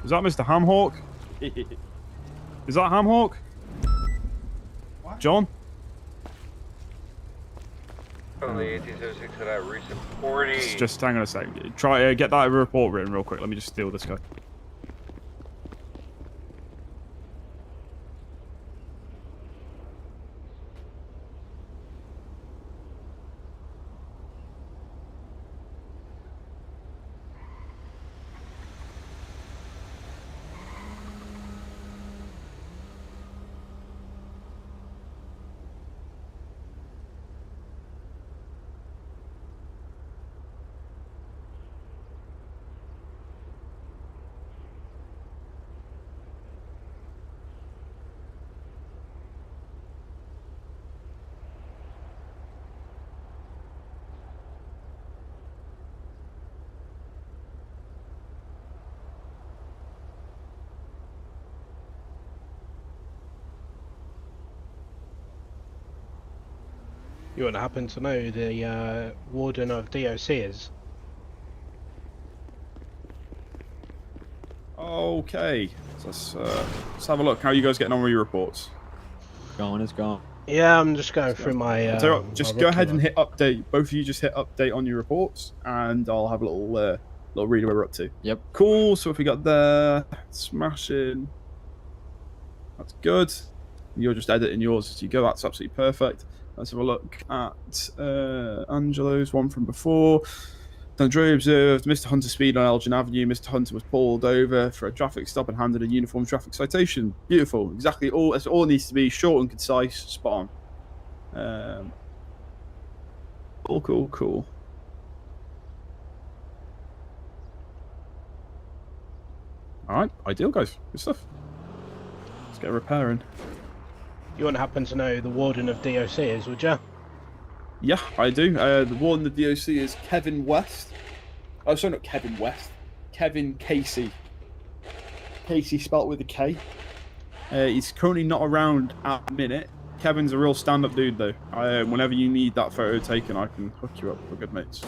Is that Mr. Hamhawk? Is that Hamhawk? What? John? On the 1806 that I recent 40. Just hang on a sec. Try get that report written real quick. Let me just steal this guy. You wouldn't happen to know who the warden of DOC is? Okay, so let's have a look. How are you guys getting on with your reports? It's going. Yeah, I'm just going through my. I'll tell you what, just go ahead and hit update. Both of you just hit update on your reports, and I'll have a little read where we're up to. Yep. Cool. So if we got there, smashing. That's good. You're just editing yours as you go. That's absolutely perfect. Let's have a look at Angelo's one from before. Dandrea observed Mr. Hunter speed on Elgin Avenue. Mr. Hunter was pulled over for a traffic stop and handed a uniform traffic citation. Beautiful. Exactly all. That's all it needs to be. Short and concise. Spot on. Cool. All right. Ideal, guys. Good stuff. Let's get repairing. You wouldn't happen to know who the warden of DOC is, would you? Yeah, I do. The warden of the DOC is Kevin West. Oh, sorry, not Kevin West. Kevin Casey. Casey spelt with a K. He's currently not around at the minute. Kevin's a real stand-up dude, though. Whenever you need that photo taken, I can hook you up. We're good mates.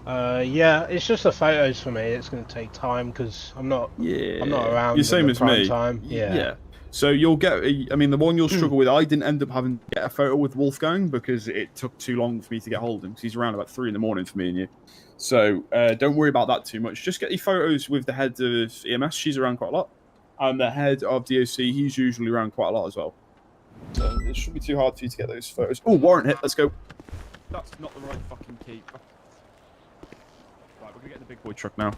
Yeah, it's just the photos for me. It's going to take time because I'm not around. You're same as me. Time. Yeah. So you'll get. I mean, the one you'll struggle with. I didn't end up having to get a photo with Wolfgang because it took too long for me to get hold of him. Because he's around about 3 in the morning for me and you. So don't worry about that too much. Just get your photos with the head of EMS. She's around quite a lot, and the head of DOC. He's usually around quite a lot as well. So it shouldn't be too hard for you to get those photos. Oh, warrant hit. Let's go. That's not the right fucking key. Right, we're gonna get the big boy truck now.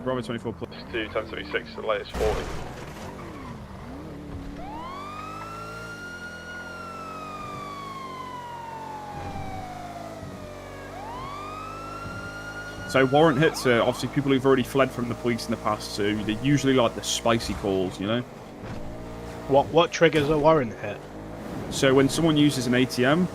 Bravo 24 plus 2, 1076, the latest 40. So warrant hits are obviously people who've already fled from the police in the past, so they're usually like the spicy calls, you know? What triggers a warrant hit? So when someone uses an ATM,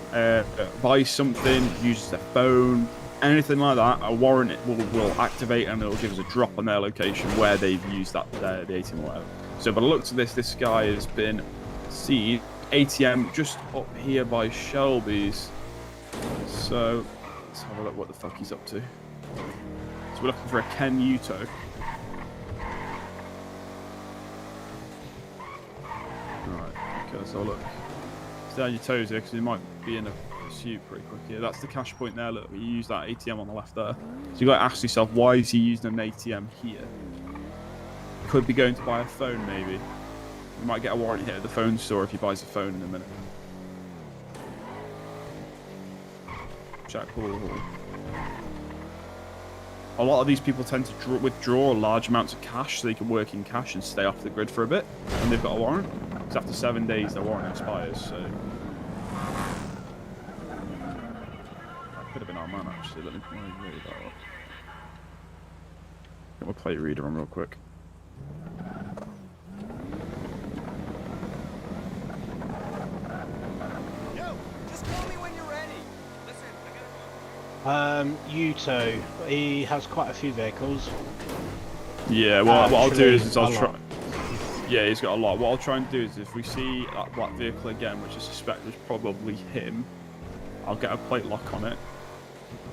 buys something, uses their phone, anything like that, a warrant will activate and it'll give us a drop on their location where they've used that the ATM or whatever. So by the looks of this guy has been seen ATM just up here by Shelby's. So let's have a look what the fuck he's up to. So we're looking for a Ken Uto. Right, okay, let's have a look. Stay on your toes here because he might be in a pursuit pretty quick here. That's the cash point there. Look, you use that ATM on the left there. So you got to ask yourself, why is he using an ATM here? Could be going to buy a phone, maybe. You might get a warrant hit at the phone store if he buys a phone in a minute. Jack Hall. A lot of these people tend to withdraw large amounts of cash so they can work in cash and stay off the grid for a bit, and they've got a warrant. Because after 7 days, their warrant expires, so... That could have been our man, actually. Let me read that up. Get my plate reader on real quick. Yo, just call me when you're ready. Listen, Uto, he has quite a few vehicles. Yeah, well, what I'll do is I'll try... Yeah, he's got a lot. What I'll try and do is if we see that black vehicle again, which I suspect was probably him, I'll get a plate lock on it.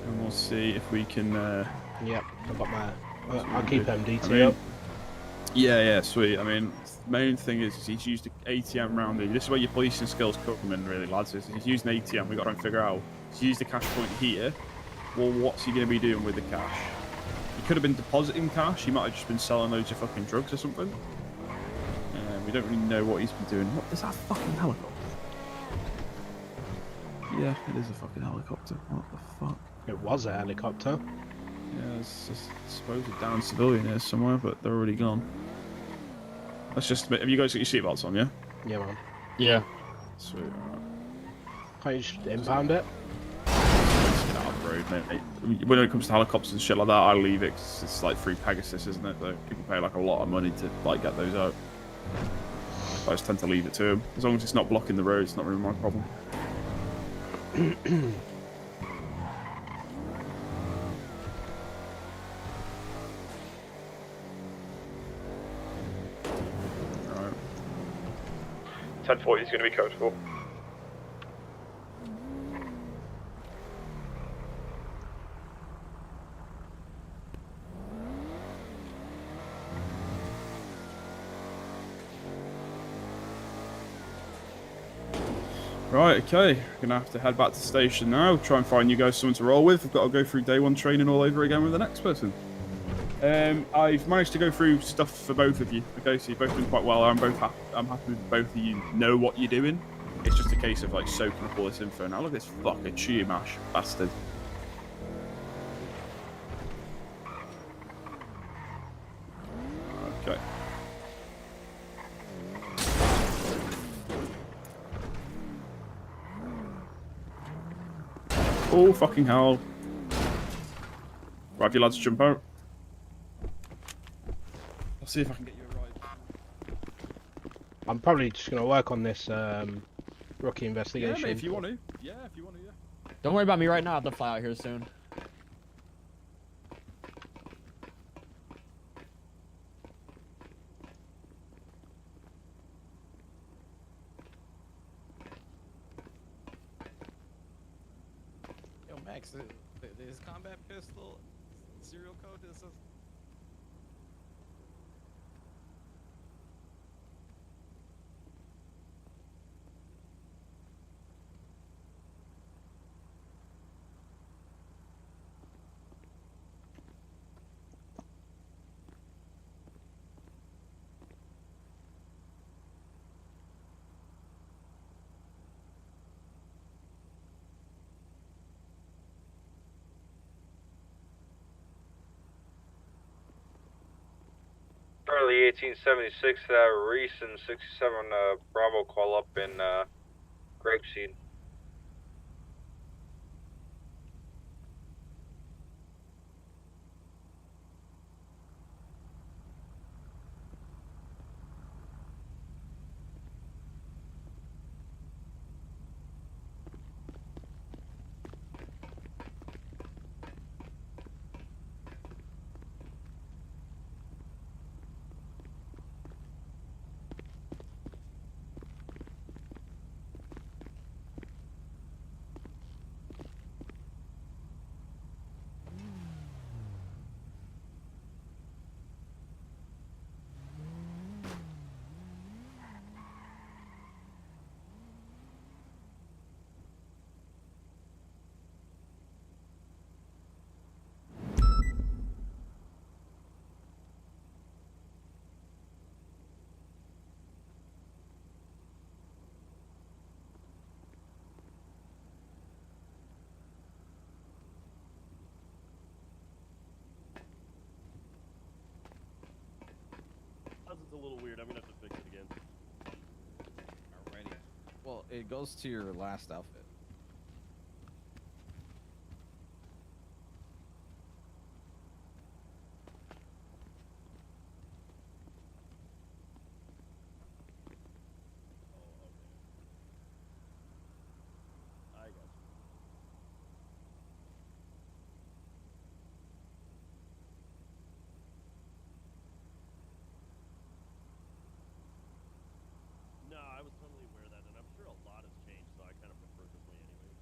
And we'll see if we can... Yep, I've got my... I'll keep MDT up. Yeah, sweet. I mean, the main thing is he's used an ATM round here. This is where your policing skills come in, really, lads. He's used an ATM. We've got to try and figure out. He's used the cash point here. Well, what's he going to be doing with the cash? He could have been depositing cash. He might have just been selling loads of fucking drugs or something. We don't really know what he's been doing. What is that fucking helicopter? Yeah, it is a fucking helicopter. What the fuck? It was a helicopter. Yeah, it's just, I suppose a down civilian here somewhere, but they're already gone. Let's just... Have you guys got your seatbelts on, yeah? Yeah, man. Yeah. Sweet, alright. Can't you just impound it? Let's get out of the road, mate. When it comes to helicopters and shit like that, I leave it because it's like free Pegasus, isn't it? So people pay like a lot of money to like get those out. I just tend to leave it to him. As long as it's not blocking the road, it's not really my problem. 1040 is going to be code 4. Right, okay. We're gonna have to head back to the station now. Try and find you guys someone to roll with. We've got to go through day 1 training all over again with the next person. I've managed to go through stuff for both of you. Okay, so you're both doing quite well. I'm happy with both of you know what you're doing. It's just a case of like soaking up all this info. Now look at this fucking chew mash bastard. Okay. Oh, fucking hell. Right, have you lads jump out? I'll see if I can get you a ride. I'm probably just going to work on this rookie investigation. Yeah, mate, if you want to. Yeah, if you want to, yeah. Don't worry about me right now. I have to fly out here soon. Yo, Max, this combat pistol serial code is a... Early 1876, Reese and 67 Bravo call up in Grapeseed. It's a little weird. I'm gonna have to fix it again. Alrighty. Well, it goes to your last outfit. I got you. No, I was totally aware of that, and I'm sure a lot has changed, so I kind of prefer this way anyway.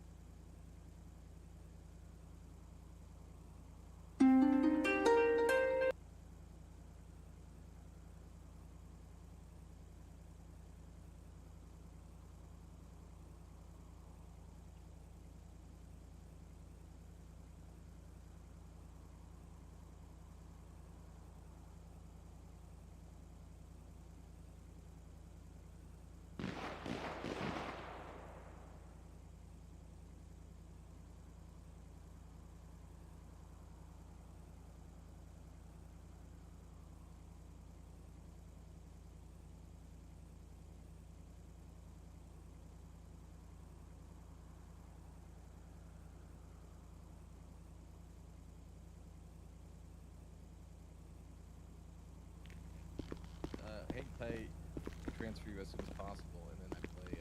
Hey, transfer you as soon as possible, and then I play,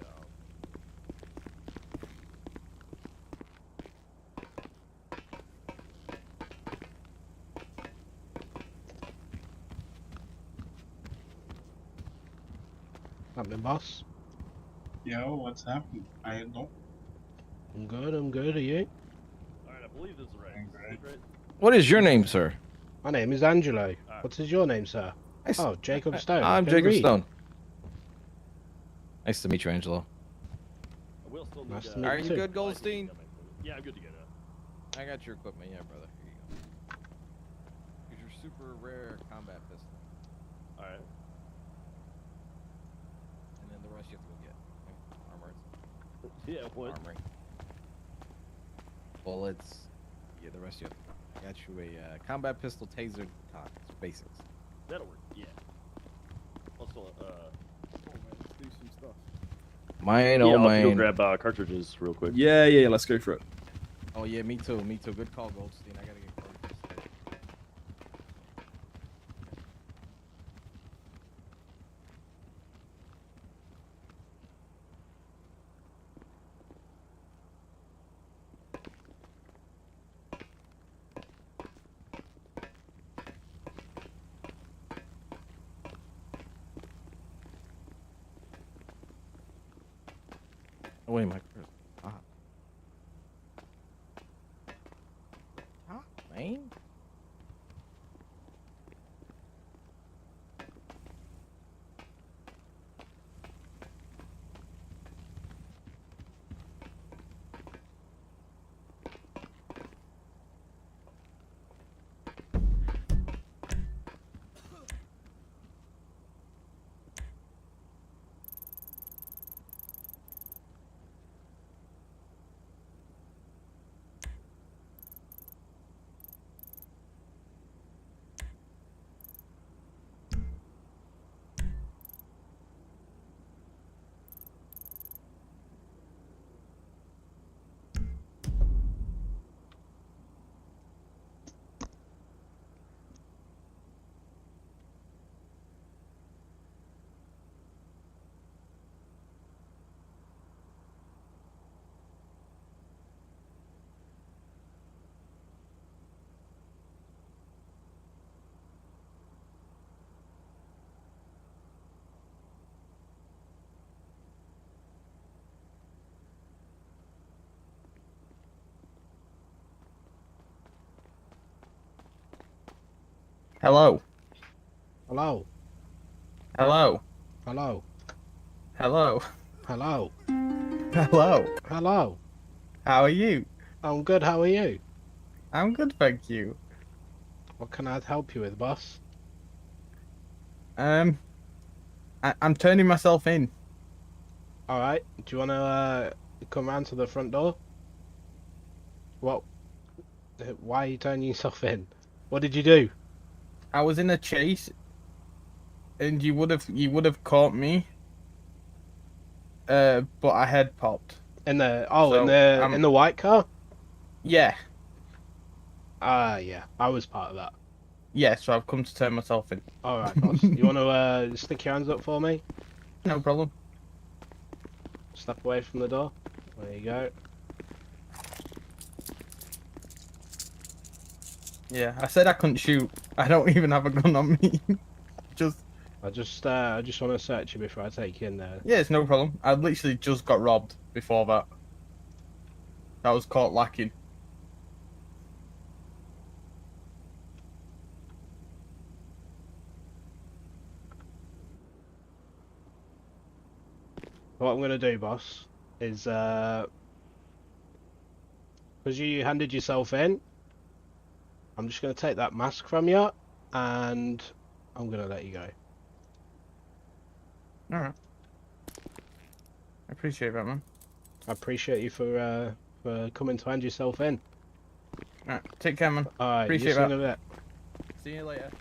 Happening, boss. Yo, what's happening? I don't. I'm good. Are you? Alright, I believe this is right. Is this right? What is your name, sir? My name is Angelo. What is your name, sir? Oh, Jacob Stone. I I'm can Jacob read. Stone. Nice to meet you, Angelo. I will still need, Nice to meet Are you you too. good, Goldstein? Yeah, I'm good to go now. I got your equipment, yeah, brother. Here you go. Here's your super rare combat pistol. Alright. And then the rest you have to go get. Okay? Armor. Yeah, what? Armory. Bullets. Yeah, the rest you have to go. I got you a combat pistol, taser, tons. Basics. That'll work, yeah. Also, Let's do some stuff. Mine, yeah, oh I'll have to go mine. grab cartridges real quick. Yeah, let's go for it. Oh yeah, me too. Good call, Goldstein. I gotta get cartridges. Oh, wait, my man. Hello. Hello. Hello. Hello. Hello. Hello. Hello. Hello. How are you? I'm good. How are you? I'm good, thank you. What can I help you with, boss? I'm turning myself in. All right. Do you want to come round to the front door? What? Why are you turning yourself in? What did you do? I was in a chase, and you would have caught me. But I had popped. In the So, in the white car? Yeah. Yeah. I was part of that. Yeah, so I've come to turn myself in. All right, boss. You want to stick your hands up for me? No problem. Step away from the door. There you go. Yeah, I said I couldn't shoot. I don't even have a gun on me. I just want to search you before I take you in there. Yeah, it's no problem. I literally just got robbed before that. I was caught lacking. What I'm gonna do, boss, is because you handed yourself in, I'm just gonna take that mask from you, and I'm gonna let you go. All right. I appreciate that, man. I appreciate you for coming to hand yourself in. All right, take care, man. All right, Appreciate see you in that. a bit. See you later.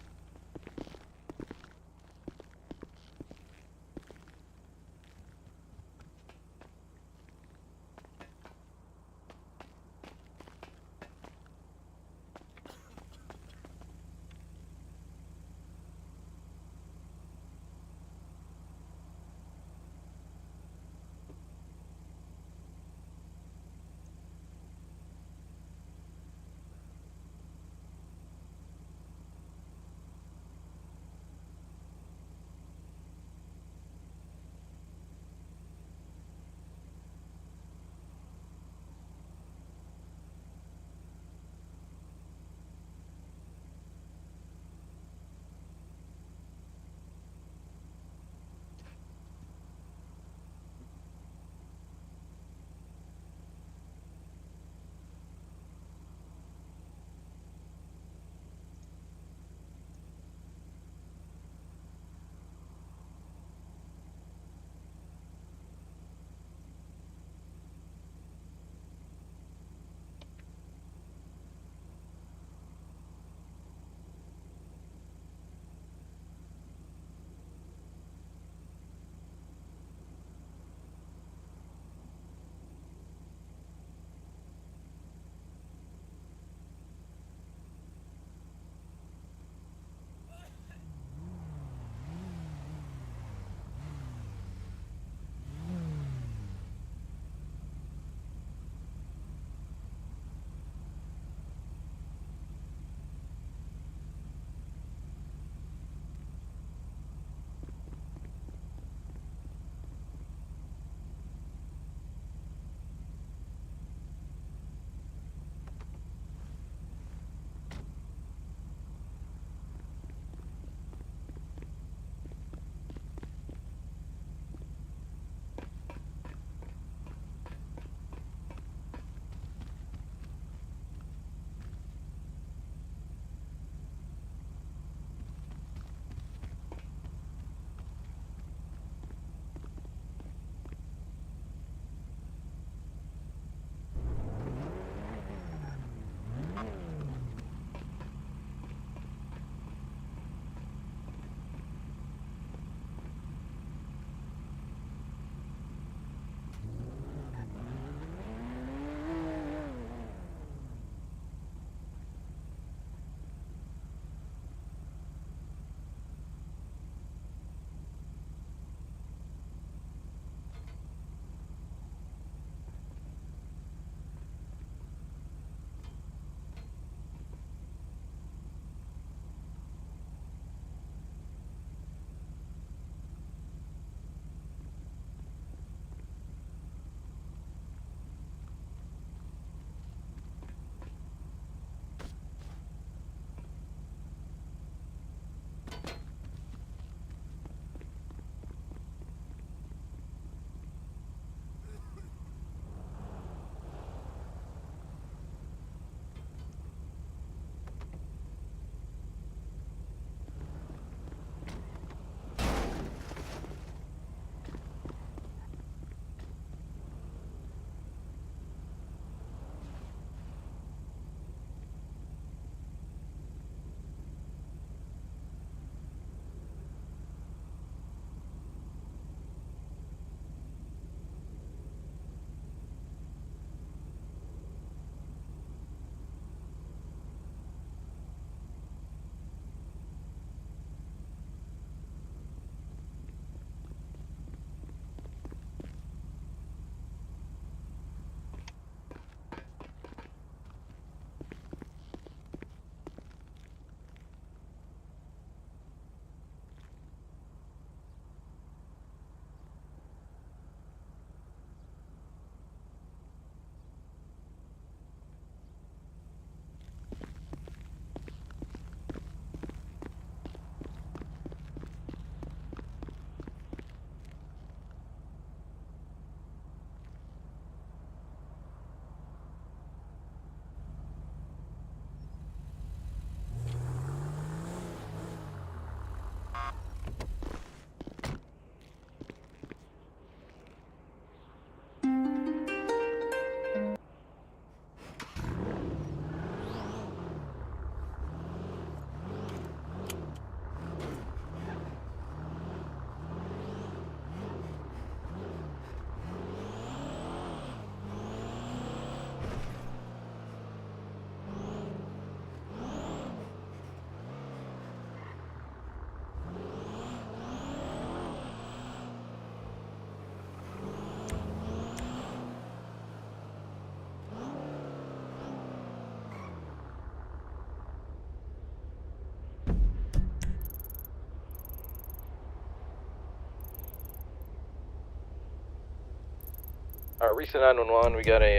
Recent 911, we got a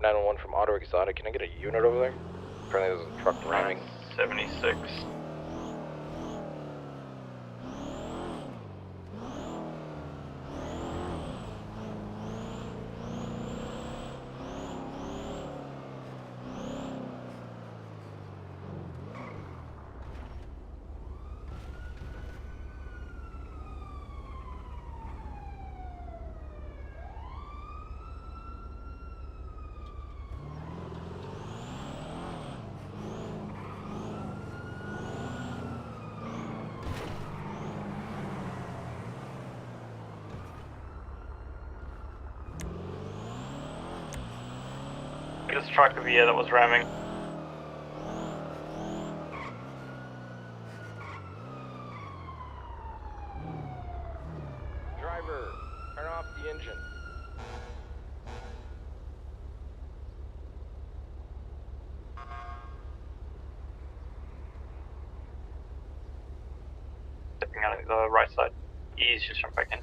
911 from Auto Exotic. Can I get a unit over there? Apparently there's a truck ramming. 76. This truck over here that was ramming. Driver, turn off the engine. Stepping out of the right side. Ease, just jump back in.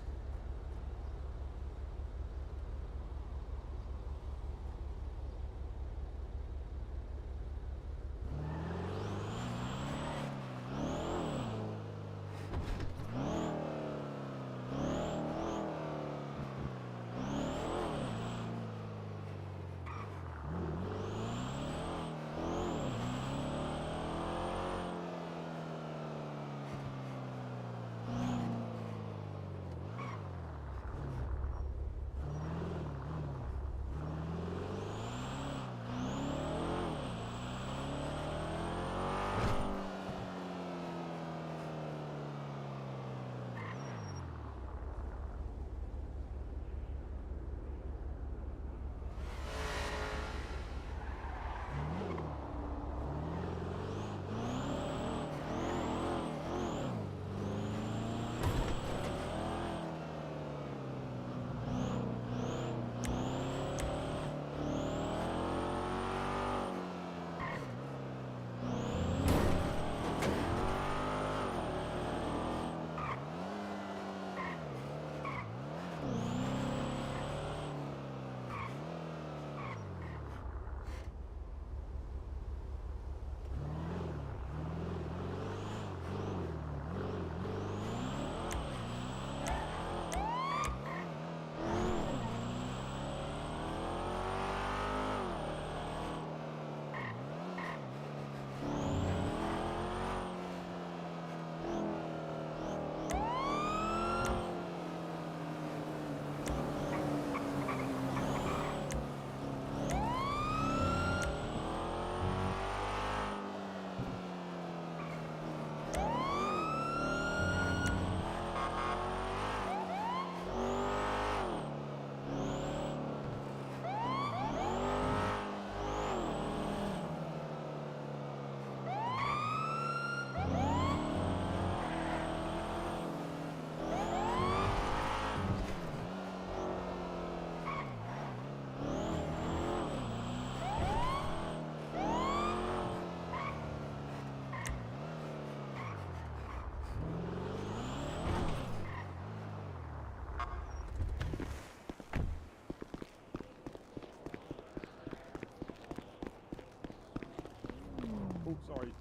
Oh, sorry.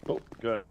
Oh, good.